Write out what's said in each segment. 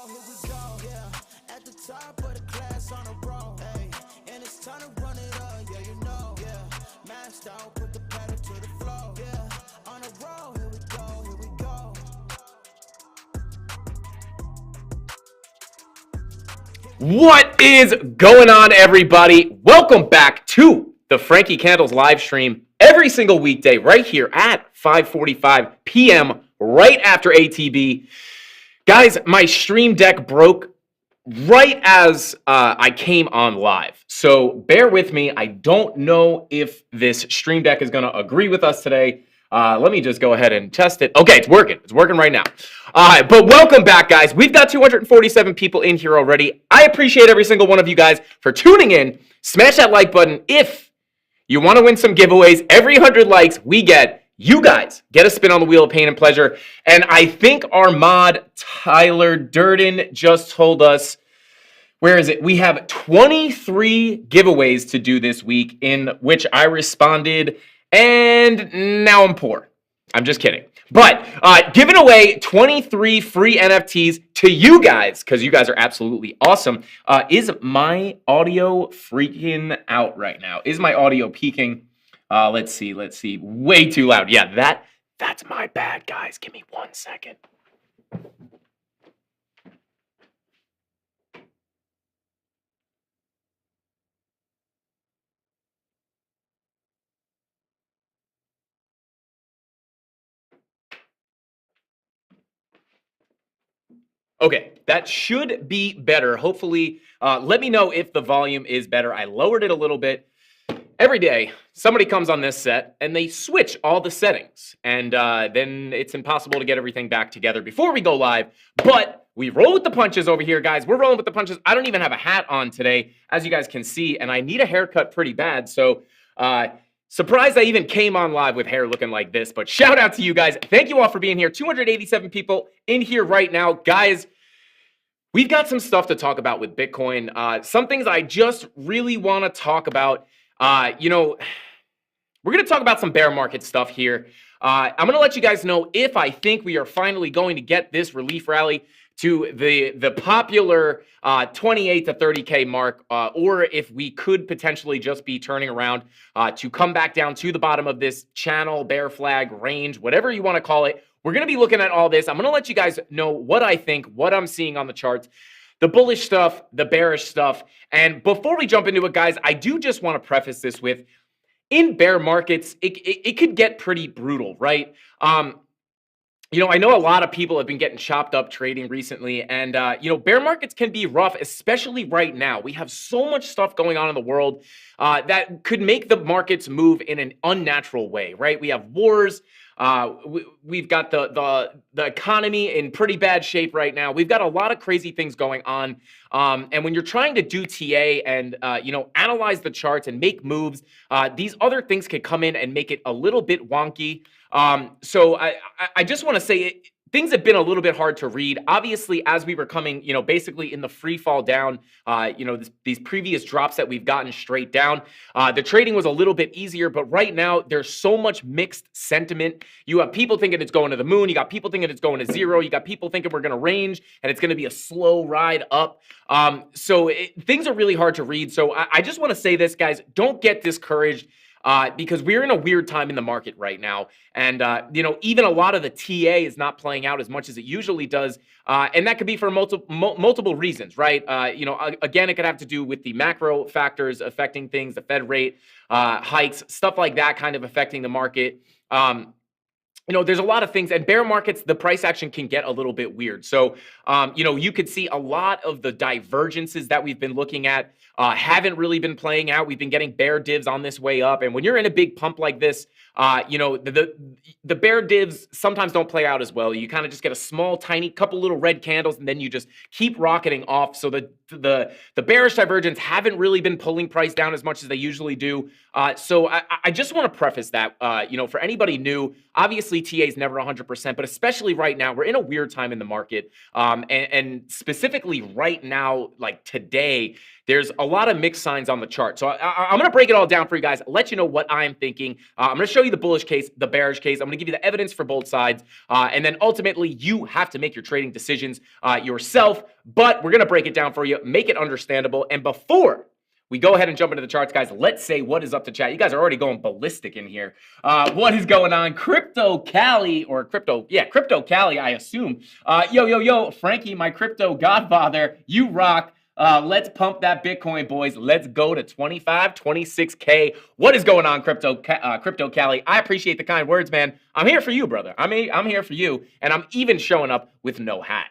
Here we go, yeah. At the top of the class on a roll, hey. And it's Time to run it up, yeah, you know, yeah. Maxed out, put the pedal to the floor, yeah. On the road, here we go, here we go. What is going on, everybody? Welcome back to the Frankie Candles live stream every single weekday right here at 5:45 p.m. right after ATB. Guys, my stream deck broke right as I came on live. So bear with me. I don't know if this stream deck is going to agree with us today. Let me just go ahead and test it. Okay, it's working. It's working right now. But welcome back, guys. We've got 247 people in here already. I appreciate every single one of you guys for tuning in. Smash that like button if you want to win some giveaways. Every 100 likes we get, you guys get a spin on the wheel of pain and pleasure. And I think our mod, Tyler Durden, just told us, where is it? We have 23 giveaways to do this week, in which I responded, and now I'm poor. I'm just kidding. But giving away 23 free NFTs to you guys, because you guys are absolutely awesome. Is my audio freaking out right now? Is my audio peaking? Let's see. Way too loud. Yeah, that's my bad, guys. Give me 1 second. Okay, that should be better. Hopefully, let me know if the volume is better. I lowered it a little bit. Every day, somebody comes on this set and they switch all the settings. And then it's impossible to get everything back together before we go live. But we roll with the punches over here, guys. We're rolling with the punches. I don't even have a hat on today, as you guys can see. And I need a haircut pretty bad. So surprised I even came on live with hair looking like this. But shout out to you guys. Thank you all for being here. 287 people in here right now. Guys, we've got some stuff to talk about with Bitcoin. Some things I just really want to talk about. We're going to talk about some bear market stuff here. I'm going to let you guys know if I think we are finally going to get this relief rally to the popular 28 to 30K mark, or if we could potentially just be turning around to come back down to the bottom of this channel, bear flag, range, whatever you want to call it. We're going to be looking at all this. I'm going to let you guys know what I think, what I'm seeing on the charts, the bullish stuff, the bearish stuff. And before we jump into it, guys, I do just want to preface this with, in bear markets, it could get pretty brutal, right? I know a lot of people have been getting chopped up trading recently, and bear markets can be rough, especially right now. We have so much stuff going on in the world that could make the markets move in an unnatural way, right? We have wars. We've got the economy in pretty bad shape right now. We've got a lot of crazy things going on. And when you're trying to do TA and, analyze the charts and make moves, these other things could come in and make it a little bit wonky. So I just want to say things have been a little bit hard to read. Obviously, as we were coming, basically in the free fall down, these previous drops that we've gotten straight down, the trading was a little bit easier. But right now, there's so much mixed sentiment. You have people thinking it's going to the moon. You got people thinking it's going to zero. You got people thinking we're going to range and it's going to be a slow ride up. Things are really hard to read. So I just want to say this, guys, don't get discouraged. Because we're in a weird time in the market right now. And, even a lot of the TA is not playing out as much as it usually does. And that could be for multiple reasons, right? Again, it could have to do with the macro factors affecting things, the Fed rate, hikes, stuff like that kind of affecting the market. There's a lot of things, and bear markets, the price action can get a little bit weird. So, you could see a lot of the divergences that we've been looking at haven't really been playing out. We've been getting bear divs on this way up. And when you're in a big pump like this, the bear divs sometimes don't play out as well. You kind of just get a small, tiny couple little red candles, and then you just keep rocketing off. So the bearish divergence haven't really been pulling price down as much as they usually do. So I just want to preface that, for anybody new, obviously TA is never 100%, but especially right now, we're in a weird time in the market. And specifically right now, like today, there's a lot of mixed signs on the chart. So I'm going to break it all down for you guys, let you know what I'm thinking. I'm going to show you the bullish case, the bearish case. I'm going to give you the evidence for both sides. And then ultimately, you have to make your trading decisions yourself. But we're going to break it down for you, make it understandable. And before we go ahead and jump into the charts, guys. Let's say what is up to chat. You guys are already going ballistic in here. What is going on? Crypto Cali, Crypto Cali, I assume. Yo, Frankie, my crypto godfather, you rock. Let's pump that Bitcoin, boys. Let's go to 25, 26K. What is going on, Crypto Cali? I appreciate the kind words, man. I'm here for you, brother. I'm here for you, and I'm even showing up with no hat.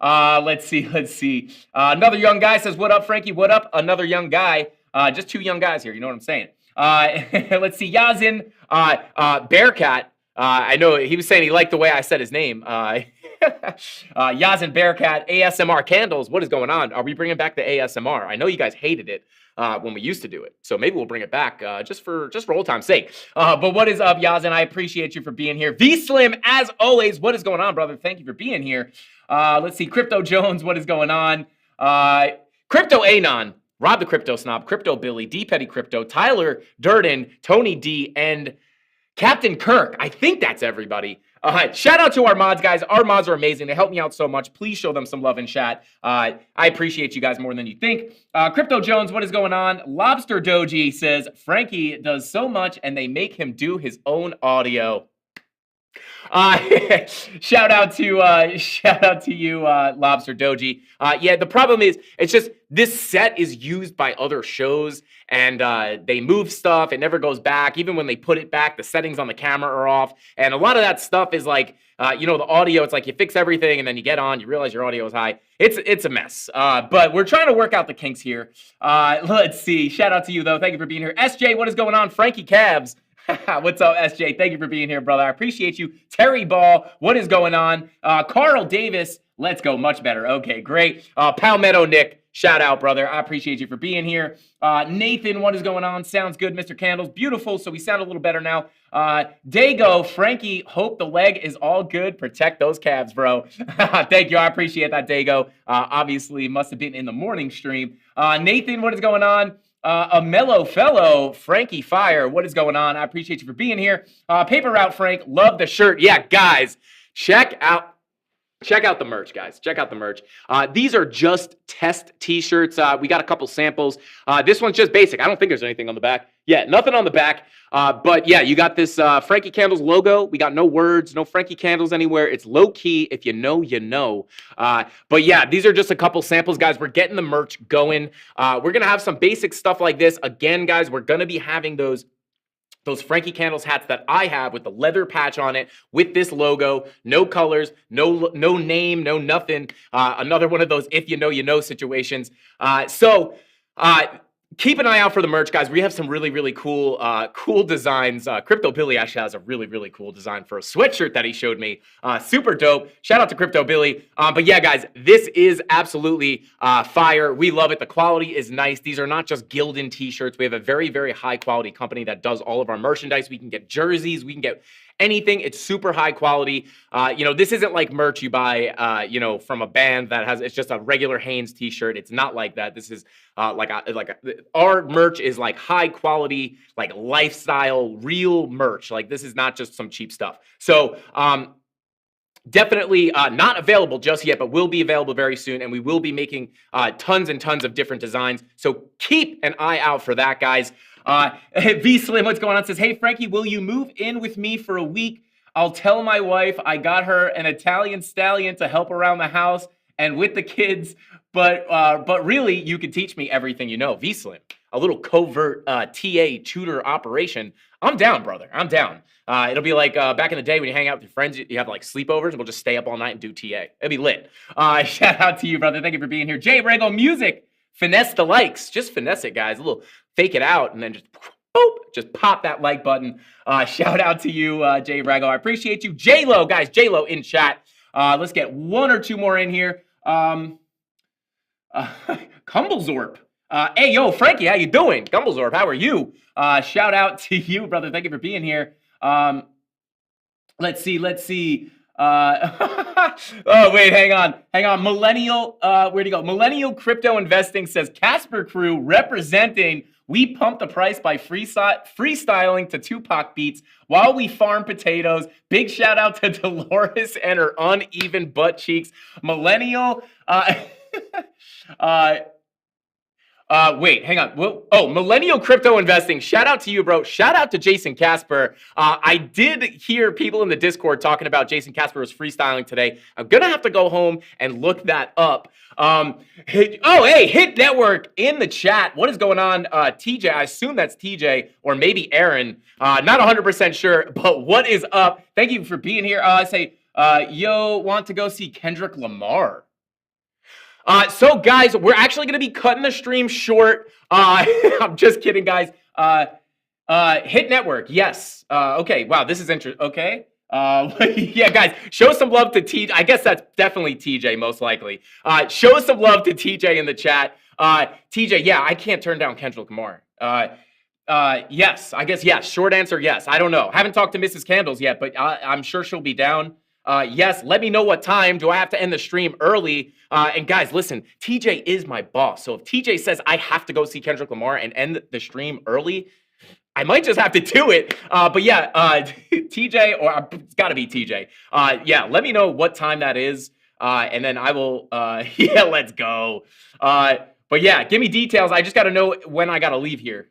Let's see. Another young guy says, what up, Frankie? What up? Another young guy. Just two young guys here. You know what I'm saying? Let's see. Yazin, Bearcat. I know he was saying he liked the way I said his name. Yazin Bearcat, ASMR Candles. What is going on? Are we bringing back the ASMR? I know you guys hated it when we used to do it, so maybe we'll bring it back just for old time's sake. But what is up, Yazin? I appreciate you for being here. V Slim, as always. What is going on, brother? Thank you for being here. Let's see. Crypto Jones. What is going on? Crypto Anon. Rob the Crypto Snob. Crypto Billy. D Petty Crypto. Tyler Durden. Tony D. And Captain Kirk. I think that's everybody. Shout out to our mods, guys. Our mods are amazing. They help me out so much. Please show them some love in chat. I appreciate you guys more than you think. Crypto Jones, what is going on? Lobster Doji says, Frankie does so much and they make him do his own audio. Shout out to you, Lobster Doji. Yeah, the problem is, it's just this set is used by other shows, and they move stuff. It never goes back. Even when they put it back, the settings on the camera are off, and a lot of that stuff is like, the audio. It's like you fix everything, and then you get on, you realize your audio is high. It's a mess. But we're trying to work out the kinks here. Let's see. Shout out to you though. Thank you for being here. SJ, what is going on? Frankie Cavs. What's up, SJ? Thank you for being here, brother. I appreciate you. Terry Ball, what is going on? Carl Davis, let's go. Much better. Okay, great. Palmetto Nick, shout out, brother. I appreciate you for being here. Nathan, what is going on? Sounds good, Mr. Candles. Beautiful, so we sound a little better now. Dago, Frankie, hope the leg is all good. Protect those calves, bro. Thank you. I appreciate that, Dago. Obviously, must have been in the morning stream. Nathan, what is going on? A mellow fellow, Frankie Fire, what is going on? I appreciate you for being here. Paper Route Frank, love the shirt. Yeah, guys, check out the merch, guys. Check out the merch. These are just test t-shirts. We got a couple samples. This one's just basic. I don't think there's anything on the back. Yeah, nothing on the back. But yeah, you got this Frankie Candles logo. We got no words, no Frankie Candles anywhere. It's low key. If you know, you know. But yeah, these are just a couple samples, guys. We're getting the merch going. We're going to have some basic stuff like this. Again, guys, we're going to be having those Frankie Candles hats that I have with the leather patch on it, with this logo, no colors, no name, no nothing. Another one of those if you know, you know situations. Keep an eye out for the merch, guys. We have some really, really cool designs. Crypto Billy actually has a really, really cool design for a sweatshirt that he showed me. Super dope. Shout out to Crypto Billy. But yeah, guys, this is absolutely fire. We love it. The quality is nice. These are not just Gildan t-shirts. We have a very, very high quality company that does all of our merchandise. We can get jerseys. We can get anything. It's super high quality. This isn't like merch you buy, from a band that has, it's just a regular Hanes t-shirt. It's not like that. This is our merch is like high quality, like lifestyle, real merch. Like this is not just some cheap stuff. So, definitely not available just yet, but will be available very soon. And we will be making tons and tons of different designs. So keep an eye out for that, guys. V Slim, what's going on? Says, hey, Frankie, will you move in with me for a week? I'll tell my wife I got her an Italian stallion to help around the house and with the kids. But really, you can teach me everything you know. V Slim, a little covert TA tutor operation. I'm down, brother. I'm down. It'll be like back in the day when you hang out with your friends, you have like sleepovers, and we'll just stay up all night and do TA. It'll be lit. Shout out to you, brother. Thank you for being here. Jay Rego Music. Finesse the likes. Just finesse it, guys. A little fake it out and then just boop, just pop that like button. Shout out to you, Jay Rego. I appreciate you. J-Lo, guys. J-Lo in chat. Let's get one or two more in here. Cumblezorp. Hey, yo, Frankie, how you doing? Cumblezorp, how are you? Shout out to you, brother. Thank you for being here. Let's see. Oh, wait, hang on. Millennial, where'd he go? Millennial Crypto Investing says, Casper Crew representing, we pump the price by freestyling to Tupac beats while we farm potatoes. Big shout out to Dolores and her uneven butt cheeks. Millennial, Wait, hang on. Oh, Millennial Crypto Investing. Shout out to you, bro. Shout out to Jason Casper. I did hear people in the Discord talking about Jason Casper was freestyling today. I'm going to have to go home and look that up. Hey, Hit Network in the chat. What is going on? TJ, I assume that's TJ or maybe Aaron. Not 100% sure, but what is up? Thank you for being here. Yo, want to go see Kendrick Lamar? So guys, we're actually going to be cutting the stream short. I'm just kidding, guys. Hit Network, yes. Okay, wow, this is interesting. Okay. Yeah, guys, show some love to TJ. I guess that's definitely TJ, most likely. Show some love to TJ in the chat. TJ, yeah, I can't turn down Kendrick Lamar. Yes, I guess yes. Short answer, yes. I don't know. Haven't talked to Mrs. Candles yet, but I'm sure she'll be down. Yes, let me know what time. Do I have to end the stream early? And guys, listen, TJ is my boss. So if TJ says I have to go see Kendrick Lamar and end the stream early, I might just have to do it. But yeah, TJ, or it's got to be TJ. Yeah, let me know what time that is. And then I will, yeah, let's go. But yeah, give me details. I just got to know when I got to leave here.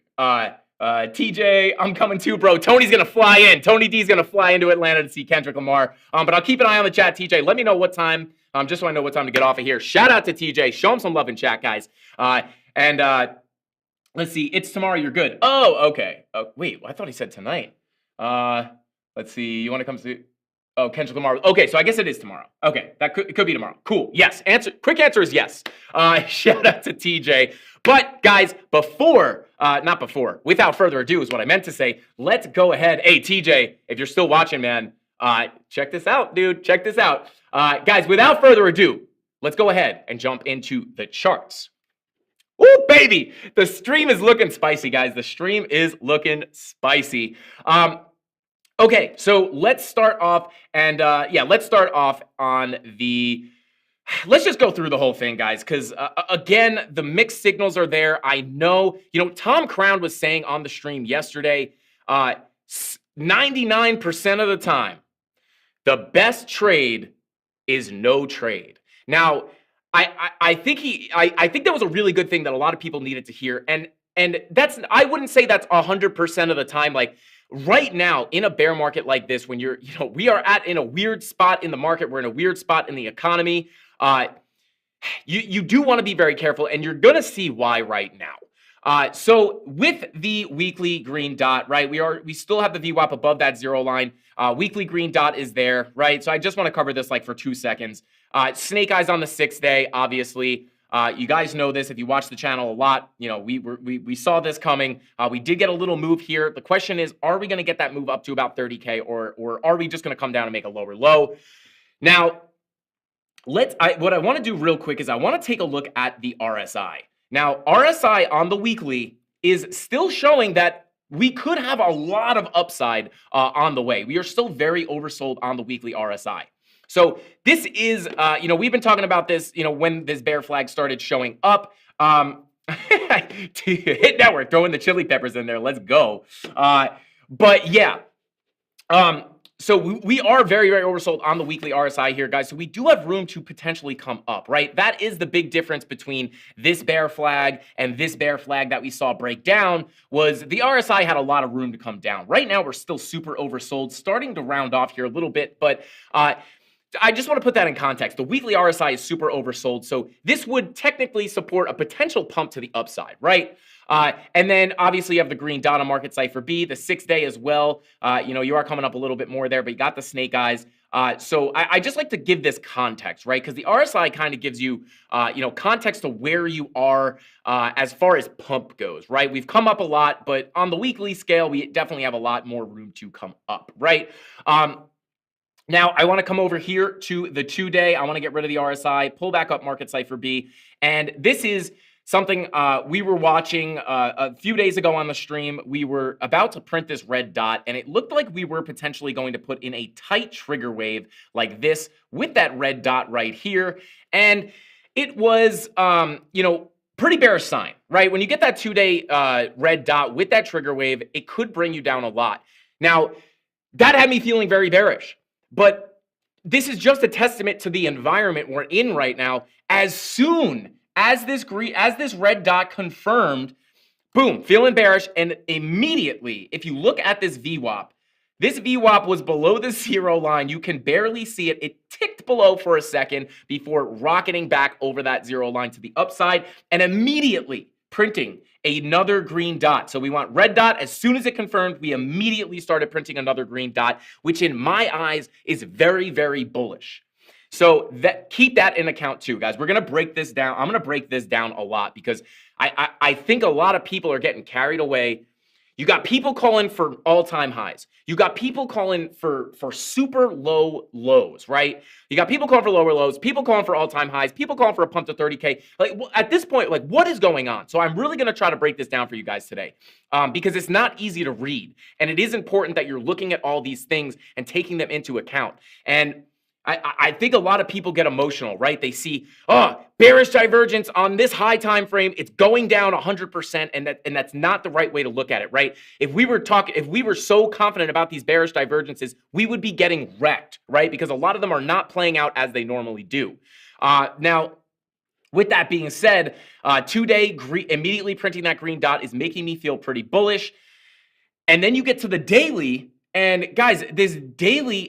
TJ, I'm coming too, bro. Tony's going to fly in. Tony D's going to fly into Atlanta to see Kendrick Lamar. But I'll keep an eye on the chat, TJ. Let me know what time, just so I know what time to get off of here. Shout out to TJ. Show him some love in chat, guys. Let's see. It's tomorrow. You're good. Oh, okay. Wait, I thought he said tonight. Let's see. You want to come see? Oh, Kendrick Lamar. Okay, so I guess it is tomorrow. Okay, it could be tomorrow. Cool. Yes. Quick answer is yes. Shout out to TJ. But guys, without further ado is what I meant to say. Let's go ahead. Hey, TJ, if you're still watching, man, check this out, dude. Check this out. Guys, without further ado, let's go ahead and jump into the charts. Ooh, baby. The stream is looking spicy, guys. The stream is looking spicy. Okay, so let's start off and let's start off on the. Let's just go through the whole thing, guys, because again, the mixed signals are there. I know, Tom Crown was saying on the stream yesterday, 99% of the time, the best trade is no trade. Now, I think that was a really good thing that a lot of people needed to hear, and that's, I wouldn't say that's 100% of the time. Like right now in a bear market like this, when we are in a weird spot in the market, we're in a weird spot in the economy. You do want to be very careful, and you're gonna see why right now. So with the weekly green dot, right? We still have the VWAP above that zero line. Weekly green dot is there, right? So I just want to cover this like for 2 seconds. Snake eyes on the 6th day, obviously. You guys know this if you watch the channel a lot. We saw this coming. We did get a little move here. The question is, are we going to get that move up to about 30K, or are we just going to come down and make a lower low? Now, what I want to do real quick is I want to take a look at the RSI. Now, RSI on the weekly is still showing that we could have a lot of upside on the way. We are still very oversold on the weekly RSI. So this is, we've been talking about this, when this bear flag started showing up. Hit Network, throwing the chili peppers in there. Let's go. But yeah. So we are very, very oversold on the weekly RSI here, guys. So we do have room to potentially come up, right? That is the big difference between this bear flag and this bear flag that we saw break down, was the RSI had a lot of room to come down. Right now, we're still super oversold, starting to round off here a little bit, but I just want to put that in context. The weekly RSI is super oversold, so this would technically support a potential pump to the upside, right? And then obviously you have the green dot on market cipher B, the 6th day as well. You are coming up a little bit more there, but you got the snake eyes. So I just like to give this context, right? Because the RSI kind of gives you, context to where you are as far as pump goes, right? We've come up a lot, but on the weekly scale, we definitely have a lot more room to come up, right? Now, I want to come over here to the 2-day. I want to get rid of the RSI, pull back up market cipher B. And this is something we were watching a few days ago on the stream. We were about to print this red dot, and it looked like we were potentially going to put in a tight trigger wave like this with that red dot right here. And it was, pretty bearish sign, right? When you get that 2-day red dot with that trigger wave, it could bring you down a lot. Now, that had me feeling very bearish. But this is just a testament to the environment we're in right now. As soon as this red dot confirmed, boom, feeling bearish. And immediately, if you look at this VWAP, this VWAP was below the 0 line. You can barely see it. It ticked below for a second before rocketing back over that 0 line to the upside and immediately printing another green dot. So we want red dot. As soon as it confirmed, we immediately started printing another green dot, which in my eyes is very, very bullish. So keep that in account too, guys. We're going to break this down. I'm going to break this down a lot because I think a lot of people are getting carried away. You got people calling for all-time highs. You got people calling for super low lows, right? You got people calling for lower lows, people calling for all-time highs, people calling for a pump to 30K. Like at this point, like what is going on? So I'm really going to try to break this down for you guys today because it's not easy to read. And it is important that you're looking at all these things and taking them into account. And I think a lot of people get emotional, right? They see, bearish divergence on this high time frame, it's going down 100%, and that's not the right way to look at it, right? If we were so confident about these bearish divergences, we would be getting wrecked, right? Because a lot of them are not playing out as they normally do. Now, with that being said, today immediately printing that green dot is making me feel pretty bullish. And then you get to the daily, and guys, this daily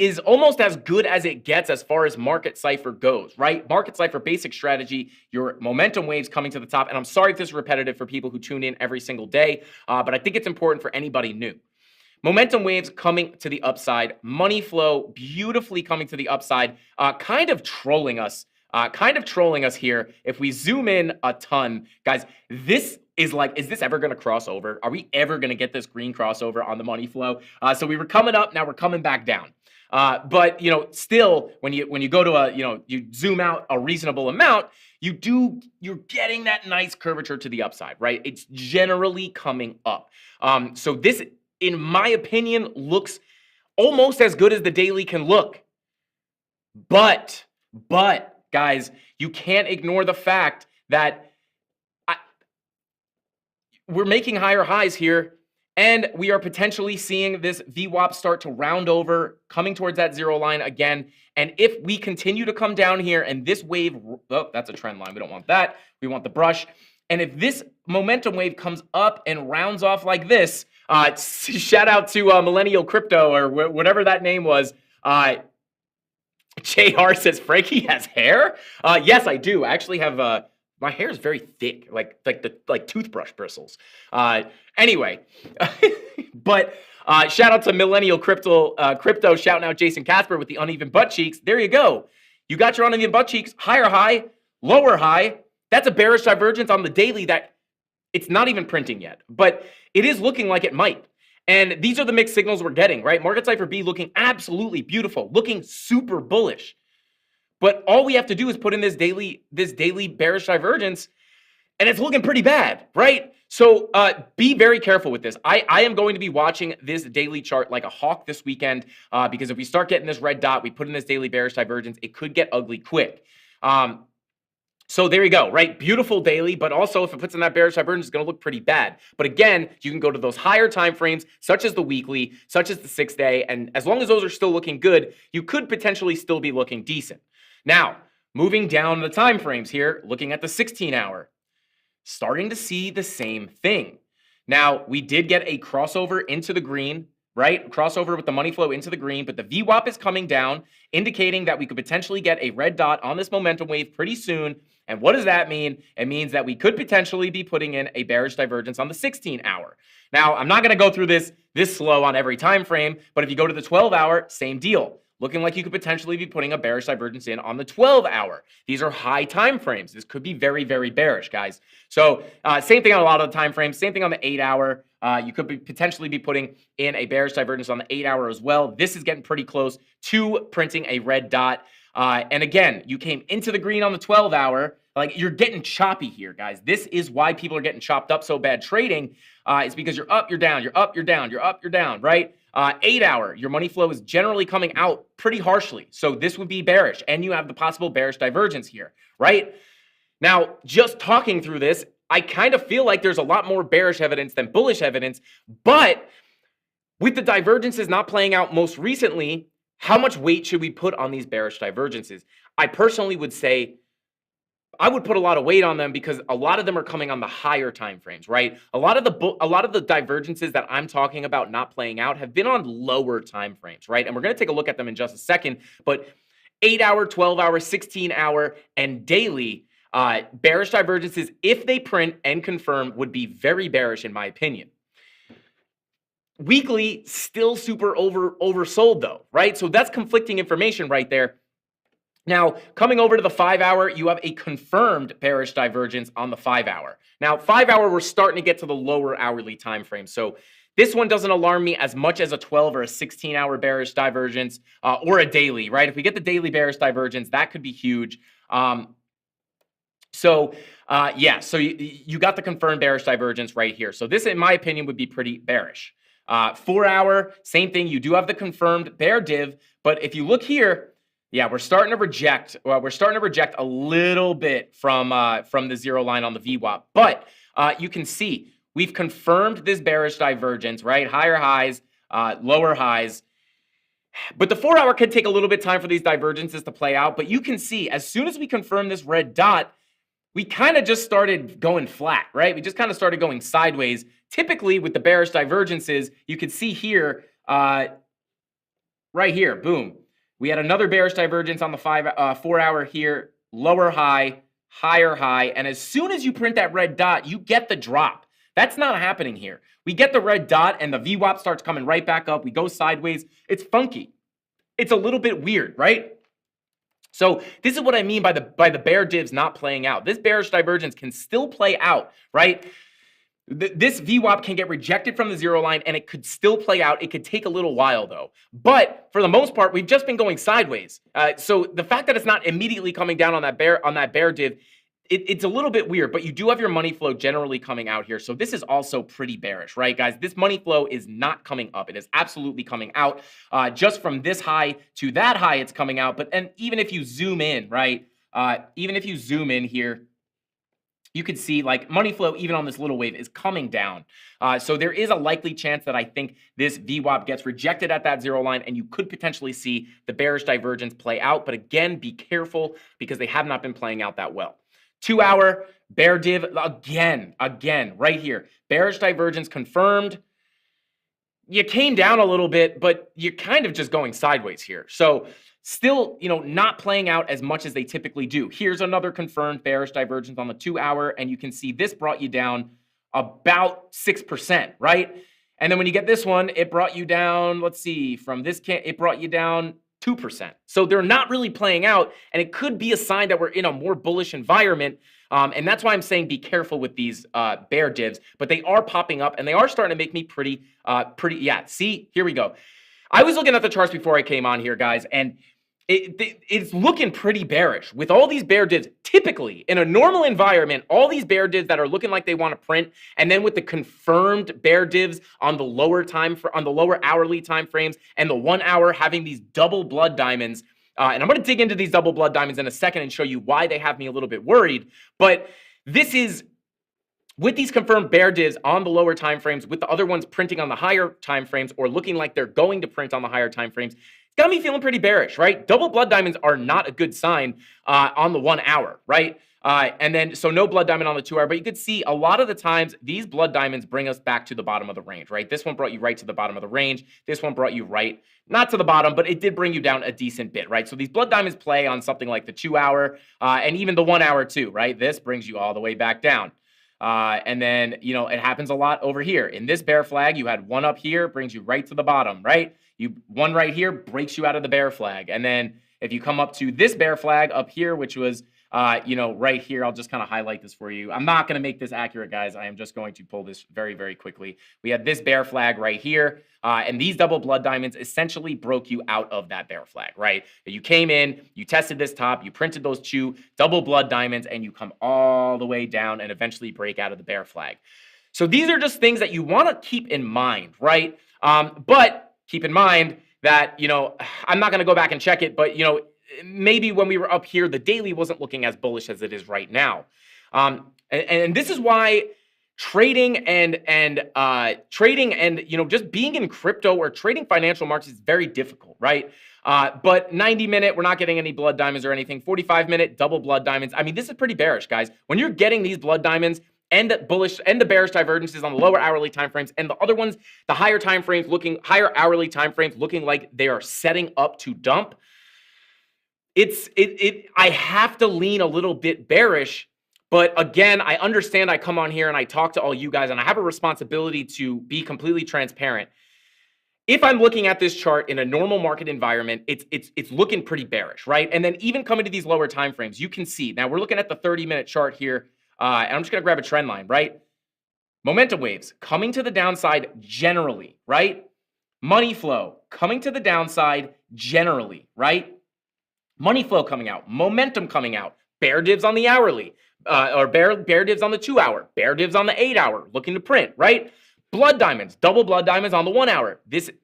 is almost as good as it gets as far as market cipher goes, right? Market cipher basic strategy, your momentum waves coming to the top. And I'm sorry if this is repetitive for people who tune in every single day, but I think it's important for anybody new. Momentum waves coming to the upside, money flow beautifully coming to the upside, kind of trolling us here. If we zoom in a ton, guys, this is this ever going to cross over? Are we ever going to get this green crossover on the money flow? So we were coming up, now we're coming back down. But still, when you go to you zoom out a reasonable amount, you're getting that nice curvature to the upside, right? It's generally coming up. So this, in my opinion, looks almost as good as the daily can look. But guys, you can't ignore the fact that we're making higher highs here, and we are potentially seeing this VWAP start to round over, coming towards that 0 line again. And if we continue to come down here and this wave, that's a trend line. We don't want that. We want the brush. And if this momentum wave comes up and rounds off like this, shout out to Millennial Crypto or whatever that name was. JR says, Frankie has hair? Yes, I do. I actually have my hair is very thick, like toothbrush bristles. Anyway, but shout out to Millennial Crypto shouting out Jason Casper with the uneven butt cheeks. There you go. You got your uneven butt cheeks, higher high, lower high. That's a bearish divergence on the daily that it's not even printing yet, but it is looking like it might. And these are the mixed signals we're getting, right? Market Cipher B looking absolutely beautiful, looking super bullish. But all we have to do is put in this daily bearish divergence, and it's looking pretty bad, right? So be very careful with this. I am going to be watching this daily chart like a hawk this weekend because if we start getting this red dot, we put in this daily bearish divergence, it could get ugly quick. So there you go, right? Beautiful daily, but also if it puts in that bearish divergence, it's going to look pretty bad. But again, you can go to those higher time frames, such as the weekly, such as the 6-day, and as long as those are still looking good, you could potentially still be looking decent. Now, moving down the time frames here, looking at the 16-hour, starting to see the same thing. Now, we did get a crossover into the green, right? Crossover with the money flow into the green, but the VWAP is coming down, indicating that we could potentially get a red dot on this momentum wave pretty soon. And what does that mean? It means that we could potentially be putting in a bearish divergence on the 16-hour. Now, I'm not going to go through this slow on every time frame, but if you go to the 12-hour, same deal. Looking like you could potentially be putting a bearish divergence in on the 12-hour. These are high time frames. This could be very, very bearish, guys. So same thing on a lot of the time frames. Same thing on the 8-hour. You could potentially be putting in a bearish divergence on the 8-hour as well. This is getting pretty close to printing a red dot. And again, you came into the green on the 12-hour. Like, you're getting choppy here, guys. This is why people are getting chopped up so bad trading. It's because you're up, you're down, you're up, you're down, you're up, you're down, right? 8-hour, your money flow is generally coming out pretty harshly. So this would be bearish, and you have the possible bearish divergence here, right? Now, just talking through this, I kind of feel like there's a lot more bearish evidence than bullish evidence, but with the divergences not playing out most recently, how much weight should we put on these bearish divergences? I personally would say I would put a lot of weight on them because a lot of them are coming on the higher time frames, right? A lot of the divergences that I'm talking about not playing out have been on lower time frames, right? And we're going to take a look at them in just a second, but 8-hour, 12-hour, 16-hour, and daily bearish divergences, if they print and confirm, would be very bearish in my opinion. Weekly, still super oversold though, right? So that's conflicting information right there. Now, coming over to the 5-hour, you have a confirmed bearish divergence on the 5-hour. Now, 5-hour, we're starting to get to the lower hourly time frame. So this one doesn't alarm me as much as a 12 or a 16-hour bearish divergence or a daily, right? If we get the daily bearish divergence, that could be huge. So you got the confirmed bearish divergence right here. So this, in my opinion, would be pretty bearish. 4-hour, same thing. You do have the confirmed bear div, but if you look here, yeah, we're starting to reject. Well, we're starting to reject a little bit from the zero line on the VWAP, but you can see we've confirmed this bearish divergence, right? Higher highs, lower highs. But the 4-hour could take a little bit of time for these divergences to play out. But you can see as soon as we confirm this red dot, we kind of just started going flat, right? We just kind of started going sideways. Typically with the bearish divergences, you can see here, right here, boom. We had another bearish divergence on the 4-hour here, lower high, higher high. And as soon as you print that red dot, you get the drop. That's not happening here. We get the red dot and the VWAP starts coming right back up. We go sideways. It's funky. It's a little bit weird, right? So this is what I mean by the bear divs not playing out. This bearish divergence can still play out, right? This VWAP can get rejected from the zero line and it could still play out. It could take a little while though. But for the most part, we've just been going sideways. So the fact that it's not immediately coming down on that bear div, it's a little bit weird, but you do have your money flow generally coming out here. So this is also pretty bearish, right, guys? This money flow is not coming up. It is absolutely coming out. Just from this high to that high, it's coming out. And even if you zoom in, right, even if you zoom in here, you can see like money flow, even on this little wave, is coming down. So there is a likely chance that I think this VWAP gets rejected at that zero line and you could potentially see the bearish divergence play out. But again, be careful because they have not been playing out that well. 2-hour bear div, again, right here. Bearish divergence confirmed. You came down a little bit, but you're kind of just going sideways here. So still, not playing out as much as they typically do. Here's another confirmed bearish divergence on the 2-hour, and you can see this brought you down about 6%, right? And then when you get this one, it brought you down, let's see, from this, it brought you down 2%. So they're not really playing out, and it could be a sign that we're in a more bullish environment. And that's why I'm saying be careful with these bear divs, but they are popping up and they are starting to make me pretty, yeah, see, here we go. I was looking at the charts before I came on here, guys, and it's looking pretty bearish with all these bear divs. Typically, in a normal environment, all these bear divs that are looking like they want to print, and then with the confirmed bear divs on the lower hourly time frames, and the 1-hour having these double blood diamonds. And I'm going to dig into these double blood diamonds in a second and show you why they have me a little bit worried. But this is with these confirmed bear divs on the lower time frames, with the other ones printing on the higher time frames or looking like they're going to print on the higher time frames. Got me feeling pretty bearish, right? Double blood diamonds are not a good sign on the 1-hour, right? And then, so no blood diamond on the 2-hour, but you could see a lot of the times these blood diamonds bring us back to the bottom of the range, right? This one brought you right to the bottom of the range. This one brought you right, not to the bottom, but it did bring you down a decent bit, right? So these blood diamonds play on something like the 2-hour and even the 1-hour too, right? This brings you all the way back down. And then, it happens a lot over here. In this bear flag, you had one up here, brings you right to the bottom, right? One right here breaks you out of the bear flag. And then if you come up to this bear flag up here, which was, right here, I'll just kind of highlight this for you. I'm not going to make this accurate, guys. I am just going to pull this very, very quickly. We had this bear flag right here. And these double blood diamonds essentially broke you out of that bear flag, right? You came in, you tested this top, you printed those two double blood diamonds, and you come all the way down and eventually break out of the bear flag. So these are just things that you want to keep in mind, right? But keep in mind that, I'm not going to go back and check it, but, maybe when we were up here, the daily wasn't looking as bullish as it is right now. And this is why trading and just being in crypto or trading financial markets is very difficult, right? But 90-minute, we're not getting any blood diamonds or anything. 45-minute double blood diamonds. I mean, this is pretty bearish, guys. When you're getting these blood diamonds and the bullish and the bearish divergences on the lower hourly time frames, and the other ones, the higher hourly time frames looking like they are setting up to dump, I have to lean a little bit bearish. But again, I understand I come on here and I talk to all you guys, and I have a responsibility to be completely transparent. If I'm looking at this chart in a normal market environment, it's looking pretty bearish, right? And then even coming to these lower time frames, you can see. Now we're looking at the 30-minute chart here, and I'm just going to grab a trend line, right? Momentum waves coming to the downside generally, right? Money flow coming to the downside generally, right? Money flow coming out, momentum coming out, bear divs on the hourly, or bear divs on the 2 hour, bear divs on the 8 hour, looking to print, right? Blood diamonds, double blood diamonds on the 1 hour.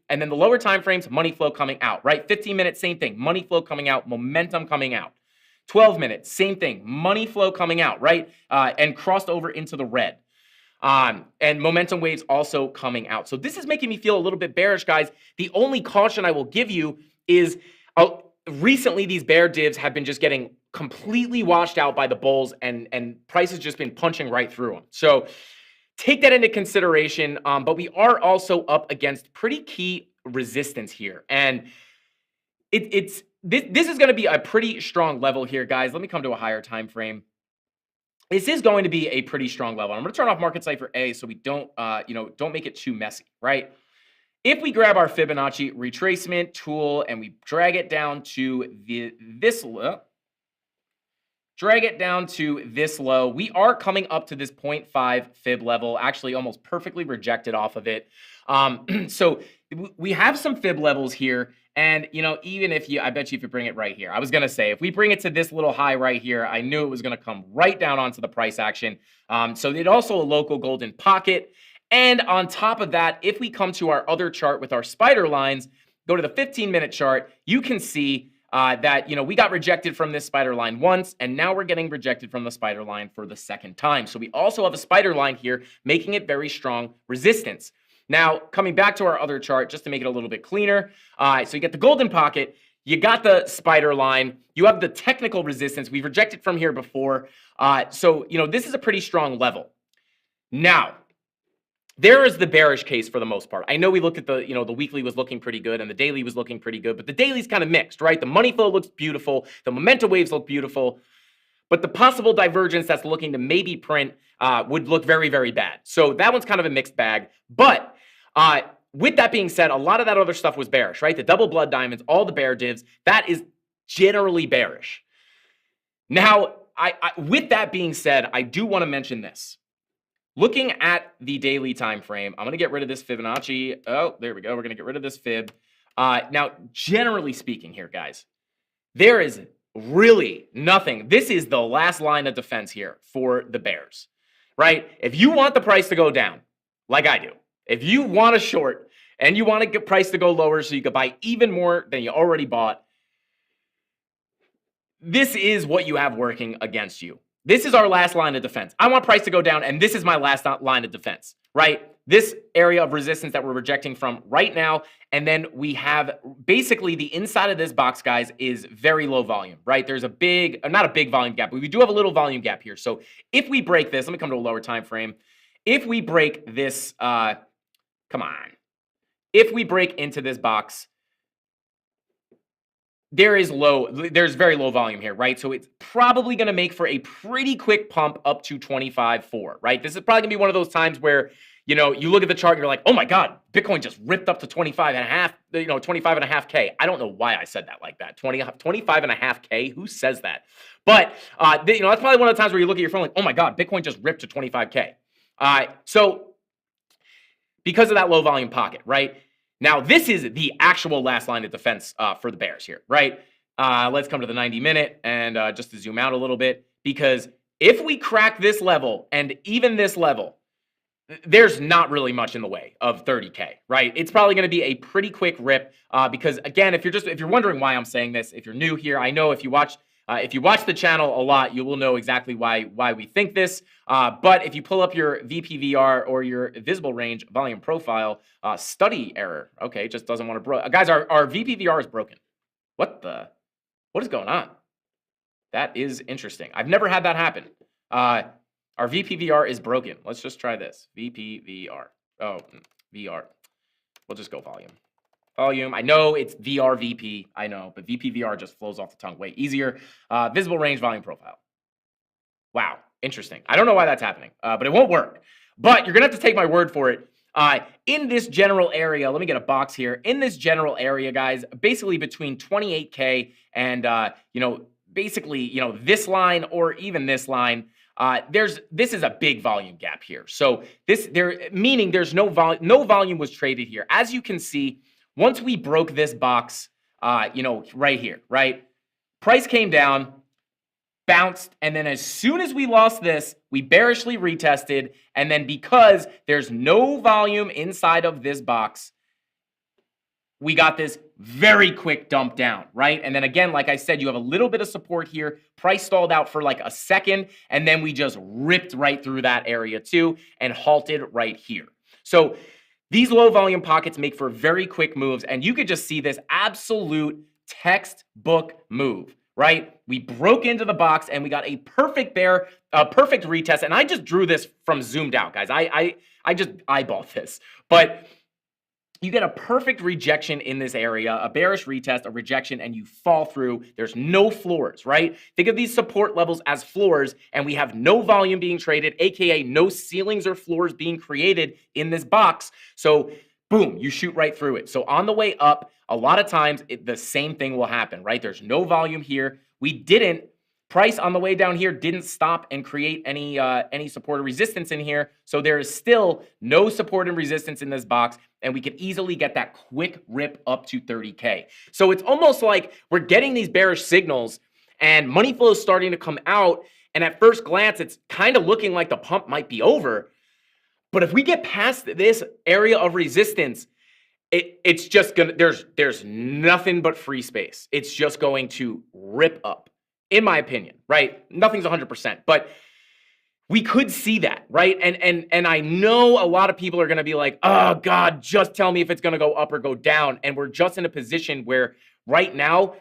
And then the lower time frames, money flow coming out, right? 15 minutes, same thing, money flow coming out, momentum coming out. 12 minutes, same thing, money flow coming out, right? And crossed over into the red. And momentum waves also coming out. So this is making me feel a little bit bearish, guys. The only caution I will give you is recently these bear divs have been just getting completely washed out by the bulls, and price has just been punching right through them. So take that into consideration. But we are also up against pretty key resistance here. And this is going to be a pretty strong level here, guys. Let me come to a higher time frame. This is going to be a pretty strong level. I'm going to turn off market cipher A so we don't make it too messy, right? If we grab our Fibonacci retracement tool and we drag it down to this low, we are coming up to this 0.5 fib level, actually almost perfectly rejected off of it. So we have some fib levels here. And, even I bet you if you bring it right here, I was going to say, if we bring it to this little high right here, I knew it was going to come right down onto the price action. So it's also a local golden pocket. And on top of that, if we come to our other chart with our spider lines, go to the 15-minute chart, you can see that, we got rejected from this spider line once, and now we're getting rejected from the spider line for the second time. So we also have a spider line here, making it very strong resistance. Now, coming back to our other chart, just to make it a little bit cleaner. So you get the golden pocket, you got the spider line, you have the technical resistance. We've rejected from here before. So this is a pretty strong level. Now, there is the bearish case for the most part. I know we looked at the weekly was looking pretty good and the daily was looking pretty good, but the daily's kind of mixed, right? The money flow looks beautiful. The momentum waves look beautiful. But the possible divergence that's looking to maybe print would look very, very bad. So that one's kind of a mixed bag. But with that being said, a lot of that other stuff was bearish, right? The double blood diamonds, all the bear divs, that is generally bearish. Now, with that being said, I do want to mention this. Looking at the daily time frame, I'm going to get rid of this Fibonacci. Oh, there we go. We're going to get rid of this fib. Now, generally speaking here, guys, there is really nothing. This is the last line of defense here for the bears, right? If you want the price to go down, like I do, if you want a short and you want to get price to go lower so you could buy even more than you already bought, this is what you have working against you. This is our last line of defense. I want price to go down, and this is my last line of defense, right? This area of resistance that we're rejecting from right now, and then we have basically the inside of this box, guys, is very low volume, right? There's not a big volume gap, but we do have a little volume gap here. So if we break this, let me come to a lower time frame. If we break this, if we break into this box, there's very low volume here, right? So it's probably going to make for a pretty quick pump up to 25.4, right? This is probably going to be one of those times where, you look at the chart and you're like, oh my God, Bitcoin just ripped up to 25.5K. I don't know why I said that like that. 25.5K, who says that? But, that's probably one of the times where you look at your phone like, oh my God, Bitcoin just ripped to 25K. So because of that low volume pocket, right? Now, this is the actual last line of defense for the bears here, right? Let's come to the 90-minute and just to zoom out a little bit, because if we crack this level and even this level, there's not really much in the way of 30K, right? It's probably going to be a pretty quick rip because, again, if you're wondering why I'm saying this, if you're new here, I know if you watch If you watch the channel a lot, you will know exactly why we think this. But if you pull up your VPVR or your visible range volume profile, study error. Okay, it just doesn't want to guys, our VPVR is broken. What is going on? That is interesting. I've never had that happen. Our VPVR is broken. Let's just try this. VPVR. Oh, VR. We'll just go volume. Volume. I know it's VRVP. I know, but VPVR just flows off the tongue way easier. Visible range volume profile. Wow. Interesting. I don't know why that's happening, but it won't work. But you're going to have to take my word for it. In this general area, let me get a box here. In this general area, guys, basically between 28K and, basically, this line or even this line, this is a big volume gap here. So meaning there's no volume was traded here. As you can see, once we broke this box, right here, right? Price came down, bounced, and then as soon as we lost this, we bearishly retested, and then because there's no volume inside of this box, we got this very quick dump down, right? And then again, like I said, you have a little bit of support here. Price stalled out for like a second, and then we just ripped right through that area too and halted right here. So these low volume pockets make for very quick moves, and you could just see this absolute textbook move, right? We broke into the box and we got a perfect perfect retest. And I just drew this from zoomed out, guys. I just eyeballed this, but you get a perfect rejection in this area, a bearish retest, a rejection, and you fall through. There's no floors, right? Think of these support levels as floors, and we have no volume being traded, aka no ceilings or floors being created in this box. So boom, you shoot right through it. So on the way up, a lot of times the same thing will happen, right? There's no volume here. Price on the way down here didn't stop and create any support or resistance in here. So there is still no support and resistance in this box, and we could easily get that quick rip up to 30K. So it's almost like we're getting these bearish signals and money flow is starting to come out. And at first glance, it's kind of looking like the pump might be over. But if we get past this area of resistance, it's just gonna, there's nothing but free space. It's just going to rip up, in my opinion, right? Nothing's 100%, but we could see that, right? And I know a lot of people are going to be like, oh God, just tell me if it's going to go up or go down. And we're just in a position where right now,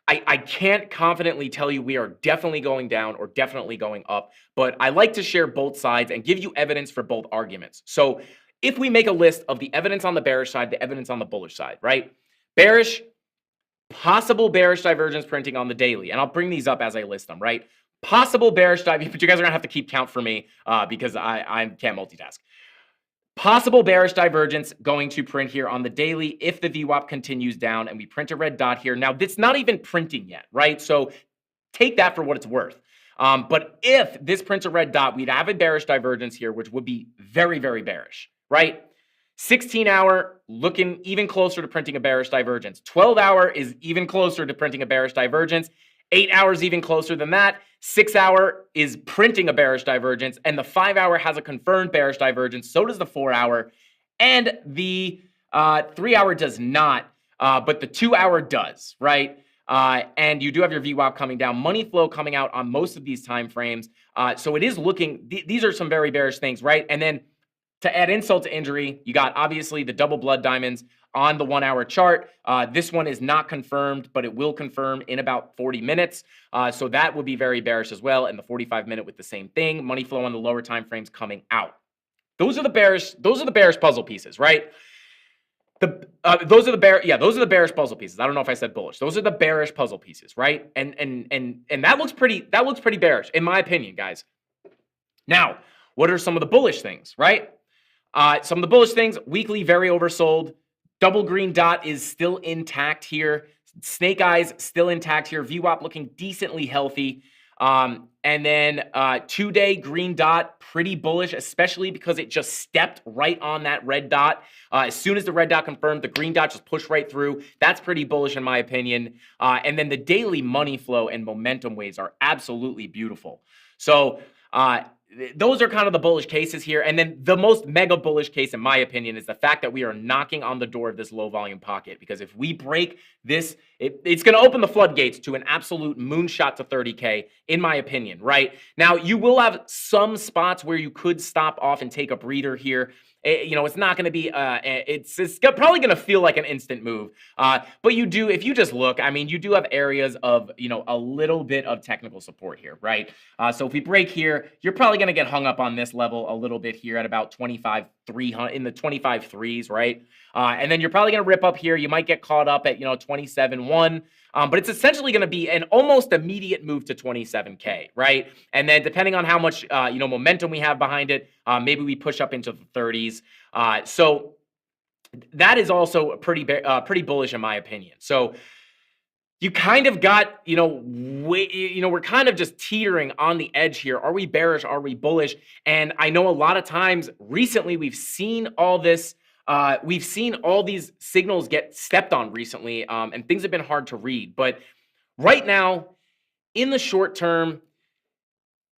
I can't confidently tell you we are definitely going down or definitely going up, but I like to share both sides and give you evidence for both arguments. So if we make a list of the evidence on the bearish side, the evidence on the bullish side, right? Bearish, possible bearish divergence printing on the daily. And I'll bring these up as I list them, right? Possible bearish divergence, but you guys are going to have to keep count for me because I can't multitask. Possible bearish divergence going to print here on the daily if the VWAP continues down and we print a red dot here. Now, it's not even printing yet, right? So take that for what it's worth. But if this prints a red dot, we'd have a bearish divergence here, which would be very, very bearish, right? 16-hour looking even closer to printing a bearish divergence. 12-hour is even closer to printing a bearish divergence. 8 hours even closer than that. 6-hour is printing a bearish divergence, and the 5-hour has a confirmed bearish divergence. So does the 4-hour, and the 3-hour does not, but the 2-hour does, right? And you do have your VWAP coming down, money flow coming out on most of these time frames. So it is looking. These are some very bearish things, right? And then to add insult to injury, you got obviously the double blood diamonds on the 1-hour chart. This one is not confirmed, but it will confirm in about 40 minutes. So that would be very bearish as well. And the 45-minute with the same thing. Money flow on the lower time frames coming out. Those are the bearish puzzle pieces, right? Those are the bearish puzzle pieces. I don't know if I said bullish. Those are the bearish puzzle pieces, right? And that looks pretty bearish, in my opinion, guys. Now, what are some of the bullish things, right? Some of the bullish things, weekly very oversold. Double green dot is still intact here. Snake eyes still intact here. VWAP looking decently healthy. And then 2-day green dot, pretty bullish, especially because it just stepped right on that red dot. As soon as the red dot confirmed, the green dot just pushed right through. That's pretty bullish in my opinion. And then the daily money flow and momentum waves are absolutely beautiful. So those are kind of the bullish cases here. And then the most mega bullish case, in my opinion, is the fact that we are knocking on the door of this low volume pocket. Because if we break this, it's going to open the floodgates to an absolute moonshot to 30K, in my opinion, right? Now, you will have some spots where you could stop off and take a breather here. It's not going to be, it's probably going to feel like an instant move. But you do, if you just look, I mean, you do have areas of, a little bit of technical support here, right? So if we break here, you're probably going to get hung up on this level a little bit here at about 25,300, in the 25.3s, right? And then you're probably going to rip up here. You might get caught up at, 27.1. But it's essentially going to be an almost immediate move to 27K, right? And then depending on how much, momentum we have behind it, maybe we push up into the 30s. So that is also pretty bullish in my opinion. So you kind of got, we're kind of just teetering on the edge here. Are we bearish? Are we bullish? And I know a lot of times recently we've seen all this. We've seen all these signals get stepped on recently, and things have been hard to read. But right now, in the short term,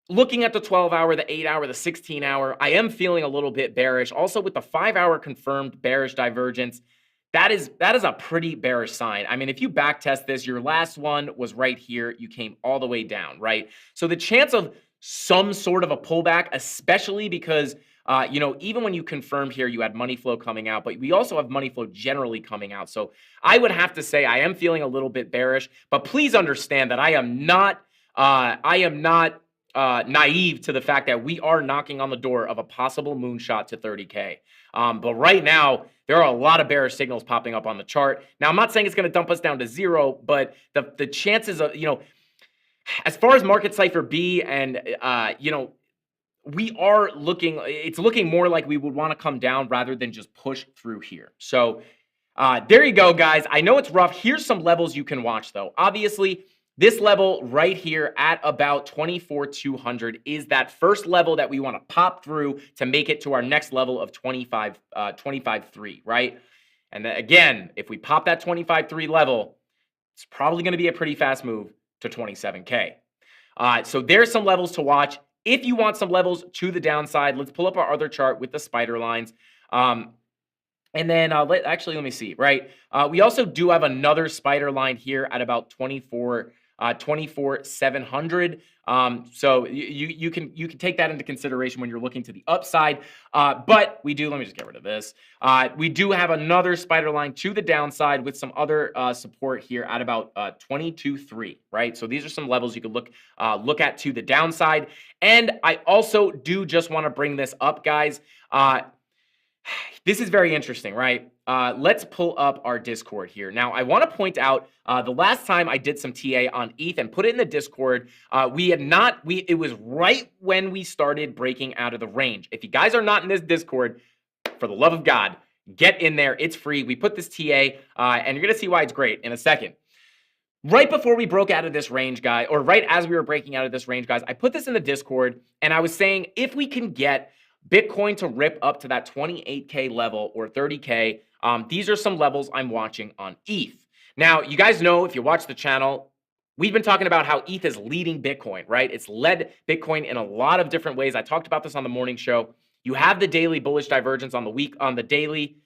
looking at the 12-hour, the 8-hour, the 16-hour, I am feeling a little bit bearish. Also, with the 5-hour confirmed bearish divergence, that is a pretty bearish sign. I mean, if you back test this, your last one was right here. You came all the way down, right? So the chance of some sort of a pullback, especially because even when you confirmed here, you had money flow coming out, but we also have money flow generally coming out. So I would have to say I am feeling a little bit bearish, but please understand that I am not naive to the fact that we are knocking on the door of a possible moonshot to 30K. But right now, there are a lot of bearish signals popping up on the chart. Now, I'm not saying it's going to dump us down to zero, but the chances of, as far as Market Cipher B and, it's looking more like we would want to come down rather than just push through here. So there you go, guys. I know it's rough. Here's some levels you can watch, though. Obviously, this level right here at about 24,200 is that first level that we want to pop through to make it to our next level of 25.3, right? And then again, if we pop that 25.3 level, it's probably going to be a pretty fast move to 27K. So there's some levels to watch. If you want some levels to the downside, let's pull up our other chart with the spider lines. And then let me see, right? We also do have another spider line here at about 24,700. So you can take that into consideration when you're looking to the upside. But let me just get rid of this. We do have another spider line to the downside with some other support here at about 22.3, right? So these are some levels you could look at to the downside. And I also do just want to bring this up, guys. This is very interesting, right? Let's pull up our Discord here. Now, I want to point out the last time I did some TA on ETH and put it in the Discord, it was right when we started breaking out of the range. If you guys are not in this Discord, for the love of God, get in there. It's free. We put this TA, and you're going to see why it's great in a second. Right before we broke out of this range, guys, or right as we were breaking out of this range, guys, I put this in the Discord, and I was saying if we can get Bitcoin to rip up to that 28K level or 30K, these are some levels I'm watching on ETH. Now, you guys know, if you watch the channel, we've been talking about how ETH is leading Bitcoin, right? It's led Bitcoin in a lot of different ways. I talked about this on the morning show. You have the daily bullish divergence on the daily.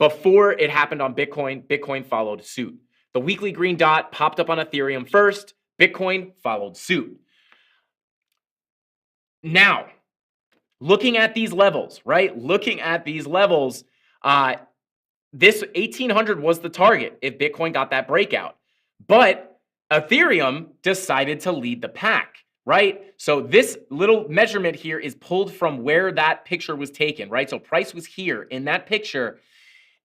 Before it happened on Bitcoin, Bitcoin followed suit. The weekly green dot popped up on Ethereum first. Bitcoin followed suit. Now, looking at these levels, right? Looking at these levels, this 1800 was the target if Bitcoin got that breakout. But Ethereum decided to lead the pack, right? So this little measurement here is pulled from where that picture was taken, right? So price was here in that picture,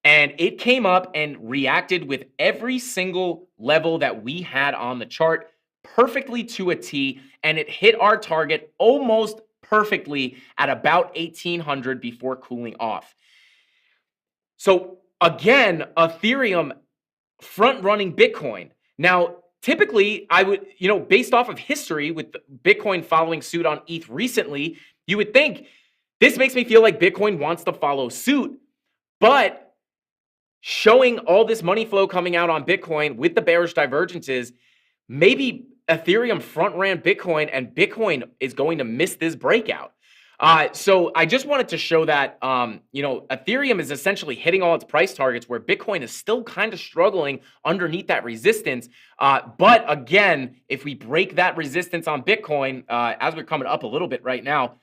and it came up and reacted with every single level that we had on the chart perfectly to a T, and it hit our target almost perfectly at about 1800 before cooling off. So again, Ethereum front running Bitcoin. Now, typically I would, based off of history with Bitcoin following suit on ETH recently, you would think this makes me feel like Bitcoin wants to follow suit, but showing all this money flow coming out on Bitcoin with the bearish divergences, maybe Ethereum front ran Bitcoin, and Bitcoin is going to miss this breakout. So I just wanted to show that, Ethereum is essentially hitting all its price targets where Bitcoin is still kind of struggling underneath that resistance. But again, if we break that resistance on Bitcoin, as we're coming up a little bit right now,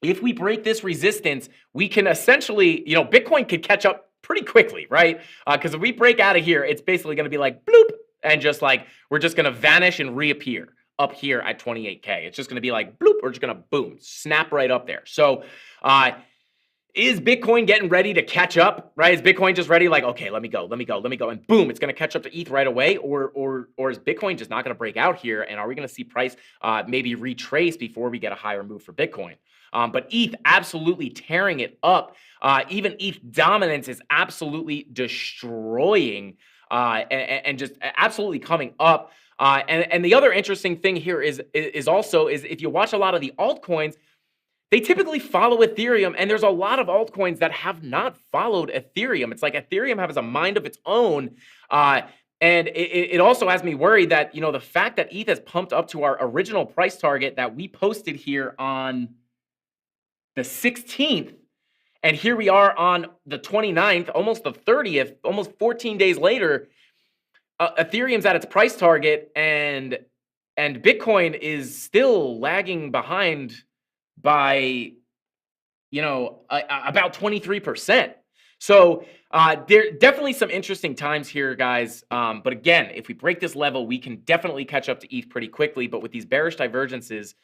if we break this resistance, we can essentially, Bitcoin could catch up pretty quickly, right? Because if we break out of here, it's basically going to be like bloop, and just like we're just going to vanish and reappear up here at 28K. It's just going to be like bloop. We're just going to boom, snap right up there. So is Bitcoin getting ready to catch up, right? Is Bitcoin just ready like, okay, let me go. And boom, it's going to catch up to ETH right away? Or is Bitcoin just not going to break out here? And are we going to see price maybe retrace before we get a higher move for Bitcoin? But ETH absolutely tearing it up. Even ETH dominance is absolutely destroying and just absolutely coming up. And the other interesting thing here is if you watch a lot of the altcoins, they typically follow Ethereum, and there's a lot of altcoins that have not followed Ethereum. It's like Ethereum has a mind of its own. And it also has me worried that, the fact that ETH has pumped up to our original price target that we posted here on the 16th, and here we are on the 29th, almost the 30th, almost 14 days later, Ethereum's at its price target, and Bitcoin is still lagging behind by, about 23%. So there are definitely some interesting times here, guys. But again, if we break this level, we can definitely catch up to ETH pretty quickly. But with these bearish divergences,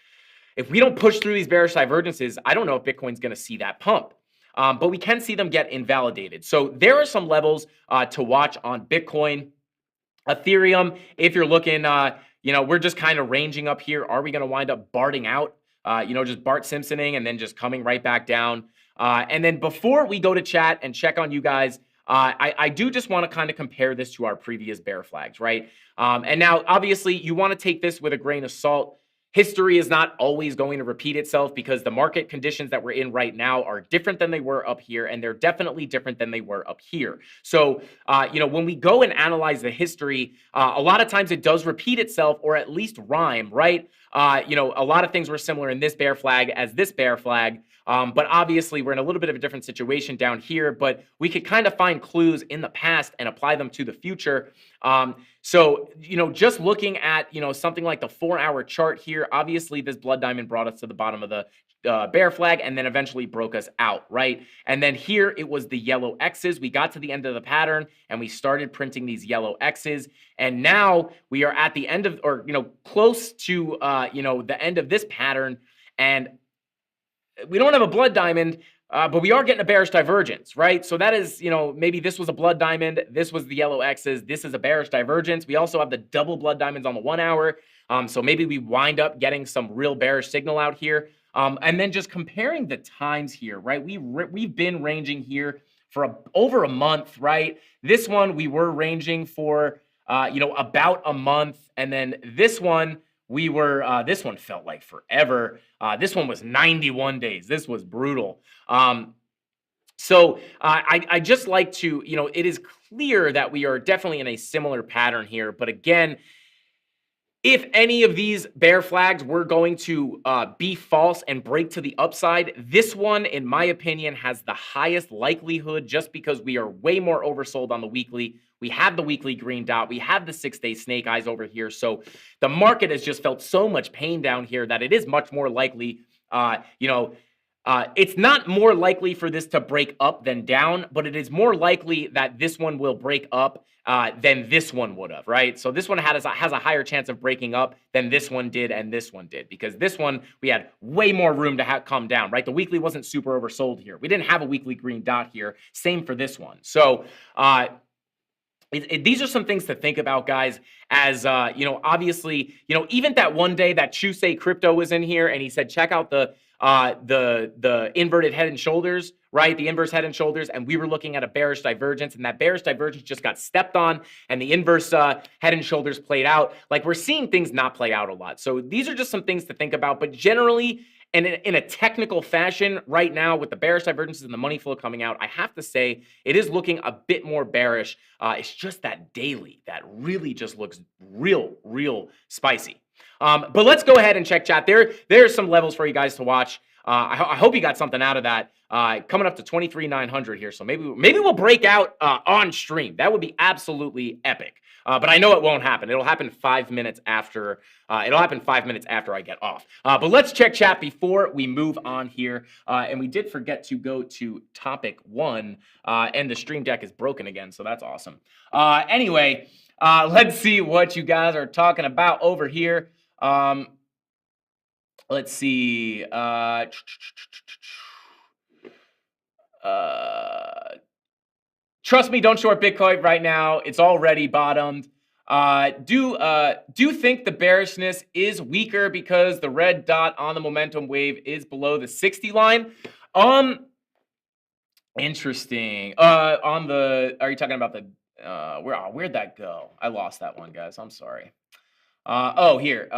if we don't push through these bearish divergences, I don't know if Bitcoin's going to see that pump. But we can see them get invalidated. So there are some levels to watch on Bitcoin. Ethereum, if you're looking, we're just kind of ranging up here. Are we going to wind up Barting out? Just Bart Simpsoning and then just coming right back down. And then before we go to chat and check on you guys, I do just want to kind of compare this to our previous bear flags, right? And now, obviously, you want to take this with a grain of salt. History is not always going to repeat itself because the market conditions that we're in right now are different than they were up here, and they're definitely different than they were up here. So, when we go and analyze the history, a lot of times it does repeat itself or at least rhyme, right? A lot of things were similar in this bear flag as this bear flag. But obviously, we're in a little bit of a different situation down here, but we could kind of find clues in the past and apply them to the future. So, just looking at, something like the 4-hour chart here, obviously this blood diamond brought us to the bottom of the bear flag and then eventually broke us out, right? And then here it was the yellow X's. We got to the end of the pattern and we started printing these yellow X's. And now we are at the end of, or, close to, the end of this pattern. And we don't have a blood diamond, but we are getting a bearish divergence, right? So that is, maybe this was a blood diamond. This was the yellow X's. This is a bearish divergence. We also have the double blood diamonds on the 1 hour. So maybe we wind up getting some real bearish signal out here. And then just comparing the times here, right? We've been ranging here for over a month, right? This one we were ranging for, about a month. And then this one, this one felt like forever. This one was 91 days. This was brutal. So I just like to, it is clear that we are definitely in a similar pattern here. But again, if any of these bear flags were going to be false and break to the upside, this one, in my opinion, has the highest likelihood just because we are way more oversold on the weekly. We have the weekly green dot. We have the 6-day snake eyes over here. So the market has just felt so much pain down here that it is much more likely, it's not more likely for this to break up than down, but it is more likely that this one will break up than this one would have, right? So this one has a higher chance of breaking up than this one did and this one did, because this one, we had way more room to come down, right? The weekly wasn't super oversold here. We didn't have a weekly green dot here. Same for this one. So, these are some things to think about, guys, as, obviously, even that one day that Chusei Crypto was in here and he said, check out the inverted head and shoulders, right? The inverse head and shoulders. And we were looking at a bearish divergence, and that bearish divergence just got stepped on and the inverse head and shoulders played out. Like, we're seeing things not play out a lot. So these are just some things to think about. But generally, And in a technical fashion right now with the bearish divergences and the money flow coming out, I have to say it is looking a bit more bearish. It's just that daily that really just looks real spicy. But let's go ahead and check chat. There's some levels for you guys to watch. I hope you got something out of that. Coming up to 23,900 here, so maybe we'll break out on stream. That would be absolutely epic. But I know it won't happen. It'll happen 5 minutes after. It'll happen 5 minutes after I get off. But let's check chat before we move on here. And we did forget to go to topic 1, and the stream deck is broken again, so that's awesome. Anyway, let's see what you guys are talking about over here. Let's see. Trust me, don't short Bitcoin right now. It's already bottomed. Do you think the bearishness is weaker because the red dot on the momentum wave is below the 60 line? Interesting. Are you talking about the where'd that go? I lost that one, guys. I'm sorry. Here.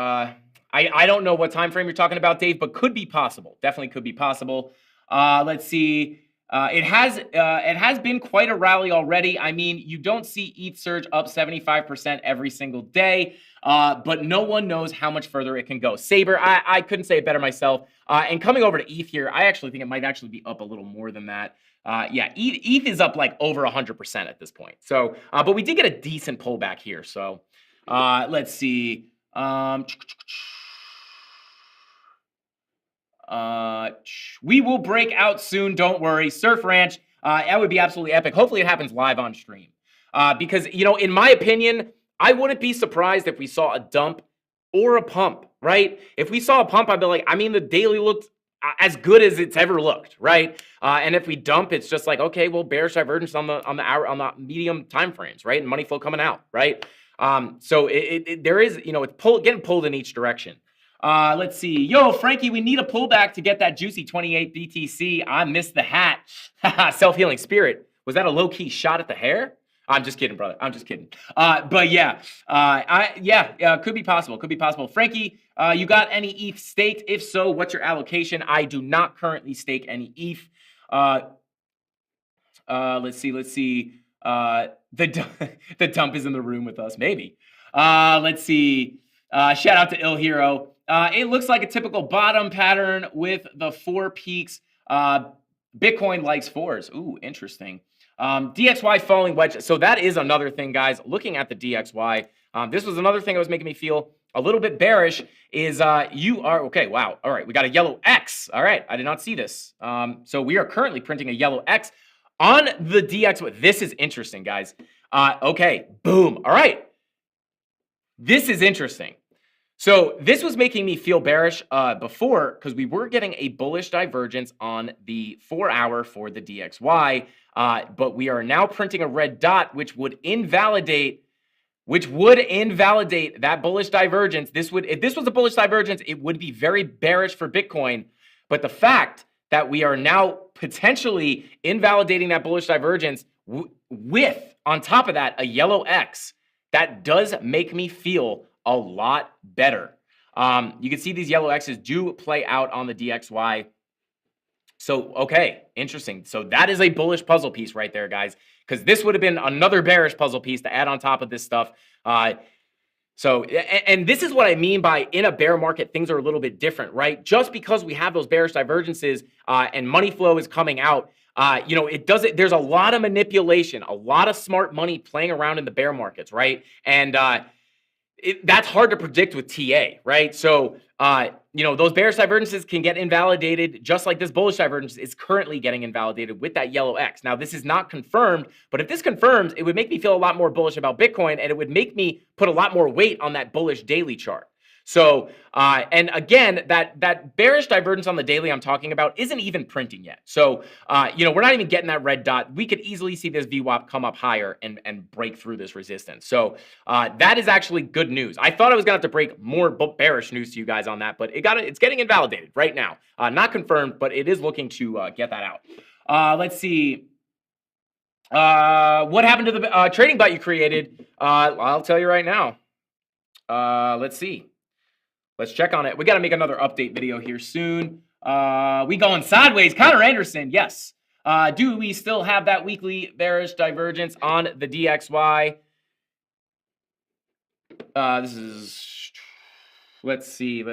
I don't know what time frame you're talking about, Dave, but could be possible. Definitely could be possible. Let's see. It has been quite a rally already. I mean, you don't see ETH surge up 75% every single day, but no one knows how much further it can go. Saber, I couldn't say it better myself. And coming over to ETH here, I actually think it might actually be up a little more than that. Yeah, ETH is up like over 100% at this point. So, but we did get a decent pullback here. So, let's see. We will break out soon. Don't worry. Surf Ranch, that would be absolutely epic. Hopefully it happens live on stream. Because, you know, in my opinion, I wouldn't be surprised if we saw a dump or a pump, right? If we saw a pump, I'd be like, I mean, the daily looked as good as it's ever looked, right? And if we dump, it's just like, okay, well, bearish divergence on the medium time frames, right? And money flow coming out, right? So there is, you know, it's getting pulled in each direction. Let's see. Yo, Frankie, we need a pullback to get that juicy 28 BTC. I missed the hat. Self-healing spirit. Was that a low-key shot at the hair? I'm just kidding, brother. I'm just kidding. But yeah, could be possible. Could be possible. Frankie, you got any ETH staked? If so, what's your allocation? I do not currently stake any ETH. Let's see. The dump is in the room with us. Maybe. Let's see. Shout out to Ill Hero. It looks like a typical bottom pattern with the 4 peaks. Bitcoin likes 4s. Ooh, interesting. DXY falling wedge. So that is another thing, guys. Looking at the DXY, this was another thing that was making me feel a little bit bearish. Is you are okay? Wow. All right, we got a yellow X. All right, I did not see this. So we are currently printing a yellow X on the DXY. This is interesting, guys. Okay, boom. All right, this is interesting. So this was making me feel bearish before because we were getting a bullish divergence on the 4-hour for the DXY, but we are now printing a red dot, which would invalidate that bullish divergence. If this was a bullish divergence, it would be very bearish for Bitcoin. But the fact that we are now potentially invalidating that bullish divergence with, on top of that, a yellow X, that does make me feel a lot better. You can see these yellow X's do play out on the DXY. So, okay, interesting. So that is a bullish puzzle piece right there, guys, because this would have been another bearish puzzle piece to add on top of this stuff. So this is what I mean by in a bear market, things are a little bit different, right? Just because we have those bearish divergences and money flow is coming out, you know, there's a lot of manipulation, a lot of smart money playing around in the bear markets, right? And that's hard to predict with TA, right? So, you know, those bearish divergences can get invalidated just like this bullish divergence is currently getting invalidated with that yellow X. Now, this is not confirmed, but if this confirms, it would make me feel a lot more bullish about Bitcoin, and it would make me put a lot more weight on that bullish daily chart. So, and again, that bearish divergence on the daily I'm talking about isn't even printing yet. So, you know, we're not even getting that red dot. We could easily see this VWAP come up higher and break through this resistance. So, that is actually good news. I thought I was gonna have to break more bearish news to you guys on that, but it's getting invalidated right now. Not confirmed, but it is looking to get that out. Let's see. What happened to the trading bot you created? I'll tell you right now. Let's see. Let's check on it. We got to make another update video here soon. We going sideways. Connor Anderson, yes. Do we still have that weekly bearish divergence on the DXY? This is, let's see.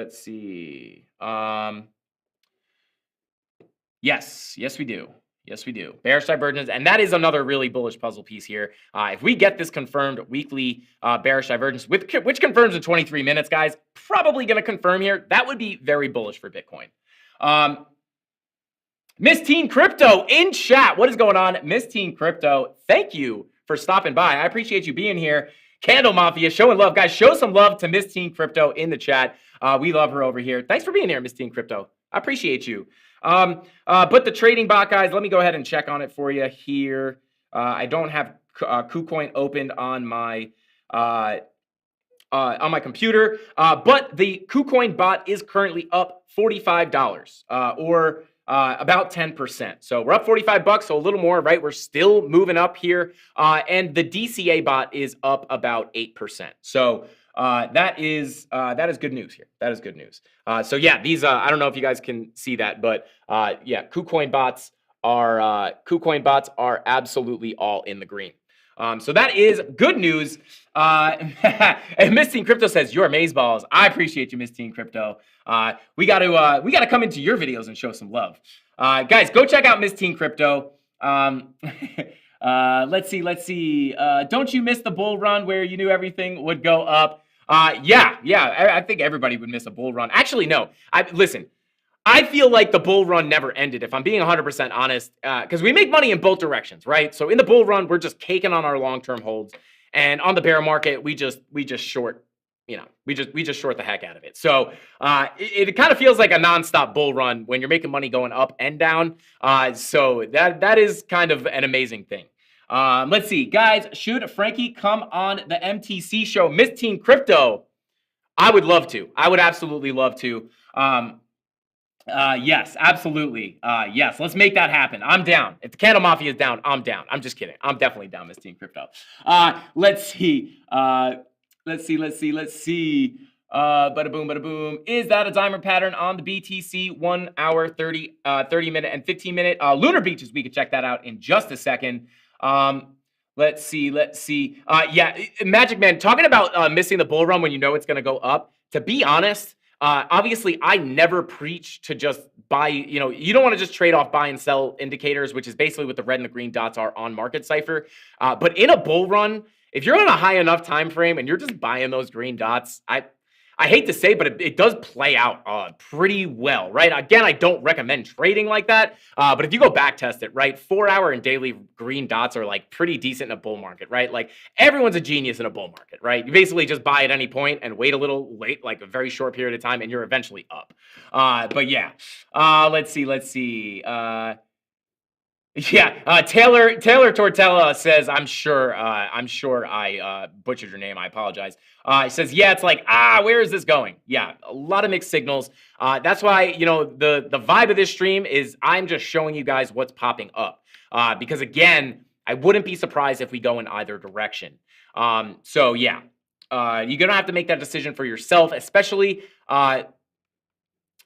Yes, we do. Yes, we do. Bearish divergence, and that is another really bullish puzzle piece here. If we get this confirmed weekly bearish divergence, which confirms in 23 minutes, guys, probably going to confirm here. That would be very bullish for Bitcoin. Miss Teen Crypto in chat. What is going on, Miss Teen Crypto? Thank you for stopping by. I appreciate you being here. CandleMafia, showing love. Guys, show some love to Miss Teen Crypto in the chat. We love her over here. Thanks for being here, Miss Teen Crypto. I appreciate you. But the trading bot, guys, let me go ahead and check on it for you here. I don't have KuCoin opened on my computer, but the KuCoin bot is currently up $45, or about 10%. So we're up 45 bucks, so a little more, right? We're still moving up here. And the DCA bot is up about 8%. So that is good news here. That is good news. So yeah, these I don't know if you guys can see that, but yeah, KuCoin bots are absolutely all in the green. So that is good news. And Miss Teen Crypto says, "You're amazeballs." I appreciate you, Miss Teen Crypto. We got to come into your videos and show some love. Guys, go check out Miss Teen Crypto. Let's see. Don't you miss the bull run where you knew everything would go up? Yeah. I think everybody would miss a bull run. Actually, no. Listen. I feel like the bull run never ended, if I'm being 100% honest, because we make money in both directions, right? So in the bull run, we're just caking on our long-term holds, and on the bear market, we just short, we just short the heck out of it. So it kind of feels like a nonstop bull run when you're making money going up and down. So that is kind of an amazing thing. Let's see, guys. Should Frankie come on the MTC show? Miss Teen Crypto, I would love to. I would absolutely love to. Yes, absolutely. Yes, let's make that happen. I'm down. If the CandleMafia is down, I'm down. I'm just kidding. I'm definitely down, Miss Teen Crypto. Let's see. Let's see. Bada boom. Is that a diamond pattern on the BTC 1 hour, 30 minute, and 15 minute lunar beaches? We could check that out in just a second. Let's see. Yeah, Magic Man, talking about missing the bull run when you know it's going to go up. To be honest, obviously, I never preach to just buy, you don't want to just trade off buy and sell indicators, which is basically what the red and the green dots are on Market Cipher. But in a bull run, if you're on a high enough time frame and you're just buying those green dots, I hate to say, but it does play out pretty well, right? Again, I don't recommend trading like that, but if you go back test it, right, 4 hour and daily green dots are like pretty decent in a bull market, right? Like everyone's a genius in a bull market, right? You basically just buy at any point and wait a little late, like a very short period of time, and you're eventually up. But yeah, let's see. Yeah, Taylor Tortella says, I'm sure I butchered your name. I apologize. He says, yeah, it's like, where is this going? Yeah, a lot of mixed signals. That's why, the vibe of this stream is I'm just showing you guys what's popping up. Because again, I wouldn't be surprised if we go in either direction. So yeah, you're going to have to make that decision for yourself, especially,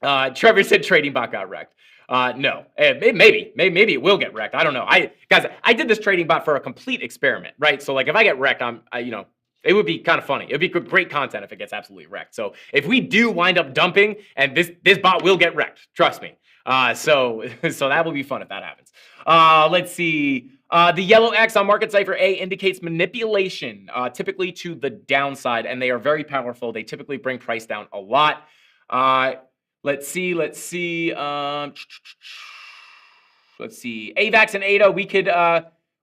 Trevor said trading bot got wrecked. No, maybe it will get wrecked. I don't know. Guys, I did this trading bot for a complete experiment, right? So like if I get wrecked, it would be kind of funny. It would be great content if it gets absolutely wrecked. So if we do wind up dumping, and this bot will get wrecked, trust me. So that will be fun if that happens. Let's see. The yellow X on Market Cipher A indicates manipulation, typically to the downside, and they are very powerful. They typically bring price down a lot. Let's see. AVAX and ADA.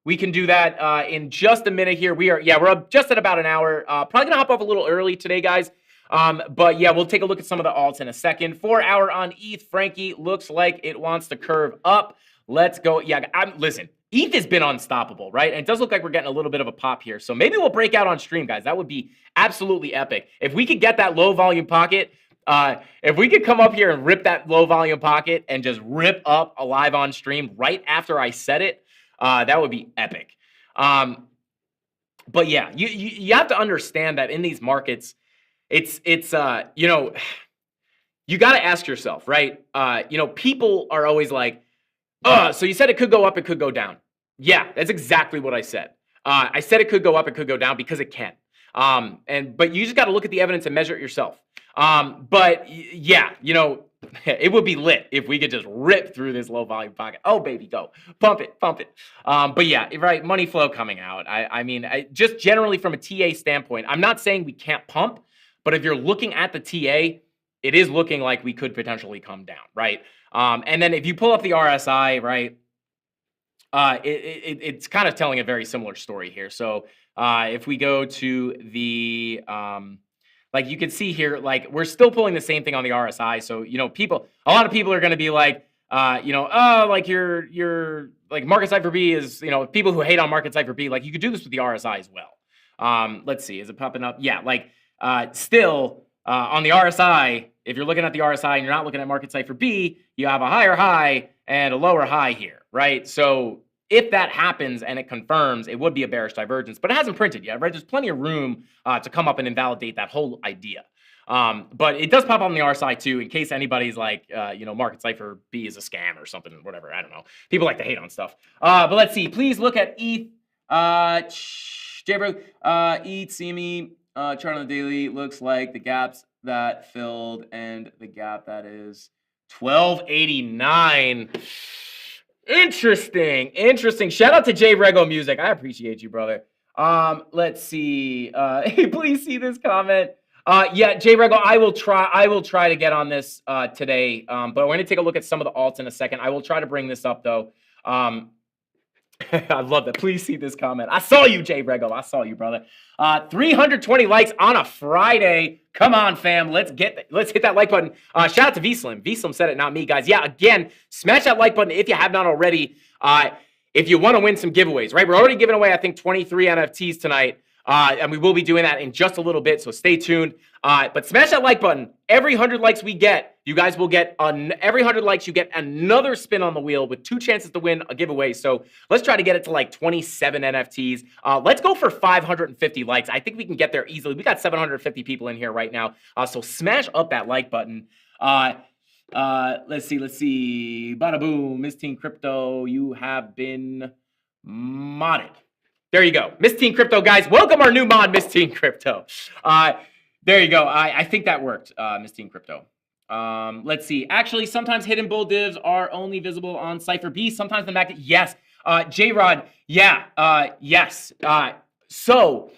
We can do that in just a minute here. We're up just at about an hour. Probably gonna hop off a little early today, guys. But yeah, we'll take a look at some of the alts in a second. 4 hour on ETH. Frankie looks like it wants to curve up. Let's go. Yeah, listen. ETH has been unstoppable, right? And it does look like we're getting a little bit of a pop here. So maybe we'll break out on stream, guys. That would be absolutely epic. If we could get that low volume pocket. If we could come up here and rip that low volume pocket and just rip up a live on stream right after I set it, that would be epic. But yeah, you have to understand that in these markets, it's you got to ask yourself, right? People are always like, so you said it could go up, it could go down. Yeah, that's exactly what I said. I said it could go up, it could go down because it can. But you just got to look at the evidence and measure it yourself. Yeah, it would be lit if we could just rip through this low volume pocket. Oh, baby, go. Pump it, pump it. But yeah, right, money flow coming out. I mean, just generally from a TA standpoint, I'm not saying we can't pump, but if you're looking at the TA, it is looking like we could potentially come down, right? And then if you pull up the RSI, right, it's kind of telling a very similar story here. So if we go to the like you can see here, like we're still pulling the same thing on the RSI. So a lot of people are going to be like, like you're like market cipher B is, people who hate on market cipher B, like you could do this with the RSI as well. Let's see, is it popping up? Yeah, like still on the RSI. If you're looking at the RSI and you're not looking at market cipher B, you have a higher high and a lower high here, right? So if that happens and it confirms, it would be a bearish divergence, but it hasn't printed yet, right? There's plenty of room to come up and invalidate that whole idea. But it does pop on the RSI too, in case anybody's like, market cipher B is a scam or something, whatever. I don't know. People like to hate on stuff. But let's see. Please look at ETH. JBro, ETH, CME, chart on the daily looks like the gaps that filled and the gap that is 1289. Interesting. Shout out to J Rego Music. I appreciate you, brother. Let's see. Hey, please see this comment. Yeah, J Rego, I will try to get on this today. But we're gonna take a look at some of the alts in a second. I will try to bring this up though. I love that. Please see this comment. I saw you, J Rego. I saw you, brother. 320 likes on a Friday. Come on, fam. Let's hit that like button. Shout out to V-Slim. V-Slim said it, not me, guys. Yeah, again, smash that like button if you have not already. If you want to win some giveaways, right? We're already giving away, I think, 23 NFTs tonight. And we will be doing that in just a little bit, so stay tuned. But smash that like button. Every 100 likes we get, you guys will get, every 100 likes, you get another spin on the wheel with 2 chances to win a giveaway. So let's try to get it to like 27 NFTs. Let's go for 550 likes. I think we can get there easily. We got 750 people in here right now. So smash up that like button. Let's see. Bada boom. Miss Teen Crypto, you have been modded. There you go. Miss Teen Crypto, guys. Welcome our new mod, Miss Teen Crypto. There you go. I think that worked, Miss Teen Crypto. Let's see. Actually, sometimes hidden bull divs are only visible on Cypher B. Sometimes the back. Yes. J-Rod. Yeah. Yes. So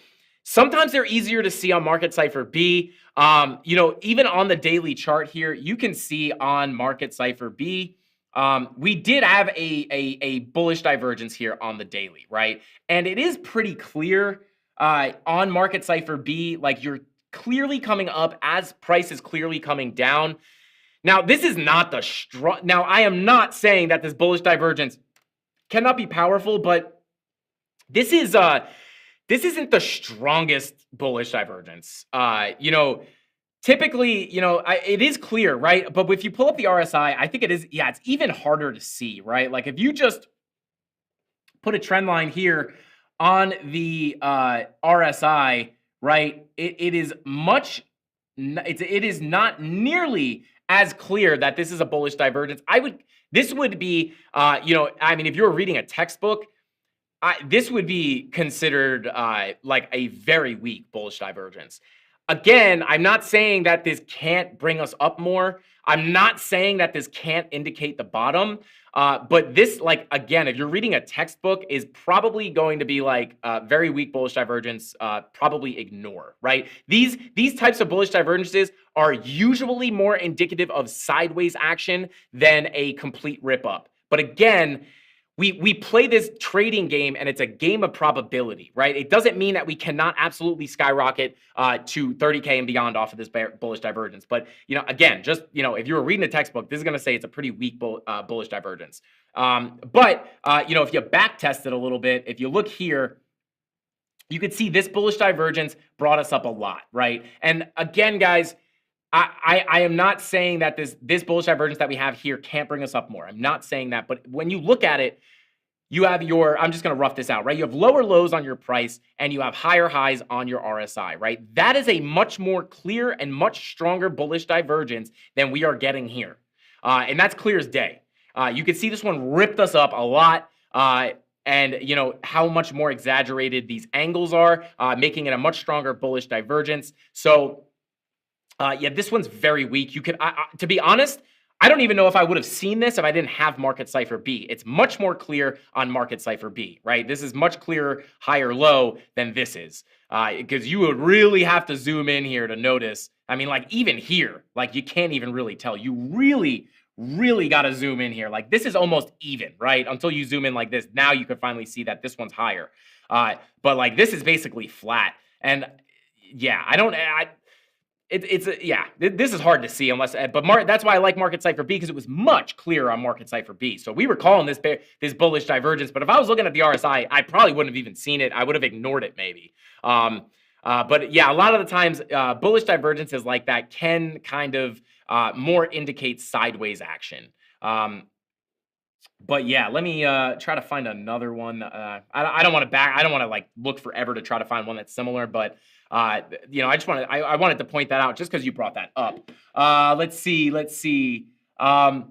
sometimes they're easier to see on Market Cypher B. Even on the daily chart here, you can see on Market Cypher B, we did have a bullish divergence here on the daily, right? And it is pretty clear on Market Cypher B, like you're clearly coming up as price is clearly coming down. Now, this is not the strong. Now, I am not saying that this bullish divergence cannot be powerful, but this isn't the strongest bullish divergence. Typically, it is clear, right? But if you pull up the RSI, I think it is, it's even harder to see, right? Like if you just put a trend line here on the RSI, right? It is not nearly as clear that this is a bullish divergence. This would be, if you were reading a textbook, this would be considered like a very weak bullish divergence. Again, I'm not saying that this can't bring us up more. I'm not saying that this can't indicate the bottom. But this, like, again, if you're reading a textbook, is probably going to be like very weak bullish divergence, probably ignore, right? These types of bullish divergences are usually more indicative of sideways action than a complete rip up. But again, we play this trading game and it's a game of probability, right? It doesn't mean that we cannot absolutely skyrocket to 30K and beyond off of this bullish divergence. But, again, just, if you were reading a textbook, this is going to say it's a pretty weak bullish divergence. If you back test it a little bit, if you look here, you could see this bullish divergence brought us up a lot, right? And again, guys, I am not saying that this bullish divergence that we have here can't bring us up more. I'm not saying that, but when you look at it, you have your, I'm just going to rough this out, right? You have lower lows on your price and you have higher highs on your RSI, right? That is a much more clear and much stronger bullish divergence than we are getting here. And that's clear as day. You can see this one ripped us up a lot. And you know how much more exaggerated these angles are, making it a much stronger bullish divergence. So yeah, this one's very weak. You could, to be honest, I don't even know if I would have seen this if I didn't have Market Cipher B. It's much more clear on Market Cipher B, right? This is much clearer, higher low than this is, because you would really have to zoom in here to notice. I mean, like even here, like you can't even really tell. You really got to zoom in here. Like this is almost even, right? Until you zoom in like this, now you can finally see that this one's higher. But like this is basically flat. And yeah, this is hard to see unless, but that's why I like Market Cipher B, because it was much clearer on Market Cipher B. So we were calling this bullish divergence, but if I was looking at the RSI, I probably wouldn't have even seen it. I would have ignored it maybe. But yeah, a lot of the times bullish divergences like that can kind of more indicate sideways action. But yeah, let me try to find another one. I don't want to like look forever to try to find one that's similar, but you know, I wanted to point that out just because you brought that up. Let's see. Oh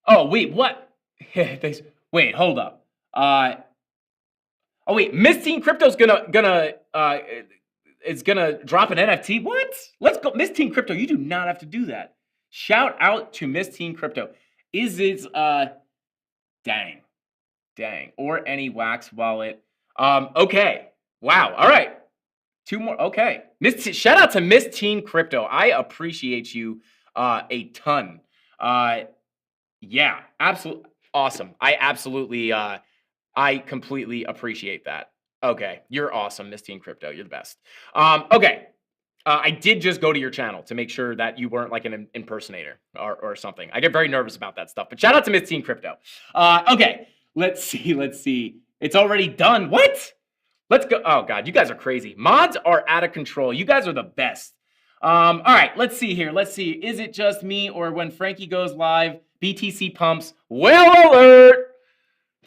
wait, what? Wait, hold up. Oh wait, Miss Teen Crypto's gonna drop an NFT. What? Let's go, Miss Teen Crypto. You do not have to do that. Shout out to Miss Teen Crypto. Is it dang, or any wax wallet? Okay. Wow. All right. Two more. Okay. Shout out to Miss Teen Crypto. I appreciate you a ton. Yeah, absolutely awesome. I completely appreciate that. Okay, you're awesome, Miss Teen Crypto. You're the best. Okay. I did just go to your channel to make sure that you weren't like an impersonator or something. I get very nervous about that stuff. But shout out to Miss Teen Crypto. Okay, let's see. It's already done. What? Let's go. Oh, God, you guys are crazy. Mods are out of control. You guys are the best. All right, let's see here. Let's see. Is it just me or when Frankie goes live, BTC pumps? Well alert!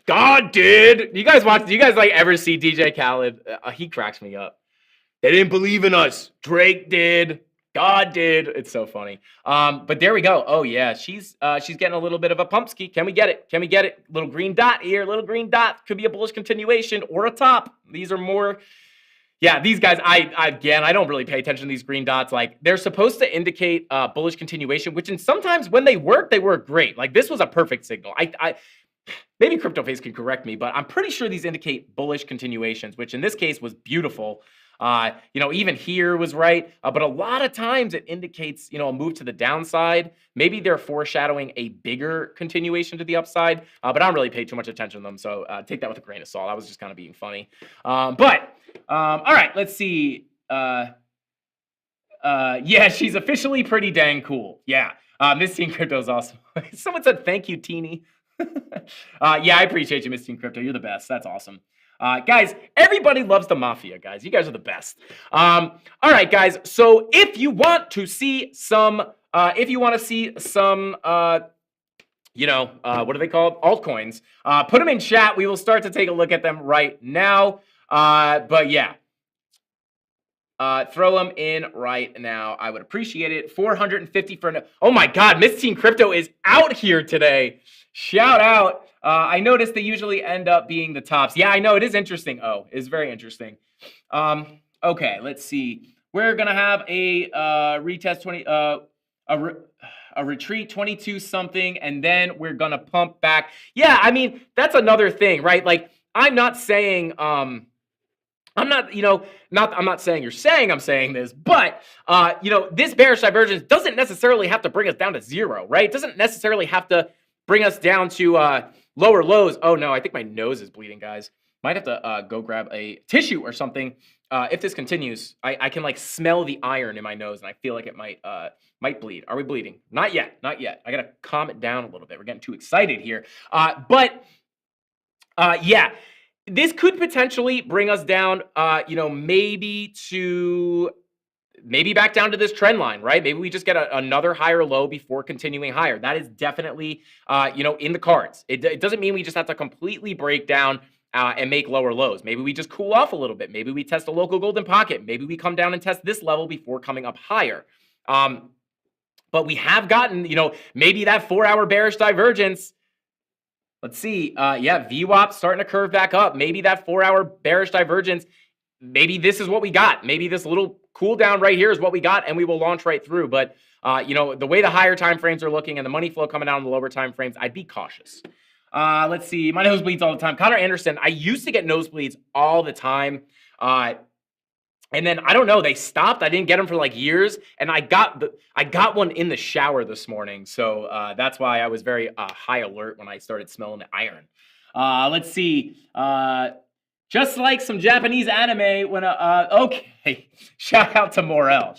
God did. You guys like ever see DJ Khaled? He cracks me up. They didn't believe in us. Drake did. God did. It's so funny. But there we go. Oh yeah, she's getting a little bit of a pump ski. Can we get it? Little green dot here. Little green dot could be a bullish continuation or a top. These are more. Yeah, these guys. I don't really pay attention to these green dots. Like they're supposed to indicate bullish continuation, which sometimes when they work great. Like this was a perfect signal. Maybe CryptoFace can correct me, but I'm pretty sure these indicate bullish continuations, which in this case was beautiful. You know, even here was right, but a lot of times it indicates, you know, a move to the downside. Maybe they're foreshadowing a bigger continuation to the upside, but I don't really pay too much attention to them, so take that with a grain of salt. I was just kind of being funny. All right, let's see. Yeah, she's officially pretty dang cool. Yeah, Miss Teen Crypto is awesome. Someone said thank you, Teeny. Yeah, I appreciate you, Miss Teen Crypto. You're the best. That's awesome. Guys, everybody loves the Mafia, guys. You guys are the best. All right, guys. So if you want to see some, you know, what are they called? Altcoins. Put them in chat. We will start to take a look at them right now. But yeah. Throw them in right now. I would appreciate it. 450 for oh my God, Miss Teen Crypto is out here today. Shout out. I noticed they usually end up being the tops. Yeah, I know it is interesting. Oh, it's very interesting. Okay, let's see. We're gonna have a retest 20 a retreat 22 something, and then we're gonna pump back. Yeah, I mean that's another thing, right? Like I'm not saying I'm not saying you're saying I'm saying this, but you know, this bearish divergence doesn't necessarily have to bring us down to zero, right? It doesn't necessarily have to bring us down to lower lows. Oh no, I think my nose is bleeding, guys. Might have to go grab a tissue or something. If this continues, I can like smell the iron in my nose, and I feel like it might bleed. Are we bleeding? Not yet. I gotta calm it down a little bit. We're getting too excited here. But yeah. This could potentially bring us down, you know, maybe to maybe back down to this trend line, right? Maybe we just get another higher low before continuing higher. That is definitely, in the cards. It doesn't mean we just have to completely break down and make lower lows. Maybe we just cool off a little bit. Maybe we test a local golden pocket. Maybe we come down and test this level before coming up higher. But we have gotten, maybe that 4-hour bearish divergence. Let's see. VWAP starting to curve back up. Maybe that 4-hour bearish divergence. Maybe this is what we got. Maybe this little cool down right here is what we got, and we will launch right through. But the way the higher time frames are looking and the money flow coming down in the lower time frames, I'd be cautious. Let's see. My nose bleeds all the time. Connor Anderson. I used to get nosebleeds all the time. And then I don't know, they stopped. I didn't get them for like years, and I got one in the shower this morning. So that's why I was very high alert when I started smelling the iron. Let's see. Just like some Japanese anime when okay. Shout out to Morel.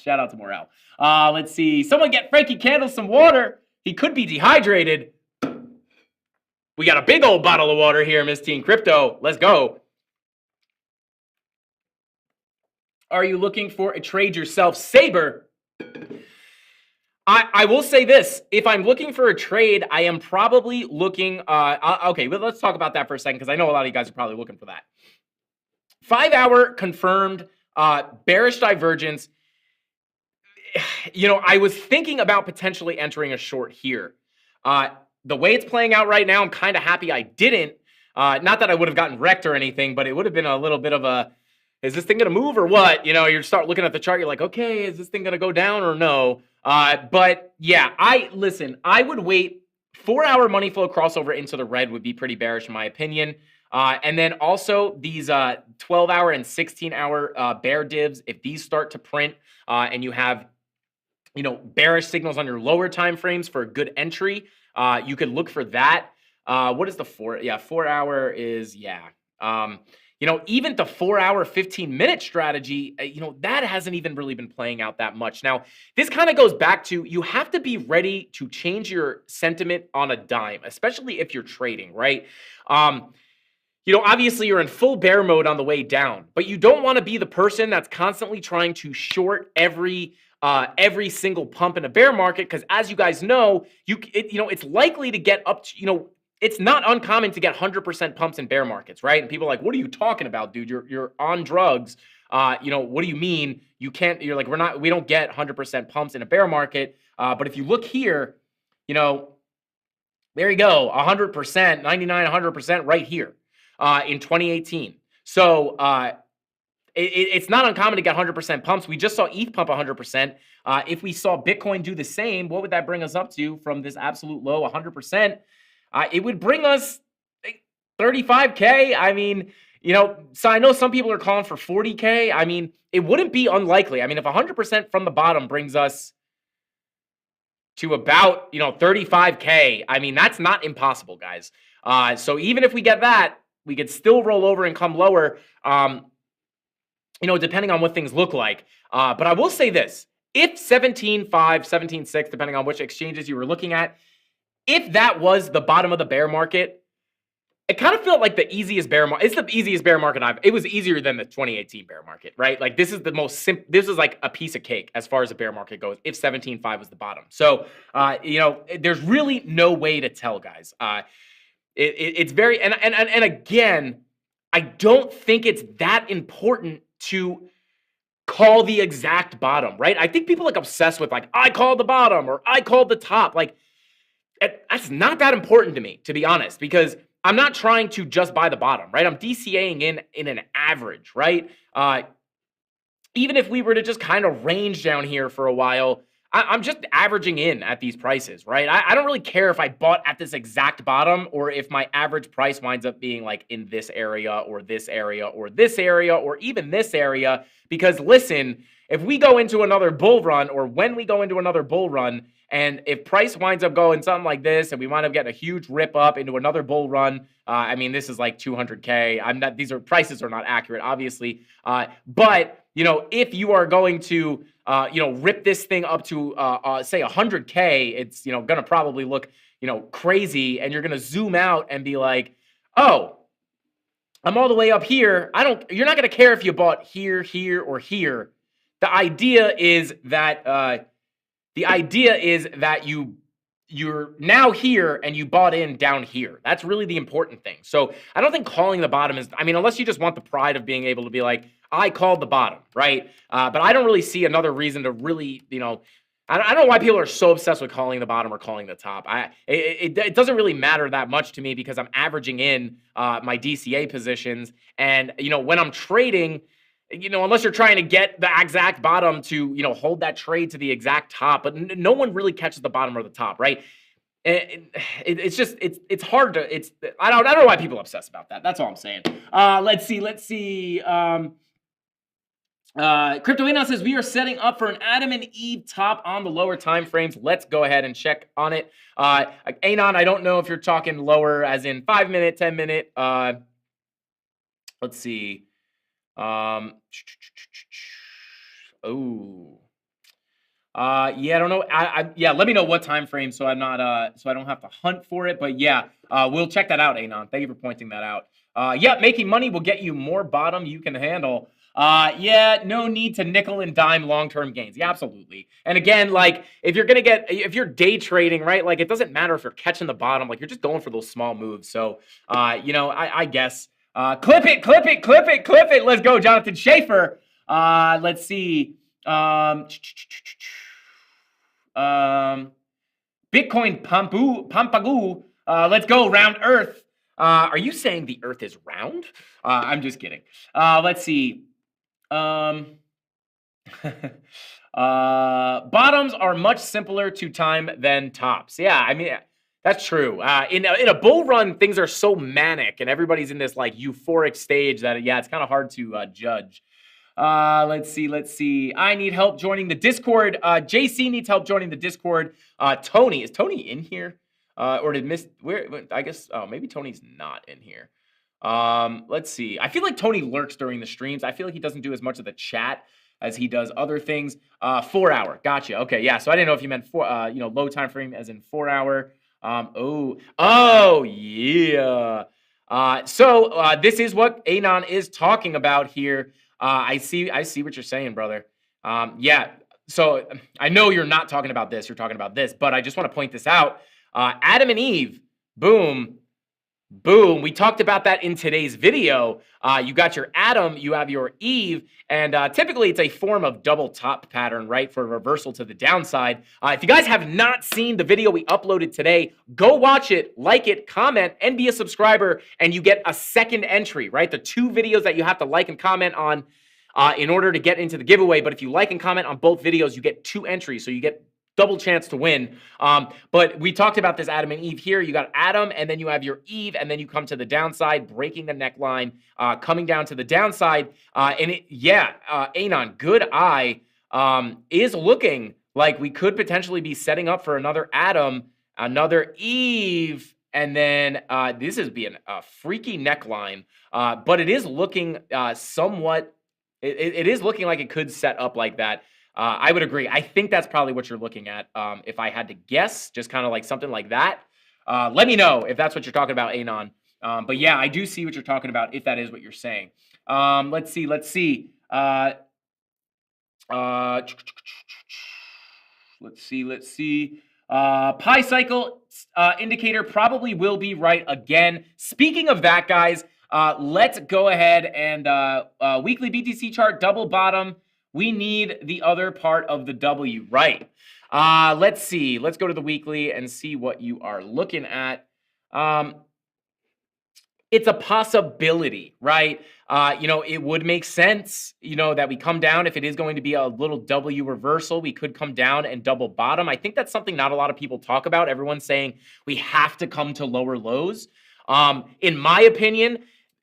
Let's see. Someone get Frankie Candle some water. He could be dehydrated. We got a big old bottle of water here, Miss Teen Crypto. Let's go. Are you looking for a trade yourself, Saber? I will say this. If I'm looking for a trade, I am probably looking... okay, well, let's talk about that for a second because I know a lot of you guys are probably looking for that. 5-hour confirmed bearish divergence. I was thinking about potentially entering a short here. The way it's playing out right now, I'm kind of happy I didn't. Not that I would have gotten wrecked or anything, but it would have been a little bit of a... Is this thing going to move or what? You start looking at the chart. You're like, okay, is this thing going to go down or no? But yeah, I would wait. 4-hour money flow crossover into the red would be pretty bearish in my opinion. And then also these 12-hour and 16-hour bear divs, if these start to print and you have, bearish signals on your lower time frames for a good entry, you could look for that. What is the 4? Yeah, 4-hour is, even the 4-hour, 15-minute strategy, that hasn't even really been playing out that much. Now, this kind of goes back to you have to be ready to change your sentiment on a dime, especially if you're trading, right? Obviously you're in full bear mode on the way down, but you don't want to be the person that's constantly trying to short every single pump in a bear market because, as you guys know, it's likely to get up to, it's not uncommon to get 100% pumps in bear markets, right? And people are like, what are you talking about, dude? You're on drugs. What do you mean? You can't, you're like, we don't get 100% pumps in a bear market. But if you look here, there you go, 100%, 99, 100% right here in 2018. So it's not uncommon to get 100% pumps. We just saw ETH pump 100%. If we saw Bitcoin do the same, what would that bring us up to from this absolute low, 100%? It would bring us 35K. I mean, so I know some people are calling for 40K. I mean, it wouldn't be unlikely. I mean, if 100% from the bottom brings us to about, 35K, I mean, that's not impossible, guys. So even if we get that, we could still roll over and come lower, depending on what things look like. But I will say this. If 17.5, 17.6, depending on which exchanges you were looking at, if that was the bottom of the bear market, it kind of felt like the easiest bear market. It's the easiest bear market it was easier than the 2018 bear market, right? Like this is the most this is like a piece of cake as far as the bear market goes. If 17.5 was the bottom. So, there's really no way to tell, guys. It's very, and again, I don't think it's that important to call the exact bottom, right? I think people like obsessed with like, I called the bottom or I called the top. Like, that's not that important to me, to be honest, because I'm not trying to just buy the bottom, right? I'm DCAing in an average, right? Even if we were to just kind of range down here for a while, I'm just averaging in at these prices, right? I don't really care if I bought at this exact bottom or if my average price winds up being like in this area or this area or this area or even this area, because listen, if we go into another bull run or when we go into another bull run, and if price winds up going something like this and we wind up getting a huge rip up into another bull run, I mean, this is like 200K. These prices are not accurate, obviously. But, if you are going to, rip this thing up to, say 100K, it's, going to probably look, crazy. And you're going to zoom out and be like, oh, I'm all the way up here. You're not going to care if you bought here, here, or here. the idea is that you're now here and you bought in down here. That's really the important thing. So I don't think calling the bottom is, I mean, unless you just want the pride of being able to be like, I called the bottom, right? But I don't really see another reason to really, I don't know why people are so obsessed with calling the bottom or calling the top. It doesn't really matter that much to me because I'm averaging in my DCA positions. And, when I'm trading, unless you're trying to get the exact bottom to, hold that trade to the exact top, but no one really catches the bottom or the top, right? It's hard to, I don't know why people obsess about that. That's all I'm saying. Let's see. Crypto Anon says we are setting up for an Adam and Eve top on the lower time frames. Let's go ahead and check on it. Anon, I don't know if you're talking lower as in 5 minute, 10 minute. Let's see. Yeah, I don't know. Yeah, let me know what time frame so I'm not so I don't have to hunt for it. But yeah, we'll check that out, Anon. Thank you for pointing that out. Yeah, making money will get you more bottom you can handle. Yeah, no need to nickel and dime long-term gains. Yeah, absolutely. And again, like if you're day trading, right? Like it doesn't matter if you're catching the bottom, like you're just going for those small moves. So I guess clip it. Let's go, Jonathan Schaefer. Let's see. Bitcoin Pampagu. Let's go, round Earth. Are you saying the Earth is round? I'm just kidding. Let's see. Bottoms are much simpler to time than tops. Yeah, I mean that's true. In a bull run, things are so manic, and everybody's in this like euphoric stage that it's kind of hard to judge. Let's see. I need help joining the Discord. JC needs help joining the Discord. Tony, is Tony in here? Or did where? I guess. Oh, maybe Tony's not in here. Let's see. I feel like Tony lurks during the streams. I feel like he doesn't do as much of the chat as he does other things. 4 hour. Gotcha. Okay. Yeah. So I didn't know if you meant low time frame as in 4 hour. Oh yeah. So this is what Anon is talking about here. I see what you're saying, brother. Yeah. So I know you're not talking about this. You're talking about this, but I just want to point this out. Adam and Eve, boom. We talked about that in today's video. You got your Adam, you have your Eve, and typically it's a form of double top pattern, right, for a reversal to the downside. If you guys have not seen the video we uploaded today, go watch it, like it, comment, and be a subscriber, and you get a second entry, right? The 2 videos that you have to like and comment on in order to get into the giveaway. But if you like and comment on both videos, you get 2 entries, so you get double chance to win. But we talked about this Adam and Eve here. You got Adam, and then you have your Eve, and then you come to the downside, breaking the neckline, coming down to the downside. Anon, good eye, is looking like we could potentially be setting up for another Adam, another Eve, and then this is being a freaky neckline. But it is looking somewhat, it is looking like it could set up like that. I would agree. I think that's probably what you're looking at. If I had to guess, just kind of like something like that. Let me know if that's what you're talking about, Anon. But yeah, I do see what you're talking about if that is what you're saying. Let's see. Pi cycle indicator probably will be right again. Speaking of that, guys, let's go ahead and weekly BTC chart, double bottom. We need the other part of the W, right? Let's see. Let's go to the weekly and see what you are looking at. It's a possibility, right? It would make sense, that we come down. If it is going to be a little W reversal, we could come down and double bottom. I think that's something not a lot of people talk about. Everyone's saying we have to come to lower lows. In my opinion,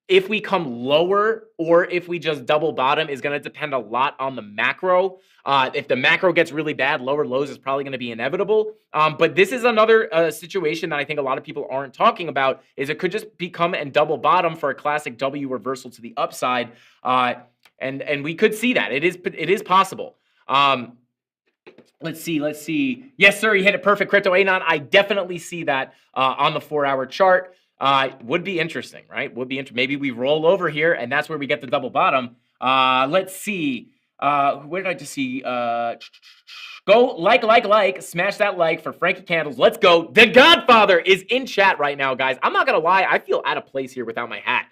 if we come lower or if we just double bottom is going to depend a lot on the macro. If the macro gets really bad, lower lows is probably going to be inevitable. But this is another situation that I think a lot of people aren't talking about, is it could just become and double bottom for a classic W reversal to the upside. And we could see that. It is possible. Let's see. Yes, sir, you hit it perfect, Crypto Anon. I definitely see that on the 4-hour chart. Would be interesting, right? Maybe we roll over here, and that's where we get the double bottom. Let's see. Where did I just see? Go like, smash that like for Frankie Candles. Let's go. The Godfather is in chat right now, guys. I'm not gonna lie, I feel out of place here without my hat.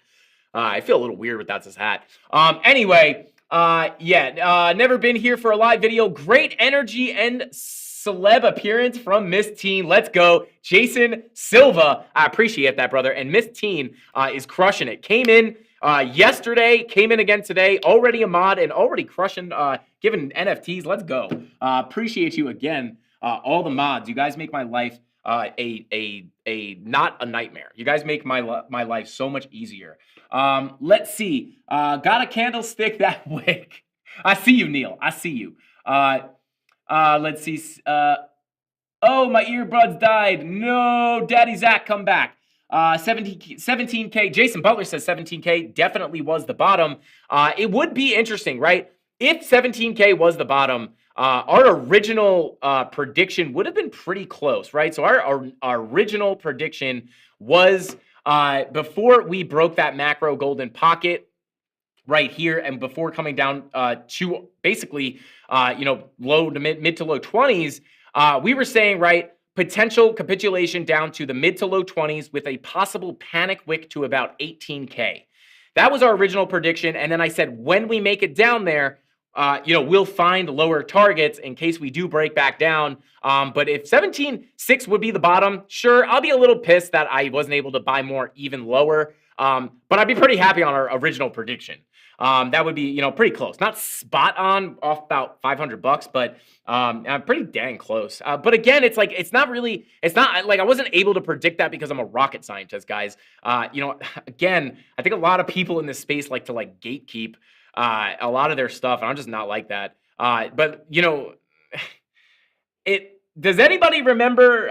I feel a little weird without this hat. Anyway, never been here for a live video. Great energy and celeb appearance from Miss Teen. Let's go. Jason Silva. I appreciate that, brother. And Miss Teen is crushing it. Came in yesterday, came in again today. Already a mod and already crushing, giving NFTs. Let's go. Appreciate you again. All the mods. You guys make my life not a nightmare. You guys make my life so much easier. Let's see. Got a candlestick that wick. I see you, Neil. I see you. Let's see. Oh, my earbuds died. No, Daddy Zach, come back. 17K. Jason Butler says 17K definitely was the bottom. It would be interesting, right? If 17K was the bottom, our original prediction would have been pretty close, right? So our original prediction was before we broke that macro golden pocket right here, and before coming down to basically low to mid to low 20s, we were saying, right, potential capitulation down to the mid to low 20s with a possible panic wick to about 18K. That was our original prediction. And then I said, when we make it down there, we'll find lower targets in case we do break back down. But if 17.6 would be the bottom, sure, I'll be a little pissed that I wasn't able to buy more even lower. But I'd be pretty happy on our original prediction. That would be, pretty close. Not spot on, off about $500, but I'm pretty dang close. But again, it's not like I wasn't able to predict that because I'm a rocket scientist, guys. Again, I think a lot of people in this space like to gatekeep a lot of their stuff, and I'm just not like that. But does anybody remember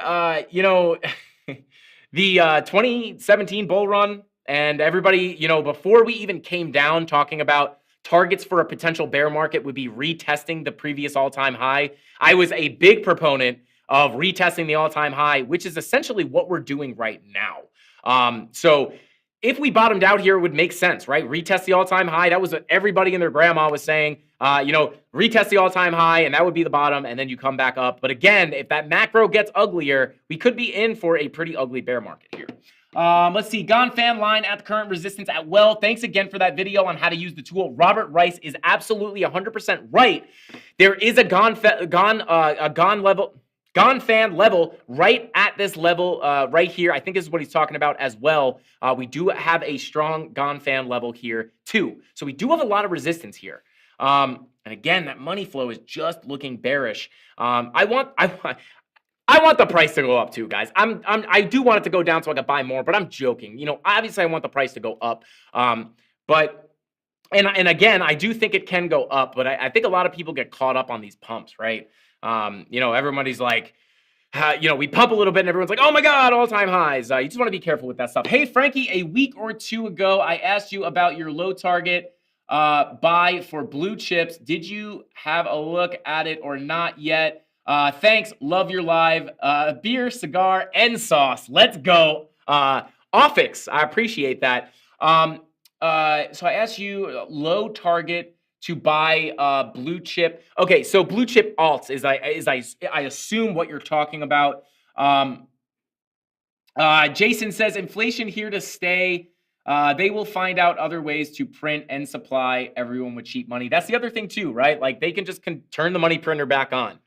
the 2017 bull run? And everybody, before we even came down talking about targets for a potential bear market would be retesting the previous all-time high. I was a big proponent of retesting the all-time high, which is essentially what we're doing right now. So if we bottomed out here, it would make sense, right? Retest the all-time high. That was what everybody and their grandma was saying. Retest the all-time high, and that would be the bottom, and then you come back up. But again, if that macro gets uglier, we could be in for a pretty ugly bear market here. Let's see. Gone fan line at the current resistance at well. Thanks again for that video on how to use the tool. Robert Rice is absolutely 100% right. There is a gone fan level right at this level right here. I think this is what he's talking about as well. We do have a strong gone fan level here too. So we do have a lot of resistance here. And again, that money flow is just looking bearish. I want the price to go up too, guys. I do want it to go down so I can buy more, but I'm joking. Obviously I want the price to go up. But again, I do think it can go up, but I think a lot of people get caught up on these pumps, right? Everybody's like, we pump a little bit and everyone's like, oh my God, all-time highs. You just want to be careful with that stuff. Hey, Frankie, a week or two ago, I asked you about your low target buy for blue chips. Did you have a look at it or not yet? Thanks. Love your live. Beer, cigar, and sauce. Let's go. Offix. I appreciate that. So I asked you low target to buy blue chip. Okay, so blue chip alts is I assume what you're talking about. Jason says inflation here to stay. They will find out other ways to print and supply everyone with cheap money. That's the other thing too, right? Like they can just turn the money printer back on.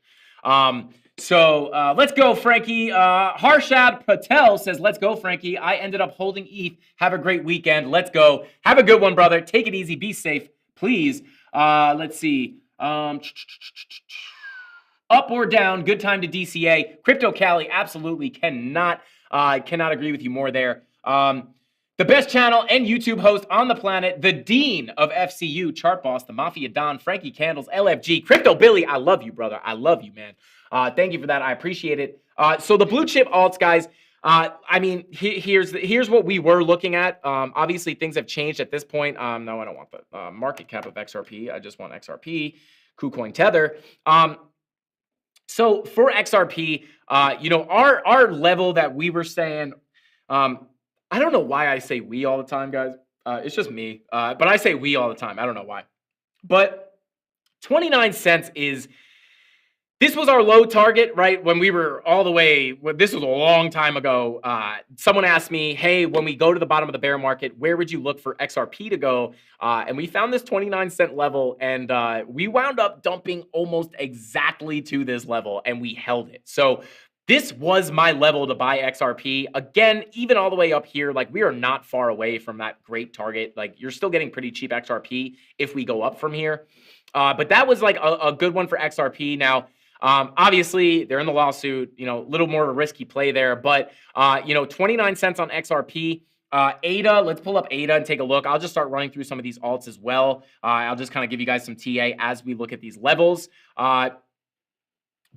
So let's go, Frankie. Harshad Patel says, let's go, Frankie. I ended up holding ETH. Have a great weekend. Let's go. Have a good one, brother. Take it easy. Be safe, please. Let's see. Up or down, good time to DCA. Crypto Cali, absolutely cannot agree with you more there. The best channel and YouTube host on the planet, the Dean of FCU, Chart Boss, the Mafia Don, Frankie Candles, LFG, Crypto Billy. I love you, brother. I love you, man. Thank you for that. I appreciate it. So the blue chip alts, guys. Here's what we were looking at. Obviously, things have changed at this point. No, I don't want the market cap of XRP. I just want XRP, KuCoin Tether. So for XRP, our level that we were saying. I don't know why I say we all the time, guys. It's just me. But I say we all the time. I don't know why. But 29 cents is, this was our low target, right? When we were all the way, this was a long time ago. Someone asked me, hey, when we go to the bottom of the bear market, where would you look for XRP to go? And we found this 29 cent level, and we wound up dumping almost exactly to this level, and we held it. So this was my level to buy XRP. Again, even all the way up here, like we are not far away from that great target. Like you're still getting pretty cheap XRP if we go up from here. But that was like a good one for XRP. Now, obviously, they're in the lawsuit, you know, a little more of a risky play there. But, you know, 29 cents on XRP. ADA, let's pull up ADA and take a look. I'll just start running through some of these alts as well. I'll just kind of give you guys some TA as we look at these levels.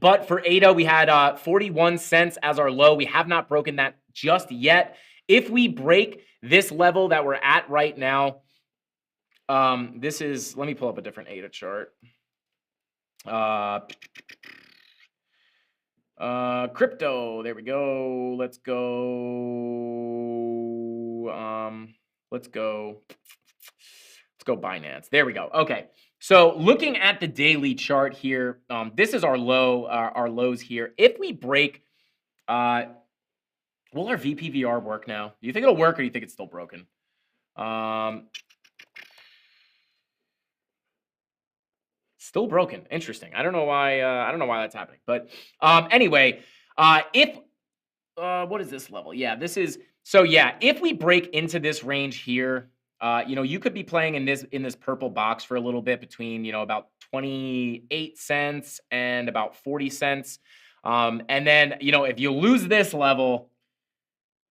But for ADA, we had 41 cents as our low. We have not broken that just yet. If we break this level that we're at right now, this is, let me pull up a different ADA chart. Crypto, there we go. Let's go Binance. There we go. Okay. So looking at the daily chart here, this is our low, our lows here. If we break, will our VPVR work now? Do you think it'll work, or do you think it's still broken? Still broken. Interesting. I don't know why. I don't know why that's happening. But anyway, if what is this level? Yeah, this is, so yeah. If we break into this range here, you know, you could be playing in this purple box for a little bit between, you know, about 28 cents and about 40 cents. And then, you know, if you lose this level,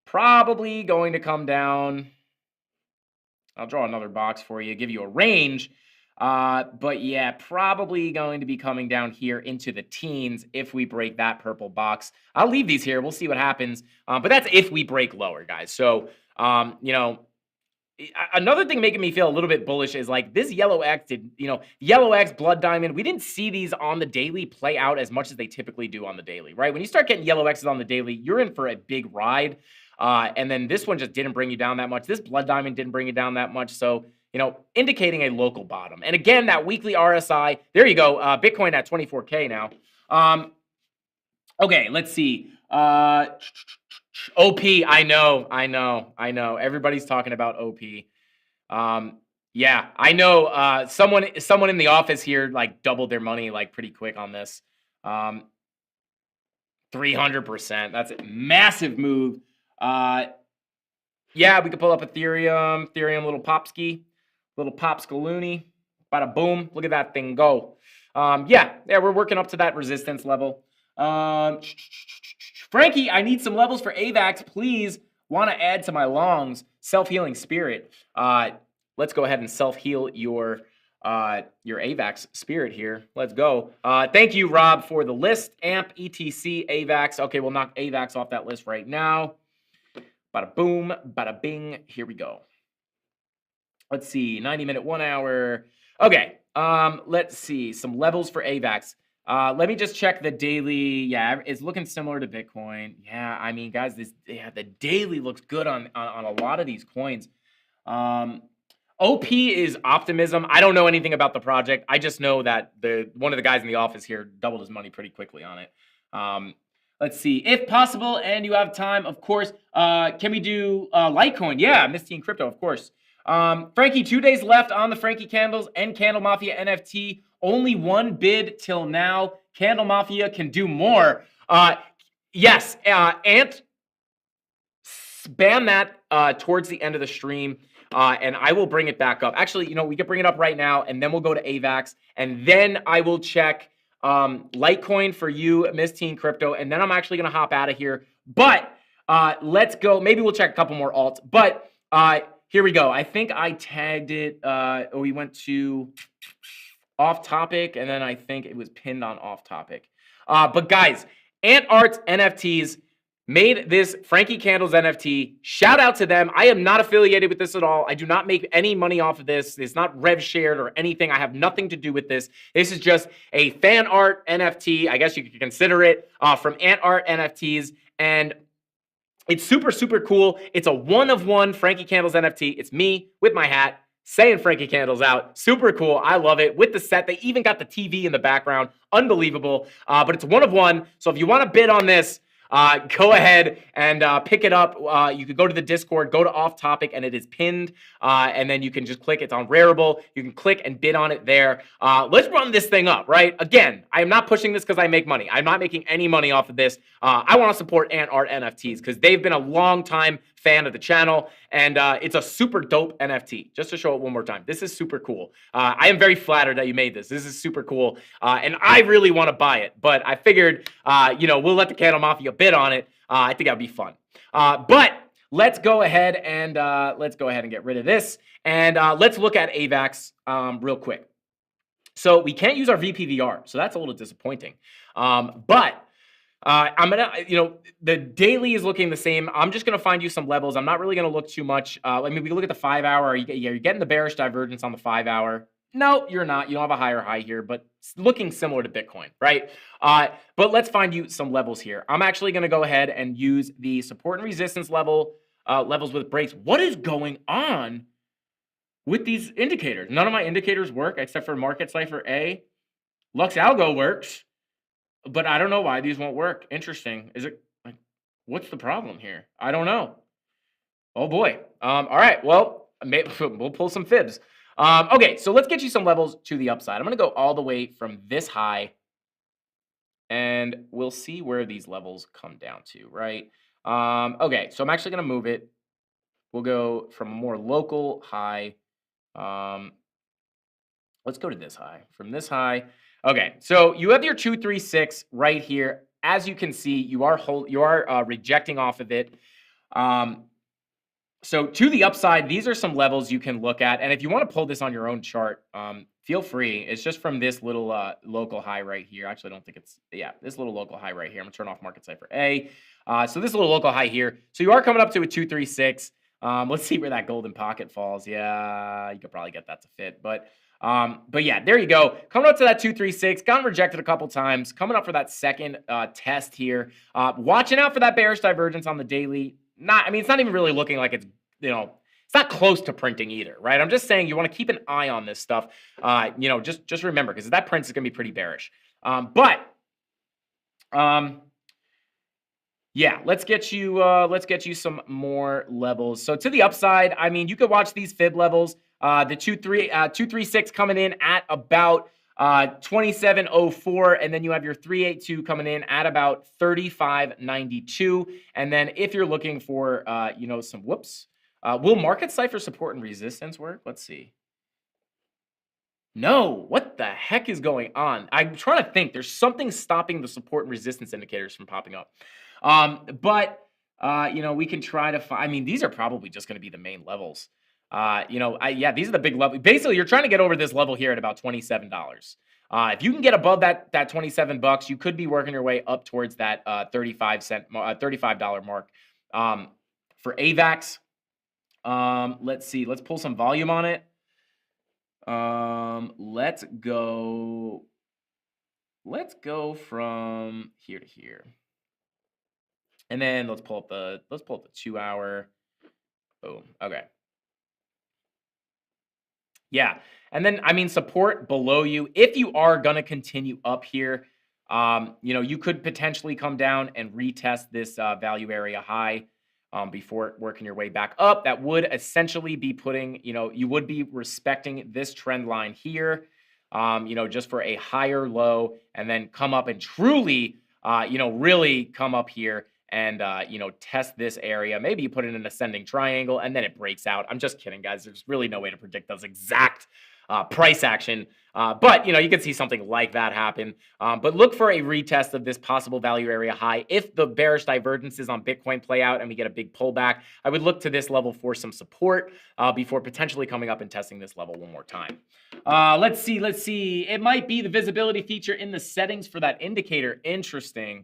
probably going to come down. I'll draw another box for you, give you a range. But yeah, probably going to be coming down here into the teens if we break that purple box. I'll leave these here. We'll see what happens. But that's if we break lower, guys. So, you know, another thing making me feel a little bit bullish is like this yellow X did, you know, yellow X, blood diamond. We didn't see these on the daily play out as much as they typically do on the daily, right? When you start getting yellow X's on the daily, you're in for a big ride. And then this one just didn't bring you down that much. This blood diamond didn't bring you down that much. So, you know, indicating a local bottom. And again, that weekly RSI, there you go. Bitcoin at 24K now. Okay, let's see. OP, I know. Everybody's talking about OP. Yeah, I know. Someone in the office here like doubled their money like pretty quick on this. 300%. That's a massive move. Yeah, we could pull up Ethereum, little popski, little popscaloony. Bada boom. Look at that thing go. Yeah, we're working up to that resistance level. Frankie, I need some levels for AVAX, please. Want to add to my longs. Self-healing spirit. Let's go ahead and self-heal your AVAX spirit here. Let's go. Thank you, Rob, for the list. AMP, ETC, AVAX. Okay, we'll knock AVAX off that list right now. Bada boom, bada bing. Here we go. Let's see. 90-minute, 1 hour. Okay. Let's see. Some levels for AVAX. Let me just check the daily. Yeah, it's looking similar to Bitcoin. Yeah, I mean, guys, the daily looks good on a lot of these coins. OP is optimism. I don't know anything about the project. I just know that one of the guys in the office here doubled his money pretty quickly on it. Let's see. If possible and you have time, of course, can we do Litecoin? Yeah, Miss Teen Crypto, of course. Frankie, 2 days left on the Frankie Candles and CandleMafia NFT. Only one bid till now. CandleMafia can do more. Yes, Ant, spam that towards the end of the stream, and I will bring it back up. Actually, you know, we can bring it up right now, and then we'll go to AVAX, and then I will check Litecoin for you, Miss Teen Crypto, and then I'm actually going to hop out of here. But let's go. Maybe we'll check a couple more alts. But here we go. I think I tagged it. We went to off topic, and then I think it was pinned on off topic. But guys, Ant Arts NFTs made this Frankie Candles NFT. Shout out to them. I am not affiliated with this at all. I do not make any money off of this. It's not rev shared or anything. I have nothing to do with this. This is just a fan art NFT. I guess you could consider it from Ant Art NFTs. And it's super, super cool. It's a one-of-one Frankie Candles NFT. It's me with my hat saying Frankie Candle's out. Super cool. I love it. With the set, they even got the TV in the background. Unbelievable. But it's 1 of 1. So if you want to bid on this, go ahead and pick it up. You could go to the Discord, go to Off Topic, and it is pinned. And then you can just click. It's on Rareable. You can click and bid on it there. Let's run this thing up, right? Again, I am not pushing this because I make money. I'm not making any money off of this. I want to support Ant Art NFTs because they've been a long time fan of the channel, and it's a super dope NFT. Just to show it one more time, this is super cool. I am very flattered that you made this. This is super cool, and I really want to buy it, but I figured, we'll let the CandleMafia bid on it. I think that'd be fun. But let's go ahead and get rid of this, and let's look at AVAX real quick. So we can't use our VPVR, so that's a little disappointing. But I'm gonna, the daily is looking the same. I'm just gonna find you some levels. I'm not really gonna look too much. We can look at the 5 hour. You're getting the bearish divergence on the 5 hour. No, you're not. You don't have a higher high here, but it's looking similar to Bitcoin, right? But let's find you some levels here. I'm actually gonna go ahead and use the support and resistance levels with breaks. What is going on with these indicators? None of my indicators work except for Market Cipher A. Lux Algo works. But I don't know why these won't work. Interesting. Is it like, what's the problem here? I don't know. Oh boy. All right. Well, maybe we'll pull some fibs. Okay. So let's get you some levels to the upside. I'm going to go all the way from this high, and we'll see where these levels come down to, right? Okay. So I'm actually going to move it. We'll go from a more local high. Let's go to this high. From this high. Okay, so you have your 236 right here. As you can see, you are rejecting off of it. So to the upside, these are some levels you can look at. And if you want to pull this on your own chart, feel free. It's just from this little local high right here. Actually, I don't think it's, this little local high right here. I'm going to turn off Market Cipher A. So this little local high here. So you are coming up to a 236. Let's see where that golden pocket falls. Yeah, you could probably get that to fit. But yeah, there you go. Coming up to that 236, gotten rejected a couple times. Coming up for that second test here. Watching out for that bearish divergence on the daily. It's not even really looking like it's, it's not close to printing either, right? I'm just saying you want to keep an eye on this stuff. Just remember, because that print is going to be pretty bearish. Yeah, let's get you some more levels. So to the upside, you could watch these fib levels. The 236 coming in at about 2704, and then you have your 382 coming in at about 3592. And then if you're looking for some will Market Cipher support and resistance work? Let's see. No, what the heck is going on? I'm trying to think. There's something stopping the support and resistance indicators from popping up. We can try to find, these are probably just going to be the main levels. These are the big level. Basically, you're trying to get over this level here at about $27. If you can get above that $27, you could be working your way up towards that $35 mark. For AVAX, let's see. Let's pull some volume on it. Let's go from here to here. And then let's pull up the 2 hour. Boom. Okay. Yeah. And then, support below you. If you are going to continue up here, you could potentially come down and retest this value area high before working your way back up. That would essentially be putting, you would be respecting this trend line here, just for a higher low, and then come up and truly, really come up here and, test this area. Maybe you put it in an ascending triangle and then it breaks out. I'm just kidding, guys. There's really no way to predict those exact price action. But, you can see something like that happen. But look for a retest of this possible value area high. If the bearish divergences on Bitcoin play out and we get a big pullback, I would look to this level for some support before potentially coming up and testing this level one more time. Let's see. It might be the visibility feature in the settings for that indicator. Interesting.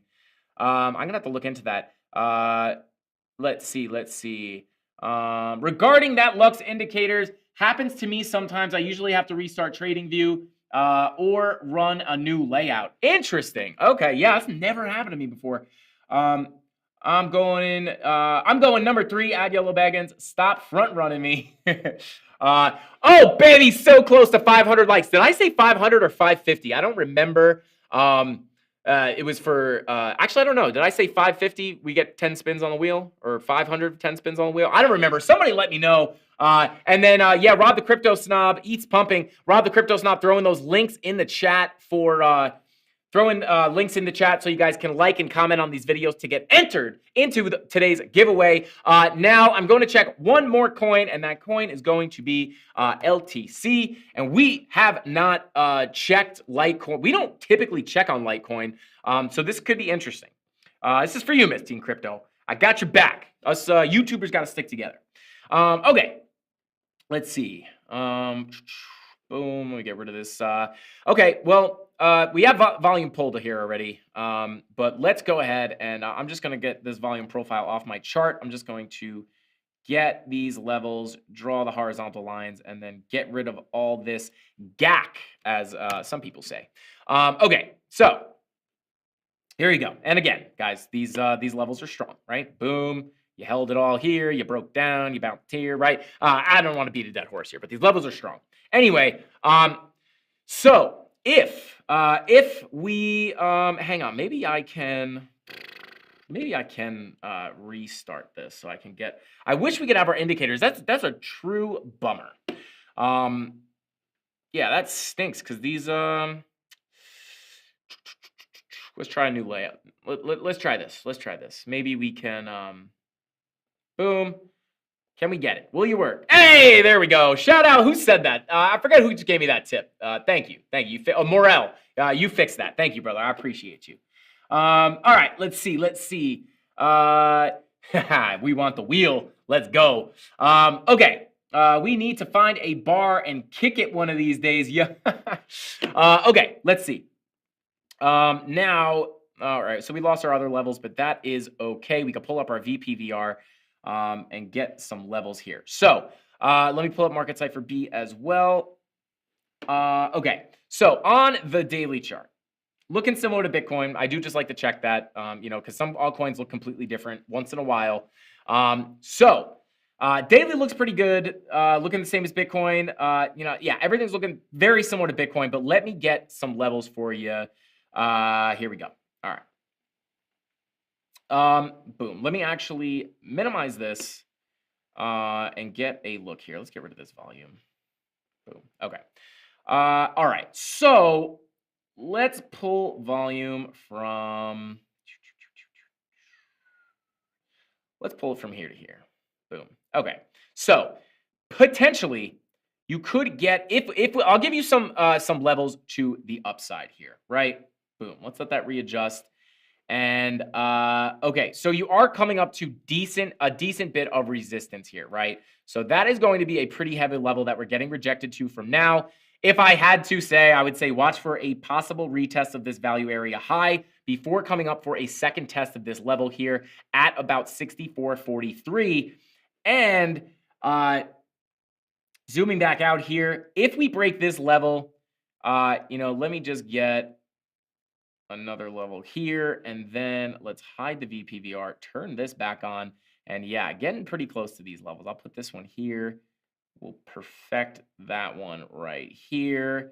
I'm going to have to look into that. Let's see. Regarding that Lux indicators, happens to me sometimes. I usually have to restart TradingView or run a new layout. Interesting. Okay, yeah, that's never happened to me before. I'm going number 3, add yellow baggins. Stop front running me. Oh, baby, so close to 500 likes. Did I say 500 or 550? I don't remember. It was for, actually, I don't know. Did I say 550? We get 10 spins on the wheel, or 500, 10 spins on the wheel? I don't remember. Somebody let me know. And then, yeah, Rob the Crypto Snob eats pumping. Rob the Crypto Snob throwing those links in the chat for, throwing links in the chat so you guys can like and comment on these videos to get entered into today's giveaway. Now I'm going to check one more coin, and that coin is going to be LTC. And we have not checked Litecoin. We don't typically check on Litecoin, so this could be interesting. This is for you, Miss Team Crypto. I got your back. Us YouTubers got to stick together. Okay, let's see. Boom, let me get rid of this. Okay, well, we have volume pulled here already, but let's go ahead and I'm just going to get this volume profile off my chart. I'm just going to get these levels, draw the horizontal lines, and then get rid of all this gack, as some people say. Okay, so here you go. And again, guys, these levels are strong, right? Boom. You held it all here. You broke down. You bounced here, right? I don't want to beat a dead horse here, but these levels are strong. Anyway, so if we hang on, maybe I can restart this so I can get. I wish we could have our indicators. That's a true bummer. Yeah, that stinks because these. Let's try a new layout. Let's try this. Let's try this. Maybe we can. Boom. Can we get it? Will you work? Hey, there we go. Shout out. Who said that? I forgot who just gave me that tip. Thank you. Thank you. Morel, you fixed that. Thank you, brother. I appreciate you. All right. Let's see. Let's see. We want the wheel. Let's go. Okay. We need to find a bar and kick it one of these days. Yeah. Okay. Let's see. Now, all right. So we lost our other levels, but that is okay. We can pull up our VPVR. And get some levels here. So let me pull up market cipher B as well. Okay, so on the daily chart, looking similar to Bitcoin. I do just like to check that, because some altcoins look completely different once in a while. Daily looks pretty good, looking the same as Bitcoin. Yeah, everything's looking very similar to Bitcoin, but let me get some levels for you. Here we go. All right. Boom. Let me actually minimize this and get a look here. Let's get rid of this volume. Boom. Okay. All right. So let's pull volume from. Let's pull it from here to here. Boom. Okay. So potentially you could get if I'll give you some levels to the upside here, right? Boom. Let's let that readjust. And okay, so you are coming up to a decent bit of resistance here, right? So that is going to be a pretty heavy level that we're getting rejected to from now. If I had to say, I would say watch for a possible retest of this value area high before coming up for a second test of this level here at about 64.43. And zooming back out here, if we break this level, let me just get another level here, and then let's hide the VPVR, turn this back on, and yeah, getting pretty close to these levels. I'll put this one here. We'll perfect that one right here,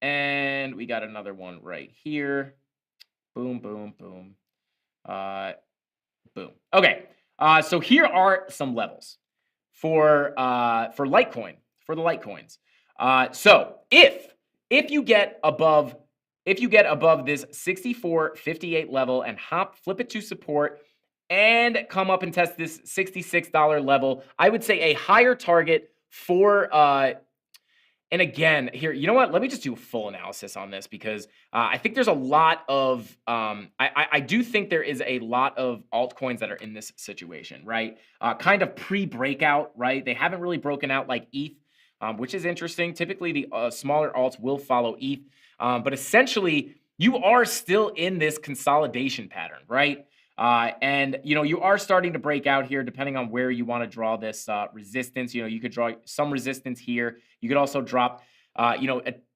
and we got another one right here. Boom, boom, boom. Boom. Okay, so here are some levels for Litecoin, for the Litecoins. So if you get above this 64.58 level and flip it to support and come up and test this $66 level, I would say a higher target for, and again, here, you know what? Let me just do a full analysis on this because I think there's a lot of, I do think there is a lot of altcoins that are in this situation, right? Kind of pre-breakout, right? They haven't really broken out like ETH, which is interesting. Typically, the smaller alts will follow ETH. But essentially, you are still in this consolidation pattern, right? And, you are starting to break out here depending on where you want to draw this resistance. You could draw some resistance here. You could also drop,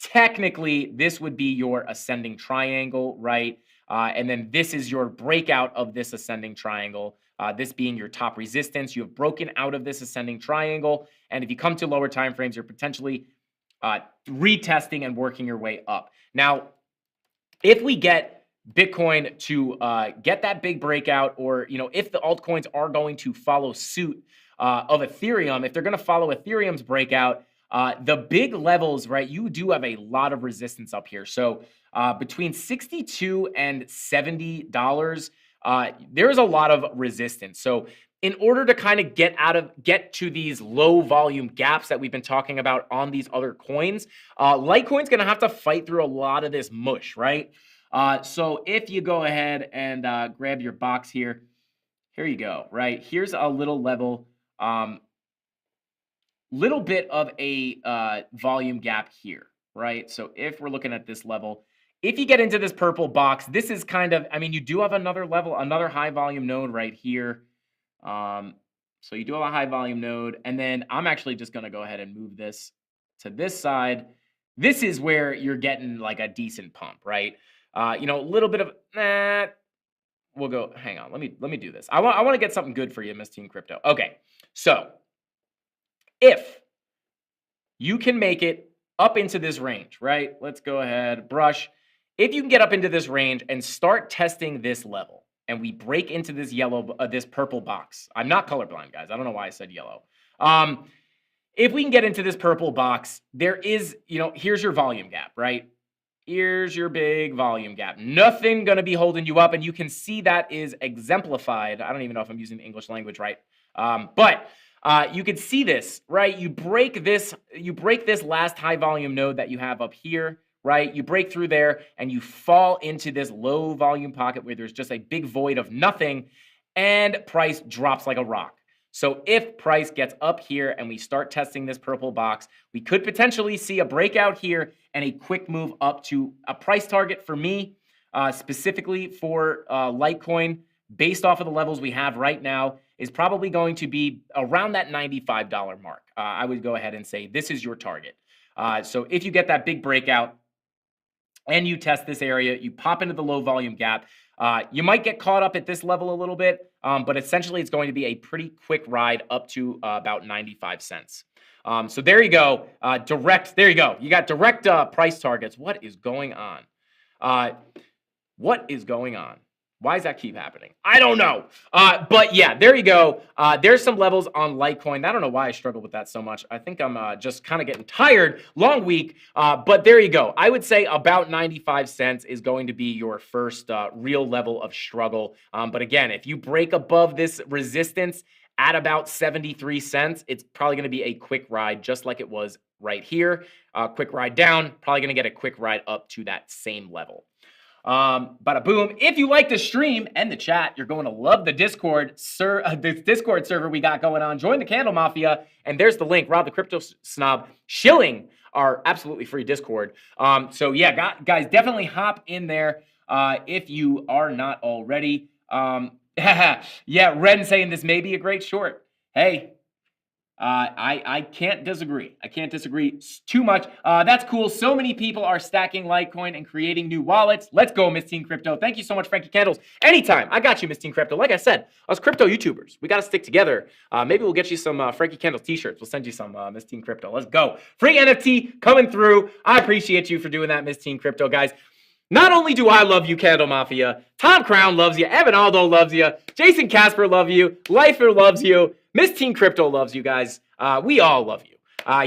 technically, this would be your ascending triangle, right? And then this is your breakout of this ascending triangle. this being your top resistance. You have broken out of this ascending triangle. And if you come to lower time frames, you're potentially retesting and working your way up. Now, if we get Bitcoin to get that big breakout, or if the altcoins are going to follow suit of Ethereum, if they're going to follow Ethereum's breakout, the big levels, right? You do have a lot of resistance up here. So between $62 and $70, there's a lot of resistance. So in order to kind of get to these low volume gaps that we've been talking about on these other coins, Litecoin's going to have to fight through a lot of this mush, right? So if you go ahead and grab your box here you go, right? Here's a little level, little bit of a volume gap here, right? So if we're looking at this level, if you get into this purple box, this is kind of, I mean, you do have another level, another high volume node right here. So you do have a high volume node, and then I'm actually just going to go ahead and move this to this side. This is where you're getting like a decent pump, right? A little bit of, we'll go, hang on, let me do this. I want to get something good for you, Miss Team Crypto. Okay, so if you can make it up into this range, right? Let's go ahead, brush. If you can get up into this range and start testing this level, and we break into this this purple box. I'm not colorblind, guys. I don't know why I said yellow. If we can get into this purple box, there is, here's your volume gap, right? Here's your big volume gap. Nothing going to be holding you up, and you can see that is exemplified. I don't even know if I'm using the English language right. But you can see this, right? You break this last high volume node that you have up here, right? You break through there and you fall into this low volume pocket where there's just a big void of nothing, and price drops like a rock. So if price gets up here and we start testing this purple box, we could potentially see a breakout here and a quick move up to a price target for me, specifically for Litecoin, based off of the levels we have right now, is probably going to be around that $95 mark. I would go ahead and say this is your target. So if you get that big breakout and you test this area, you pop into the low volume gap, you might get caught up at this level a little bit, but essentially it's going to be a pretty quick ride up to about 95 cents. So there you go. There you go. You got direct price targets. What is going on? What is going on? Why does that keep happening? I don't know. But yeah, there you go. There's some levels on Litecoin. I don't know why I struggle with that so much. I think I'm just kind of getting tired. Long week. But there you go. I would say about 95 cents is going to be your first real level of struggle. But again, if you break above this resistance at about 73 cents, it's probably going to be a quick ride, just like it was right here. Quick ride down, probably going to get a quick ride up to that same level. Bada boom. If you like the stream and the chat, you're going to love the Discord, this Discord server we got going on. Join the CandleMafia, and there's the link. Rob the Crypto Snob shilling our absolutely free Discord. So yeah, guys, definitely hop in there if you are not already. Yeah, Ren saying this may be a great short. Hey, I can't disagree. I can't disagree too much. That's cool. So many people are stacking Litecoin and creating new wallets. Let's go, Miss Teen Crypto. Thank you so much, Frankie Candles. Anytime. I got you, Miss Teen Crypto. Like I said, us crypto YouTubers, we got to stick together. Maybe we'll get you some Frankie Candles t-shirts. We'll send you some Miss Teen Crypto. Let's go. Free NFT coming through. I appreciate you for doing that, Miss Teen Crypto, guys. Not only do I love you, CandleMafia, Tom Crown loves you, Evan Aldo loves you, Jason Casper loves you, Lifer loves you, Miss Teen Crypto loves you guys. We all love you.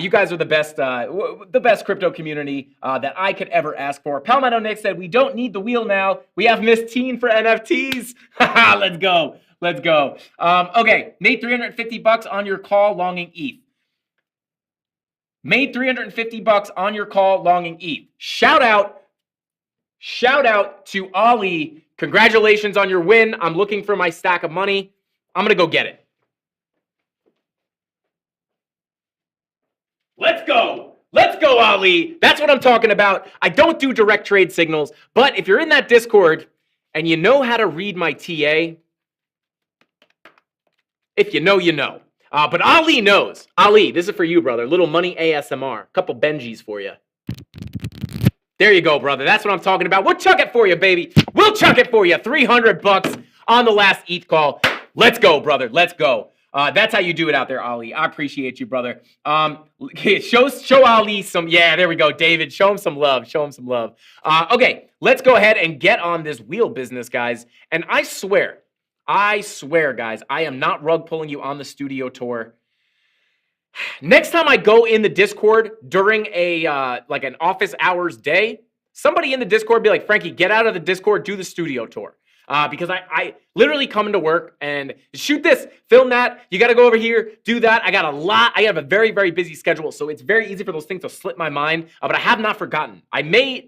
You guys are the best crypto community that I could ever ask for. Palmetto Nick said, we don't need the wheel now. We have Miss Teen for NFTs. Let's go. Let's go. Okay, made $350 on your call longing ETH. Made $350 on your call longing ETH. Shout out to Ali. Congratulations on your win. I'm looking for my stack of money. I'm going to go get it. Let's go. Let's go, Ali. That's what I'm talking about. I don't do direct trade signals, but if you're in that Discord and you know how to read my TA, if you know, you know. But Ali knows. Ali, this is for you, brother. Little money ASMR. Couple Benjis for you. There you go, brother. That's what I'm talking about. We'll chuck it for you, baby. We'll chuck it for you. $300 on the last ETH call. Let's go, brother. Let's go. That's how you do it out there, Ali. I appreciate you, brother. Show Ali some. Yeah, there we go, David. Show him some love. Show him some love. Okay, let's go ahead and get on this wheel business, guys. And I swear, guys, I am not rug pulling you on the studio tour. Next time I go in the Discord during a like an office hours day, somebody in the Discord be like, Frankie, get out of the Discord, do the studio tour. Because I literally come into work and shoot this, film that. You got to go over here, do that. I have a very, very busy schedule. So it's very easy for those things to slip my mind. But I have not forgotten. I may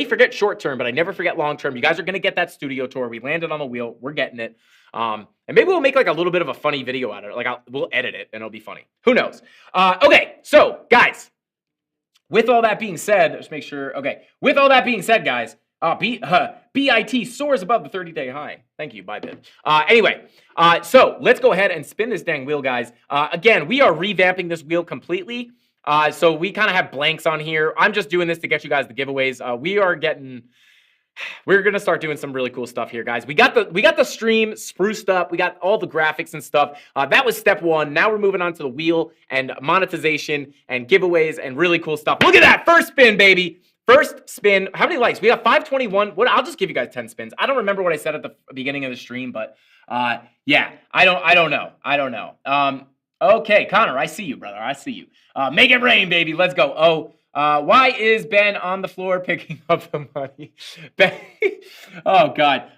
forget short term, but I never forget long term. You guys are going to get that studio tour. We landed on the wheel. We're getting it. And maybe we'll make like a little bit of a funny video out of it. Like we'll edit it and it'll be funny. Who knows? Okay. So guys, with all that being said, let's make sure. Okay. With all that being said, guys, BIT soars above the 30-day high. Thank you, Bybit. Anyway, so let's go ahead and spin this dang wheel, guys. Again, we are revamping this wheel completely. So we kind of have blanks on here. I'm just doing this to get you guys the giveaways. We're gonna start doing some really cool stuff here, guys. We got the stream spruced up. We got all the graphics and stuff. That was step one. Now we're moving on to the wheel and monetization and giveaways and really cool stuff. Look at that first spin, baby. First spin. How many likes? We got 521. I'll just give you guys 10 spins. I don't remember what I said at the beginning of the stream, but yeah, I don't know. Okay, Connor, I see you, brother. I see you. Make it rain, baby. Let's go. Why is Ben on the floor picking up the money? Ben, oh God.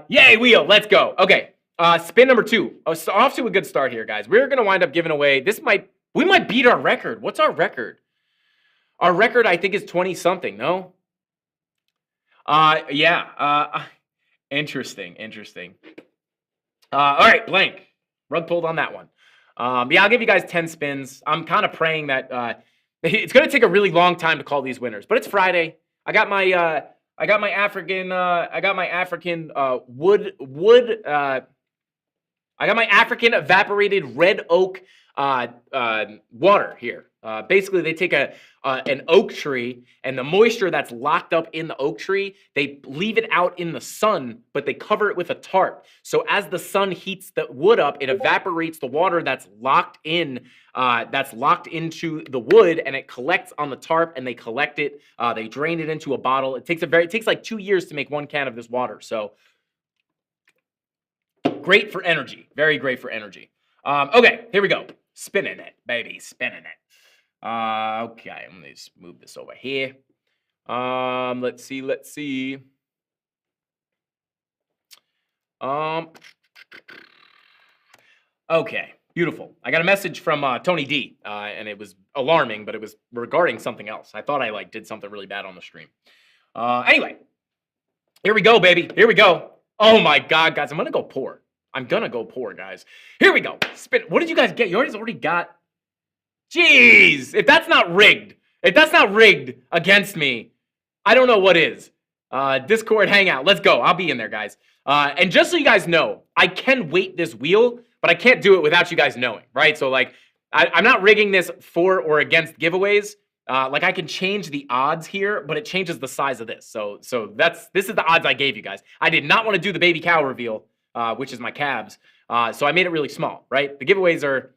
Yay, wheel. Let's go. Okay. Spin number 2. So off to a good start here, guys. We're gonna wind up giving away. We might beat our record. What's our record? Our record, I think, is 20-something, no? Yeah. Interesting. All right, blank. Rug pulled on that one. Yeah, I'll give you guys 10 spins. I'm kind of praying that it's going to take a really long time to call these winners, but it's Friday. I got my African evaporated red oak water here. Basically, they take an oak tree and the moisture that's locked up in the oak tree, they leave it out in the sun, but they cover it with a tarp. So as the sun heats the wood up, it evaporates the water that's locked into the wood, and it collects on the tarp, and they collect it. They drain it into a bottle. It takes like 2 years to make 1 can of this water. So great for energy. Very great for energy. Okay, here we go. Spinning it, baby, spinning it. Okay, I'm gonna just move this over here. Let's see. Okay, beautiful. I got a message from Tony D, and it was alarming, but it was regarding something else. I thought I did something really bad on the stream. Anyway, here we go, baby. Here we go. Oh my God, guys, I'm gonna go poor. Guys. Here we go. Spin. What did you guys get? You already got. Jeez, if that's not rigged against me, I don't know what is. Discord hangout. Let's go. I'll be in there, guys. And just so you guys know, I can weight this wheel, but I can't do it without you guys knowing, right? So I'm not rigging this for or against giveaways. I can change the odds here, but it changes the size of this. So this is the odds I gave you guys. I did not want to do the baby cow reveal, which is my calves. So I made it really small, right? The giveaways are,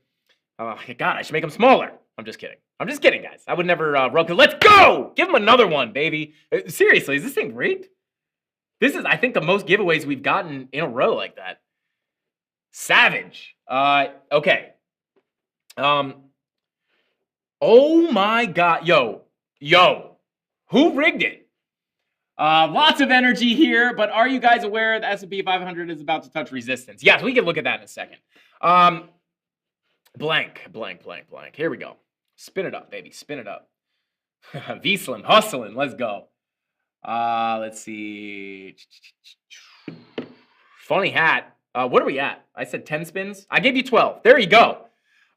oh God, I should make them smaller. I'm just kidding, guys. I would never rug. Let's go! Give them another one, baby. Seriously, is this thing rigged? This is, I think, the most giveaways we've gotten in a row like that. Savage. Okay. Oh my God. Yo. Who rigged it? Lots of energy here, but are you guys aware the S&P 500 is about to touch resistance? Yes, we can look at that in a second. Blank. Here we go. Spin it up, baby. Spin it up. V-Slim hustling. Let's go. Let's see. Funny hat. What are we at? I said 10 spins. I gave you 12. There you go.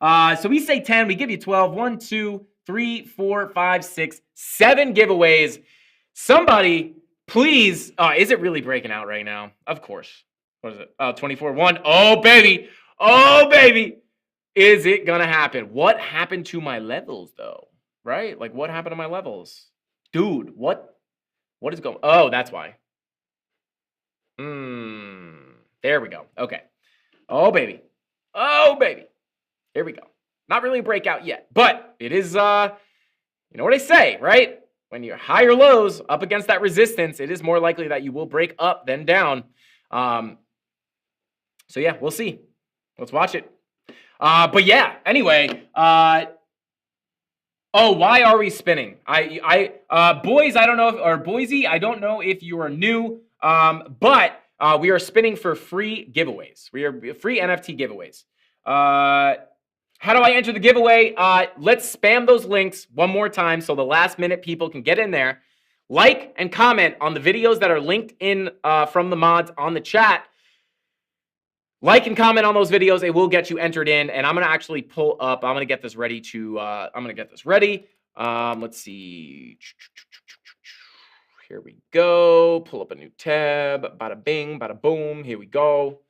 So we say 10. We give you 12. 1, 2, 3, 4, 5, 6, 7 giveaways. Somebody, please. Is it really breaking out right now? Of course. What is it? 24, 1. Oh, baby. Is it going to happen? What happened to my levels, though? Right? What happened to my levels? Dude, what is going... Oh, that's why. There we go. Okay. Oh, baby. Oh, baby. Here we go. Not really a breakout yet, but it is, you know what I say, right? When you're higher lows up against that resistance, it is more likely that you will break up than down. So yeah, we'll see. Let's watch it. But yeah, anyway, oh, why are we spinning? Boys, I don't know, or Boise, I don't know if you are new, but we are spinning for free giveaways. We are free NFT giveaways. How do I enter the giveaway? Let's spam those links one more time so the last minute people can get in there. Like and comment on the videos that are linked in from the mods on the chat. Like and comment on those videos. It will get you entered in. And I'm going to actually pull up. I'm going to get this ready to, let's see. Here we go. Pull up a new tab. Bada bing, bada boom. Here we go.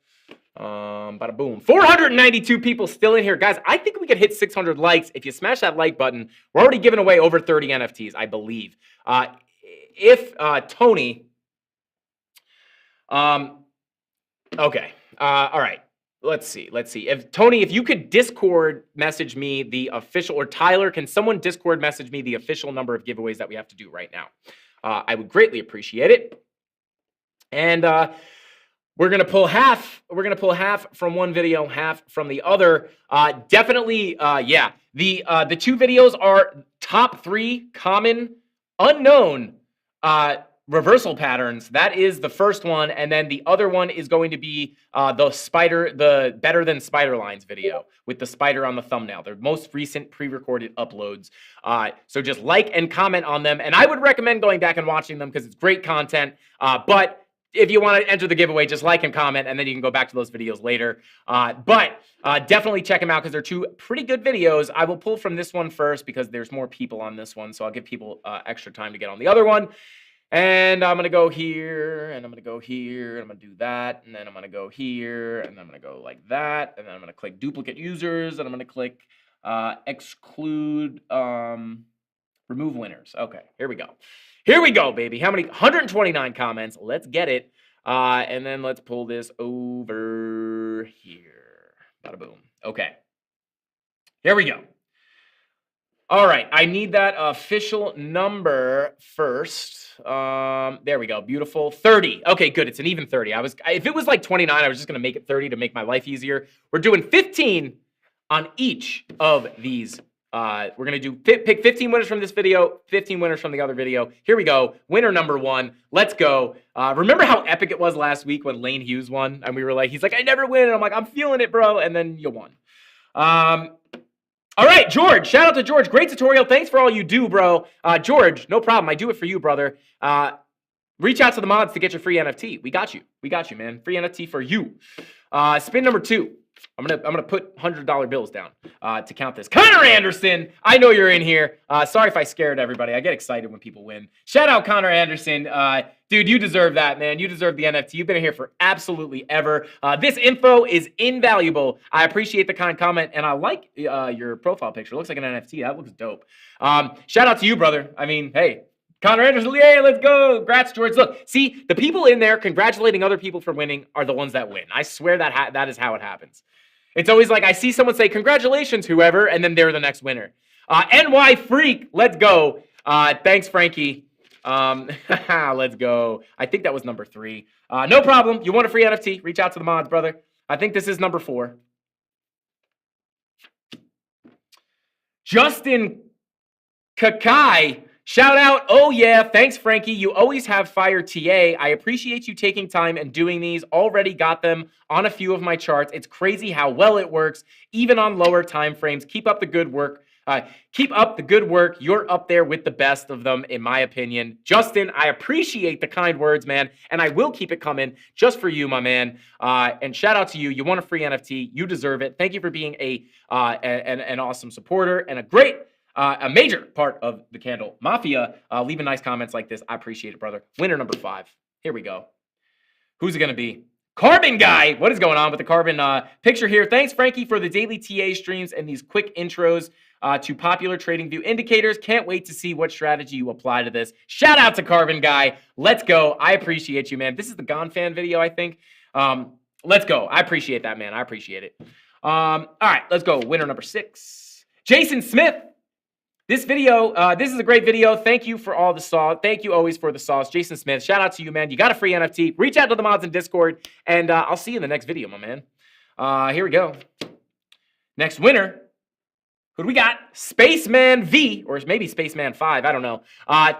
Bada boom. 492 people still in here. Guys, I think we could hit 600 likes. If you smash that like button, we're already giving away over 30 NFTs, I believe. If Tony, okay. All right. Let's see. If Tony, if you could Discord message me the official, or Tyler, can someone Discord message me the official number of giveaways that we have to do right now? I would greatly appreciate it. And we're gonna pull half. We're gonna pull half from one video, half from the other. Definitely, yeah. The two videos are top 3 common unknown reversal patterns. That is the first one, and then the other one is going to be the better than spider lines video with the spider on the thumbnail. They're most recent pre-recorded uploads. So just like and comment on them, and I would recommend going back and watching them because it's great content. But if you want to enter the giveaway, just like and comment, and then you can go back to those videos later. But definitely check them out because they're 2 pretty good videos. I will pull from this one first because there's more people on this one, so I'll give people extra time to get on the other one. And I'm going to go here, and I'm going to go here, and I'm going to do that, and then I'm going to go here, and then I'm going to go like that, and then I'm going to click duplicate users, and I'm going to click exclude, remove winners. Okay, here we go. Here we go, baby. How many? 129 comments. Let's get it. And then let's pull this over here. Bada boom. Okay. Here we go. All right, I need that official number first. There we go. Beautiful. 30. Okay, good. It's an even 30. If it was like 29, I was just gonna make it 30 to make my life easier. We're doing 15 on each of these. We're gonna pick 15 winners from this video, 15 winners from the other video. Here we go. Winner number 1. Let's go. Remember how epic it was last week when Lane Hughes won, and we were like, he's like, I never win, and I'm like, I'm feeling it, bro, and then you won. All right, George. Shout out to George. Great tutorial. Thanks for all you do, bro. George, no problem. I do it for you, brother. Reach out to the mods to get your free NFT. We got you. We got you, man. Free NFT for you. Spin number 2. I'm gonna put $100 bills down to count this. Connor Anderson, I know you're in here. Sorry if I scared everybody. I get excited when people win. Shout out Connor Anderson. Dude, you deserve that, man. You deserve the NFT. You've been here for absolutely ever. This info is invaluable. I appreciate the kind comment, and I like your profile picture. It looks like an NFT. That looks dope. Shout out to you, brother. I mean, hey, Connor Anderson, yay, let's go. Congrats, George. Look, see, the people in there congratulating other people for winning are the ones that win. I swear that is how it happens. It's always like I see someone say, congratulations, whoever, and then they're the next winner. NY Freak, let's go. Thanks, Frankie. Let's go. I think that was number 3. No problem. You want a free NFT? Reach out to the mods, brother. I think this is number 4. Justin Kakai. Shout out. Oh, yeah. Thanks, Frankie. You always have fire TA. I appreciate you taking time and doing these. Already got them on a few of my charts. It's crazy how well it works, even on lower time frames. Keep up the good work. Keep up the good work. You're up there with the best of them, in my opinion. Justin, I appreciate the kind words, man, and I will keep it coming just for you, my man. And shout out to you. You want a free NFT. You deserve it. Thank you for being an awesome supporter and a major part of the Candle Mafia. Leaving nice comments like this. I appreciate it, brother. Winner number 5. Here we go. Who's it going to be? Carbon Guy. What is going on with the Carbon picture here? Thanks, Frankie, for the daily TA streams and these quick intros to popular trading view indicators. Can't wait to see what strategy you apply to this. Shout out to Carbon Guy. Let's go. I appreciate you, man. This is the Gone Fan video, I think. Let's go. I appreciate that, man. I appreciate it. All right, let's go. Winner number 6. Jason Smith. This video, this is a great video. Thank you for all the sauce. Thank you always for the sauce. Jason Smith, shout out to you, man. You got a free NFT. Reach out to the mods in Discord, and I'll see you in the next video, my man. Here we go. Next winner. Who do we got? Spaceman V, or maybe Spaceman 5. I don't know.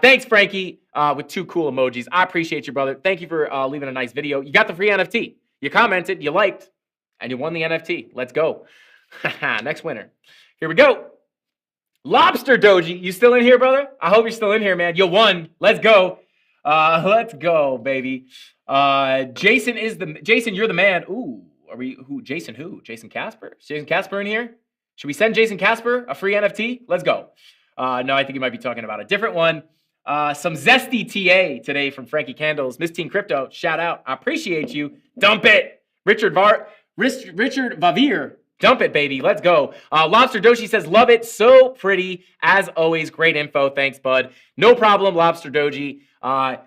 Thanks, Frankie, with 2 cool emojis. I appreciate you, brother. Thank you for leaving a nice video. You got the free NFT. You commented, you liked, and you won the NFT. Let's go. Next winner. Here we go. Lobster Doji, you still in here, brother? I hope you're still in here, man. You won. Let's go. Let's go, baby. Jason, you're the man. Ooh, are we who? Jason who? Jason Casper? Is Jason Casper in here? Should we send Jason Casper a free NFT? Let's go. No, I think you might be talking about a different one. Some zesty TA today from Frankie Candles. Miss Teen Crypto, shout out. I appreciate you. Dump it. Richard Vavir. Dump it, baby. Let's go. Lobster Doji says, love it. So pretty. As always, great info. Thanks, bud. No problem, Lobster Doji. I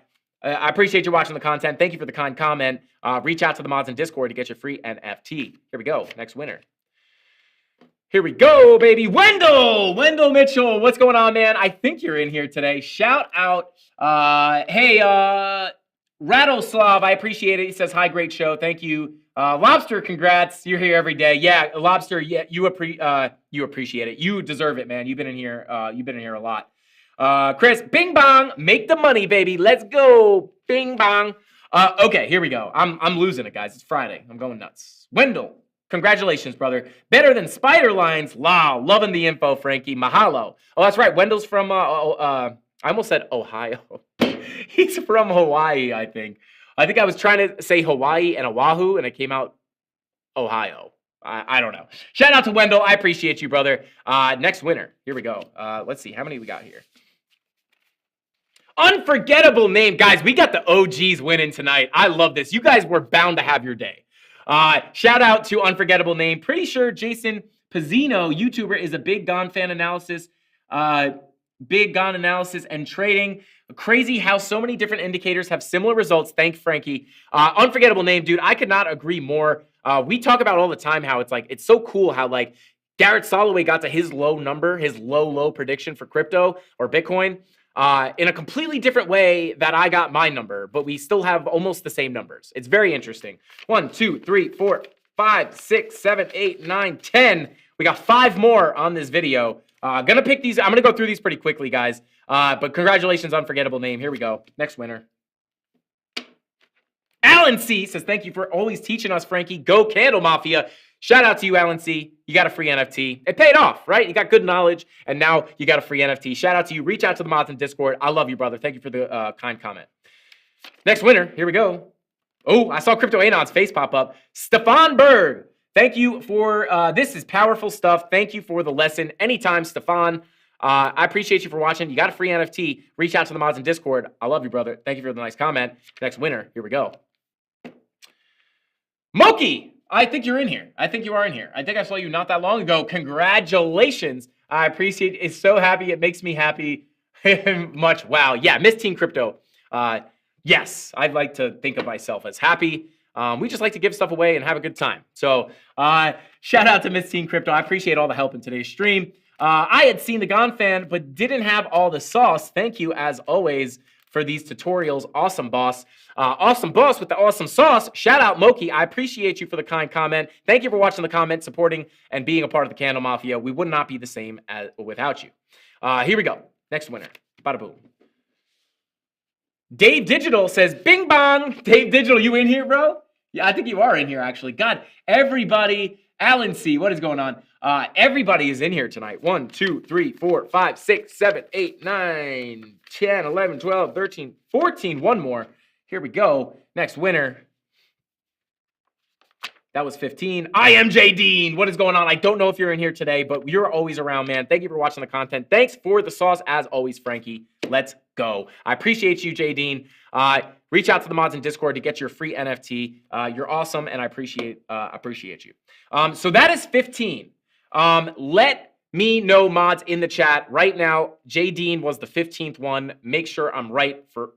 appreciate you watching the content. Thank you for the kind comment. Reach out to the mods in Discord to get your free NFT. Here we go. Next winner. Here we go, baby. Wendell Mitchell. What's going on, man? I think you're in here today. Shout out. Hey, Radoslav, I appreciate it. He says, hi, great show. Thank you. Lobster, congrats. You're here every day. Yeah, Lobster, yeah, you appreciate it. You deserve it, man. You've been in here a lot. Chris, bing bong, make the money, baby. Let's go. Bing bong. Okay, here we go. I'm losing it, guys. It's Friday. I'm going nuts. Wendell, congratulations, brother. Better than spider lines. Wow, loving the info, Frankie. Mahalo. Oh, that's right. Wendell's from I almost said Ohio. He's from Hawaii, I think. I think I was trying to say Hawaii and Oahu, and it came out Ohio. I don't know. Shout out to Wendell. I appreciate you, brother. Next winner. Here we go. Let's see. How many we got here? Unforgettable name. Guys, we got the OGs winning tonight. I love this. You guys were bound to have your day. Shout out to Unforgettable name. Pretty sure Jason Pizzino, YouTuber, is a big Gon fan analysis. Big Gon analysis and trading. Crazy how so many different indicators have similar results. Thank Frankie. Unforgettable name, dude. I could not agree more. We talk about all the time how it's so cool how like Garrett Soloway got to his low number, his low prediction for crypto or Bitcoin in a completely different way that I got my number, but we still have almost the same numbers. It's very interesting. 1, 2, 3, 4, 5, 6, 7, 8, 9, 10. We got 5 more on this video. Gonna pick these. I'm gonna go through these pretty quickly, guys. But congratulations, Unforgettable name. Here we go. Next winner. Alan C says, thank you for always teaching us, Frankie. Go CandleMafia. Shout out to you, Alan C. You got a free NFT. It paid off, right? You got good knowledge, and now you got a free NFT. Shout out to you. Reach out to the mods in Discord. I love you, brother. Thank you for the kind comment. Next winner. Here we go. Oh, I saw Crypto Anon's face pop up. Stefan Berg. Thank you for, this is powerful stuff. Thank you for the lesson. Anytime, Stefan. I appreciate you for watching. You got a free NFT. Reach out to the mods in Discord. I love you, brother. Thank you for the nice comment. Next winner. Here we go. Moki, I think you're in here. I think you are in here. I think I saw you not that long ago. Congratulations. I appreciate it. It's so happy. It makes me happy much. Wow. Yeah, Miss Teen Crypto. Yes, I'd like to think of myself as happy. We just like to give stuff away and have a good time. So shout out to Miss Teen Crypto. I appreciate all the help in today's stream. I had seen the Gon fan, but didn't have all the sauce. Thank you, as always, for these tutorials. Awesome, boss. Awesome boss with the awesome sauce. Shout out, Moki. I appreciate you for the kind comment. Thank you for watching the comment, supporting, and being a part of the Candle Mafia. We would not be the same without you. Here we go. Next winner. Bada boom. Dave Digital says, bing bong. Dave Digital, you in here, bro? Yeah, I think you are in here, actually. God, everybody. Alan C, what is going on? Everybody is in here tonight. 1, 2, 3, 4, 5, 6, 7, 8, 9, 10, 11, 12, 13, 14. One more. Here we go. Next winner. That was 15. I am J Dean. What is going on? I don't know if you're in here today, but you're always around, man. Thank you for watching the content. Thanks for the sauce, as always, Frankie. Let's go. I appreciate you, J Dean. Reach out to the mods in Discord to get your free NFT. You're awesome, and I appreciate you. So that is 15. Let me know mods in the chat right now. J Dean was the 15th one. Make sure I'm right for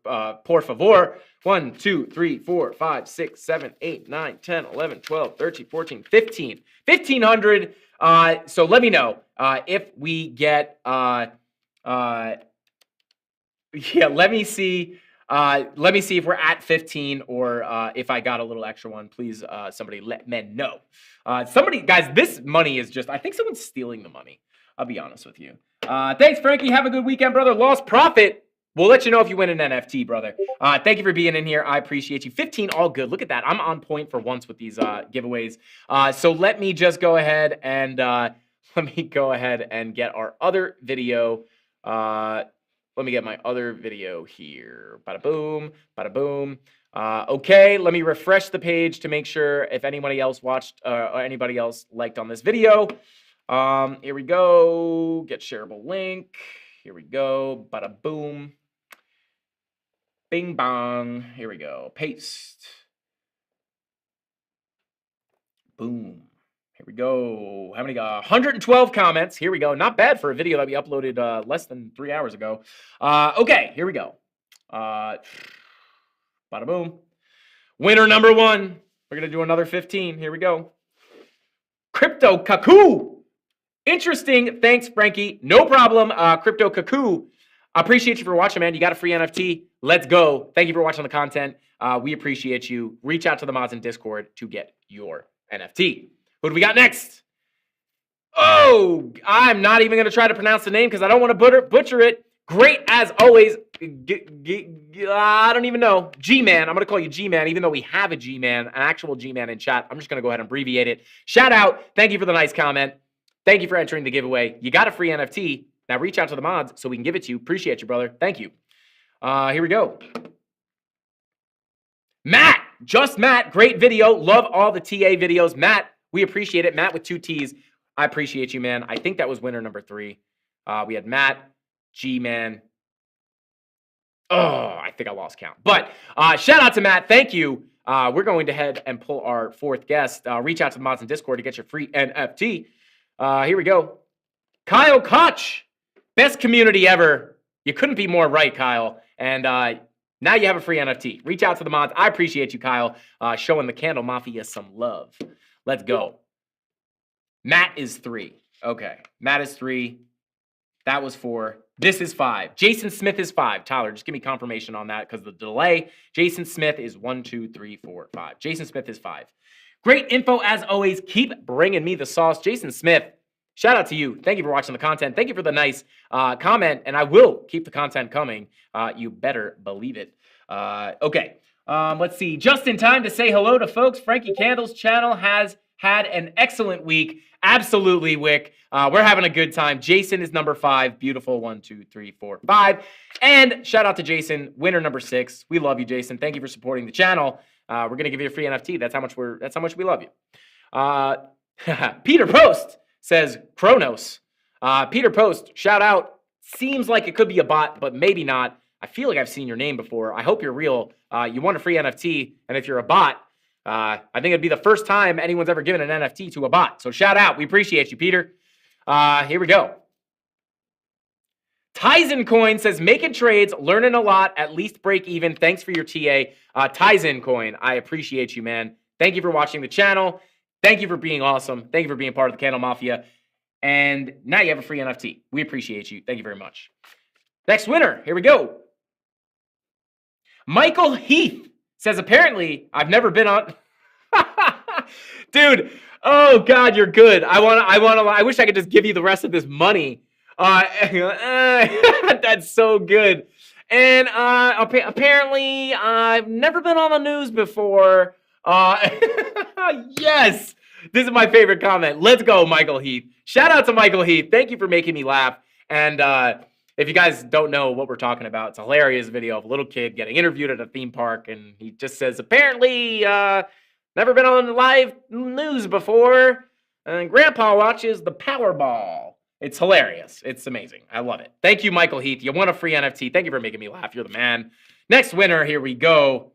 por favor. 1, 2, 3, 4, 5, 6, 7, 8, 9, 10, 11, 12, 13, 14, 15. 1,500. So let me know if we get yeah, let me see. Let me see if we're at 15 or if I got a little extra one. Please, somebody let men know. Somebody, guys, this money is just, I think someone's stealing the money. I'll be honest with you. Thanks, Frankie. Have a good weekend, brother. Lost profit. We'll let you know if you win an NFT, brother. Thank you for being in here. I appreciate you. 15, all good. Look at that. I'm on point for once with these giveaways. So let me just go ahead and get our other video. Let me get my other video here. Bada boom, bada boom. Okay, let me refresh the page to make sure if anybody else watched or anybody else liked on this video. Here we go. Get shareable link. Here we go. Bada boom. Bing bong. Here we go. Paste. Boom. Here we go. How many got? 112 comments. Here we go. Not bad for a video that we uploaded less than 3 hours ago. Okay, here we go. Bada boom. Winner number 1. We're going to do another 15. Here we go. Crypto Cuckoo. Interesting. Thanks, Frankie. No problem. Crypto Cuckoo. I appreciate you for watching, man. You got a free NFT. Let's go. Thank you for watching the content. We appreciate you. Reach out to the mods in Discord to get your NFT. Who do we got next? Oh, I'm not even going to try to pronounce the name because I don't want to butcher it. Great as always. I don't even know. G-Man. I'm going to call you G-Man, even though we have a G-Man, an actual G-Man in chat. I'm just going to go ahead and abbreviate it. Shout out. Thank you for the nice comment. Thank you for entering the giveaway. You got a free NFT. Now reach out to the mods so we can give it to you. Appreciate you, brother. Thank you. Here we go. Matt. Just Matt. Great video. Love all the TA videos. Matt. We appreciate it. Matt with 2 T's. I appreciate you, man. I think that was winner number 3. We had Matt, G-Man. Oh, I think I lost count. But shout out to Matt. Thank you. We're going to head and pull our 4th guest. Reach out to the mods in Discord to get your free NFT. Here we go. Kyle Koch. Best community ever. You couldn't be more right, Kyle. And now you have a free NFT. Reach out to the mods. I appreciate you, Kyle, showing the CandleMafia some love. Let's go. Matt is 3. Okay. Matt is 3. That was 4. This is 5. Jason Smith is 5. Tyler, just give me confirmation on that because the delay. Jason Smith is 1, 2, 3, 4, 5. Jason Smith is 5. Great info as always. Keep bringing me the sauce. Jason Smith, shout out to you. Thank you for watching the content. Thank you for the nice comment. And I will keep the content coming. You better believe it. Okay. Let's see. Just in time to say hello to folks. Frankie Candle's channel has had an excellent week. Absolutely, Wick. We're having a good time. Jason is number 5. Beautiful. 1, 2, 3, 4, 5. And shout out to Jason, winner number 6. We love you, Jason. Thank you for supporting the channel. We're gonna give you a free NFT. That's how much we love you. Peter Post says Kronos. Peter Post, shout out. Seems like it could be a bot, but maybe not. I feel like I've seen your name before. I hope you're real. You want a free NFT, and if you're a bot, I think it'd be the first time anyone's ever given an NFT to a bot. So shout out. We appreciate you, Peter. Here we go. Tizen Coin says, making trades, learning a lot, at least break even. Thanks for your TA. Tizen Coin, I appreciate you, man. Thank you for watching the channel. Thank you for being awesome. Thank you for being part of the CandleMafia. And now you have a free NFT. We appreciate you. Thank you very much. Next winner. Here we go. Michael Heath says, apparently, I've never been on... Dude, oh, God, you're good. I wish I could just give you the rest of this money. That's so good. And apparently, I've never been on the news before. Yes, this is my favorite comment. Let's go, Michael Heath. Shout out to Michael Heath. Thank you for making me laugh. And if you guys don't know what we're talking about, it's a hilarious video of a little kid getting interviewed at a theme park. And he just says, apparently, never been on live news before. And Grandpa watches the Powerball. It's hilarious. It's amazing. I love it. Thank you, Michael Heath. You won a free NFT. Thank you for making me laugh. You're the man. Next winner. Here we go.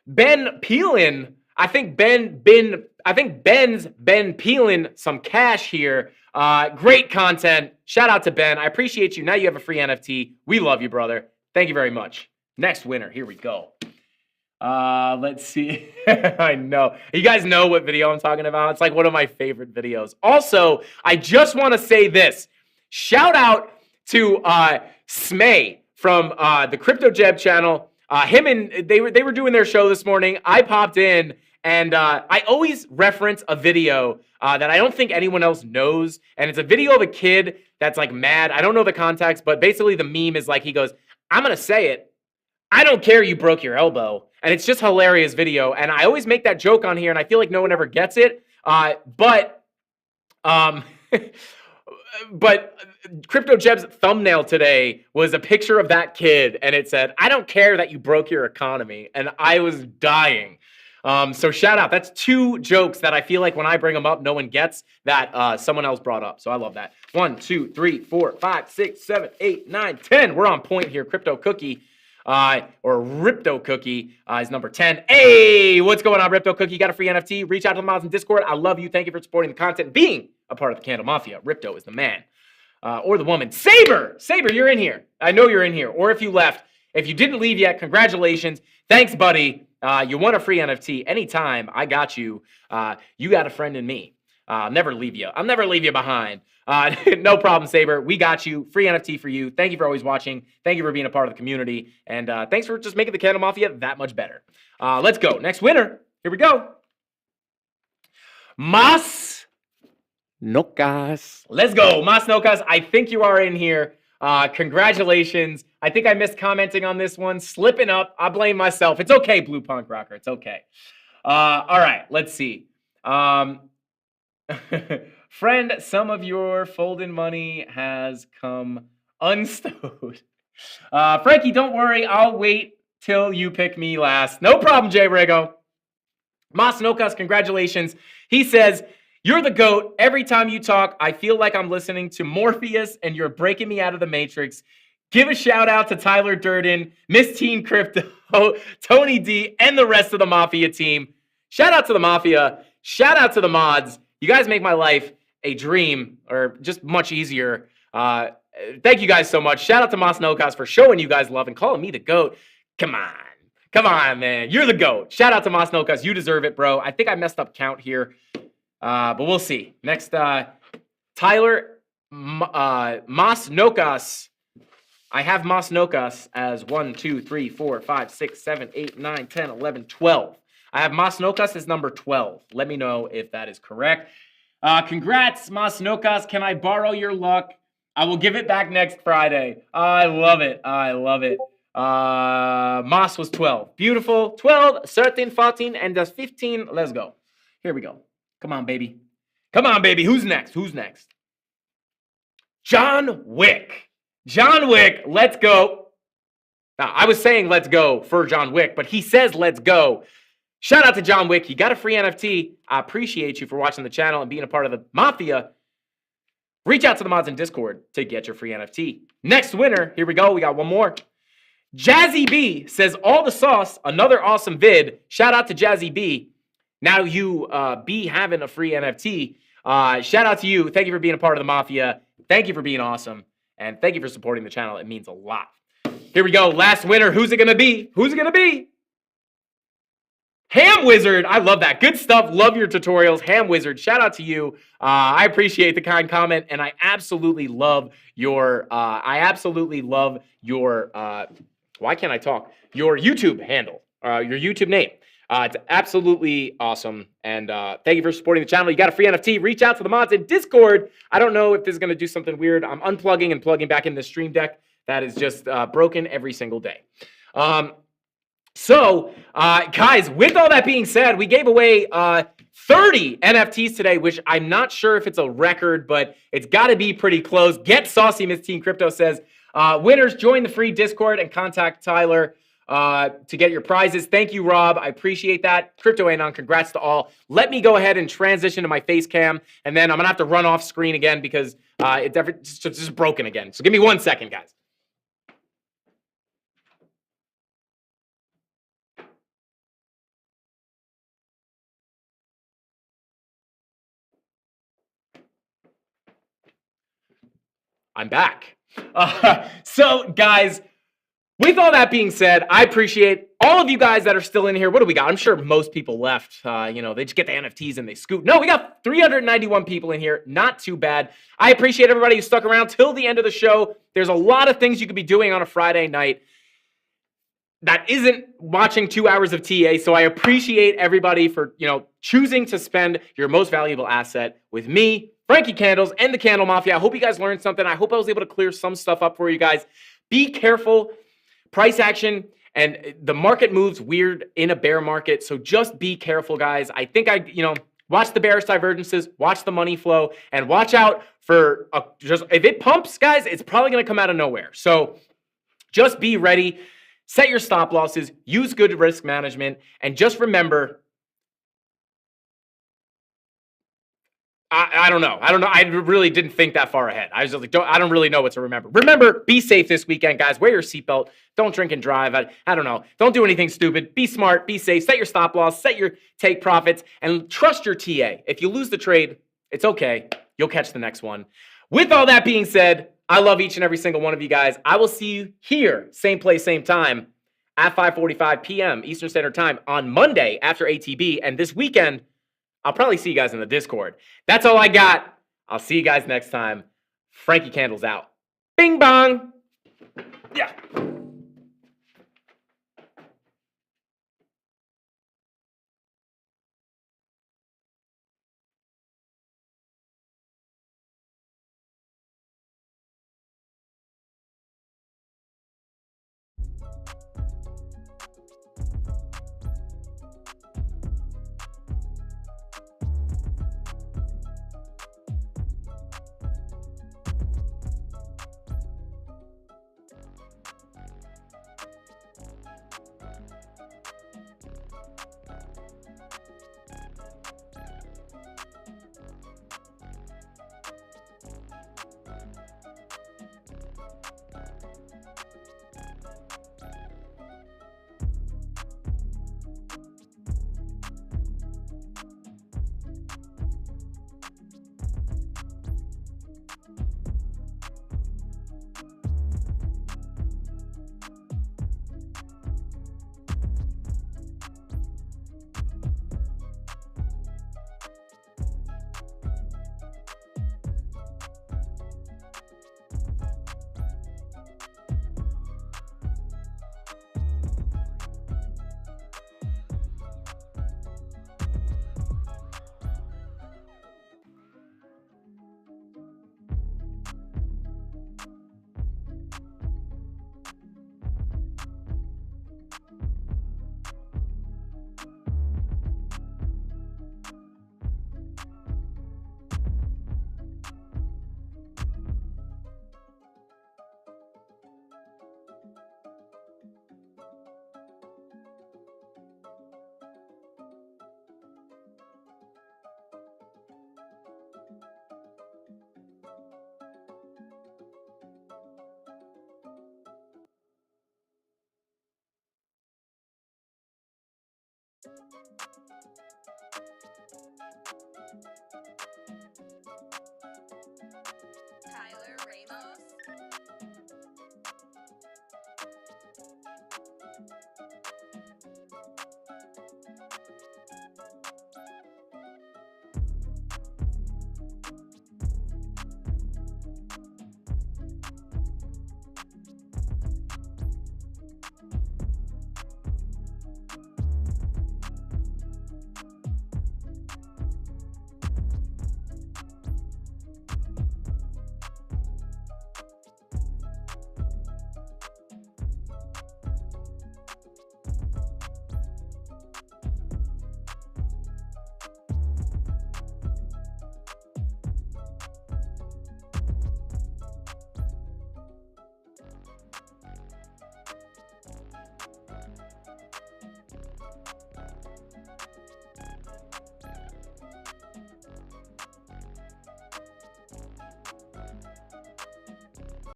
Ben Peelin. I think Ben's been peeling some cash here. Great content. Shout out to Ben. I appreciate you. Now you have a free NFT. We love you, brother. Thank you very much. Next winner. Here we go. Let's see. I know. You guys know what video I'm talking about. It's like one of my favorite videos. Also, I just want to say this. Shout out to Smay from the Crypto Jeb channel. Him and they were doing their show this morning. I popped in and I always reference a video that I don't think anyone else knows. And it's a video of a kid that's like mad. I don't know the context, but basically the meme is like, he goes, I'm going to say it. I don't care you broke your elbow. And it's just hilarious video. And I always make that joke on here and I feel like no one ever gets it. But Crypto Jeb's thumbnail today was a picture of that kid and it said, I don't care that you broke your economy. And I was dying. So shout out. That's two jokes that I feel like when I bring them up, no one gets that someone else brought up. So I love that. 1, 2, 3, 4, 5, 6, 7, 8, 9, 10. We're on point here. Crypto Cookie. Or Ripto Cookie is number 10. Hey, what's going on, Ripto Cookie? Got a free NFT? Reach out to the mods in Discord. I love you. Thank you for supporting the content, being a part of the Candle Mafia. Ripto is the man or the woman. Saber, you're in here. I know you're in here. Or if you left, if you didn't leave yet, congratulations. Thanks, buddy. You won a free NFT. Anytime, I got you. You got a friend in me. I'll never leave you. I'll never leave you behind. No problem, Saber. We got you. Free NFT for you. Thank you for always watching. Thank you for being a part of the community. And thanks for just making the Candle Mafia that much better. Let's go. Next winner. Here we go. Mas Nokas. Let's go. Mas Nokas. I think you are in here. Congratulations. I think I missed commenting on this one. Slipping up. I blame myself. It's okay, Blue Punk Rocker. It's okay. All right. Let's see. Friend, some of your folding money has come unstowed. Frankie, don't worry. I'll wait till you pick me last. No problem, Jay Rigo. Mas Nokas, congratulations. He says, you're the GOAT. Every time you talk, I feel like I'm listening to Morpheus and you're breaking me out of the Matrix. Give a shout out to Tyler Durden, Miss Teen Crypto, Tony D, and the rest of the Mafia team. Shout out to the Mafia. Shout out to the mods. You guys make my life a dream, or just much easier. Thank you guys so much. Shout out to Mas Nokas for showing you guys love and calling me the GOAT. Come on, man. You're the GOAT. Shout out to Mas Nokas. You deserve it, bro. I think I messed up count here, but we'll see. Next, Tyler Mas Nokas. I have Mas Nokas as 1, 2, 3, 4, 5, 6, 7, 8, 9, 10, 11, 12. I have Mas Nokas as number 12. Let me know if that is correct. Congrats, Mas Nokas. Can I borrow your luck? I will give it back next Friday. I love it. I love it. Mas was 12. Beautiful. 12, 13, 14, and that's 15. Let's go. Here we go. Come on, baby. Come on, baby. Who's next? Who's next? John Wick. John Wick, let's go. Now, I was saying let's go for John Wick, but he says let's go. Shout out to John Wick. You got a free NFT. I appreciate you for watching the channel and being a part of the Mafia. Reach out to the mods in Discord to get your free NFT. Next winner. Here we go. We got one more. Jazzy B says, all the sauce. Another awesome vid. Shout out to Jazzy B. Now you be having a free NFT. Shout out to you. Thank you for being a part of the Mafia. Thank you for being awesome. And thank you for supporting the channel. It means a lot. Here we go. Last winner. Who's it going to be? Who's it going to be? Ham Wizard. I love that. Good stuff. Love your tutorials. Ham Wizard. Shout out to you. I appreciate the kind comment. And I absolutely love your, why can't I talk? Your YouTube handle, your YouTube name. It's absolutely awesome. And thank you for supporting the channel. You got a free NFT. Reach out to the mods in Discord. I don't know if this is going to do something weird. I'm unplugging and plugging back in the stream deck. That is just broken every single day. Guys, with all that being said, we gave away 30 NFTs today, which I'm not sure if it's a record, but it's got to be pretty close. Get saucy, Miss Team Crypto says. Winners, join the free Discord and contact Tyler to get your prizes. Thank you, Rob. I appreciate that. Crypto Anon, congrats to all. Let me go ahead and transition to my face cam, and then I'm going to have to run off screen again because it's just broken again. So give me 1 second, guys. I'm back. So, guys, with all that being said, I appreciate all of you guys that are still in here. What do we got? I'm sure most people left. They just get the NFTs and they scoot. No, we got 391 people in here. Not too bad. I appreciate everybody who stuck around till the end of the show. There's a lot of things you could be doing on a Friday night that isn't watching 2 hours of TA. So I appreciate everybody for, choosing to spend your most valuable asset with me, Frankie Candles, and the Candle Mafia. I hope you guys learned something. I hope I was able to clear some stuff up for you guys. Be careful. Price action and the market moves weird in a bear market. So just be careful, guys. I think watch the bearish divergences, watch the money flow, and watch out for if it pumps, guys, it's probably going to come out of nowhere. So just be ready. Set your stop losses, use good risk management, and just remember, I don't know. I really didn't think that far ahead. I was just like, I don't really know what to remember. Remember, be safe this weekend, guys. Wear your seatbelt. Don't drink and drive. I don't know. Don't do anything stupid. Be smart. Be safe. Set your stop loss. Set your take profits. And trust your TA. If you lose the trade, it's okay. You'll catch the next one. With all that being said, I love each and every single one of you guys. I will see you here, same place, same time, at 5:45 p.m. Eastern Standard Time on Monday after ATB. And this weekend, I'll probably see you guys in the Discord. That's all I got. I'll see you guys next time. Frankie Candles out. Bing bong. Yeah.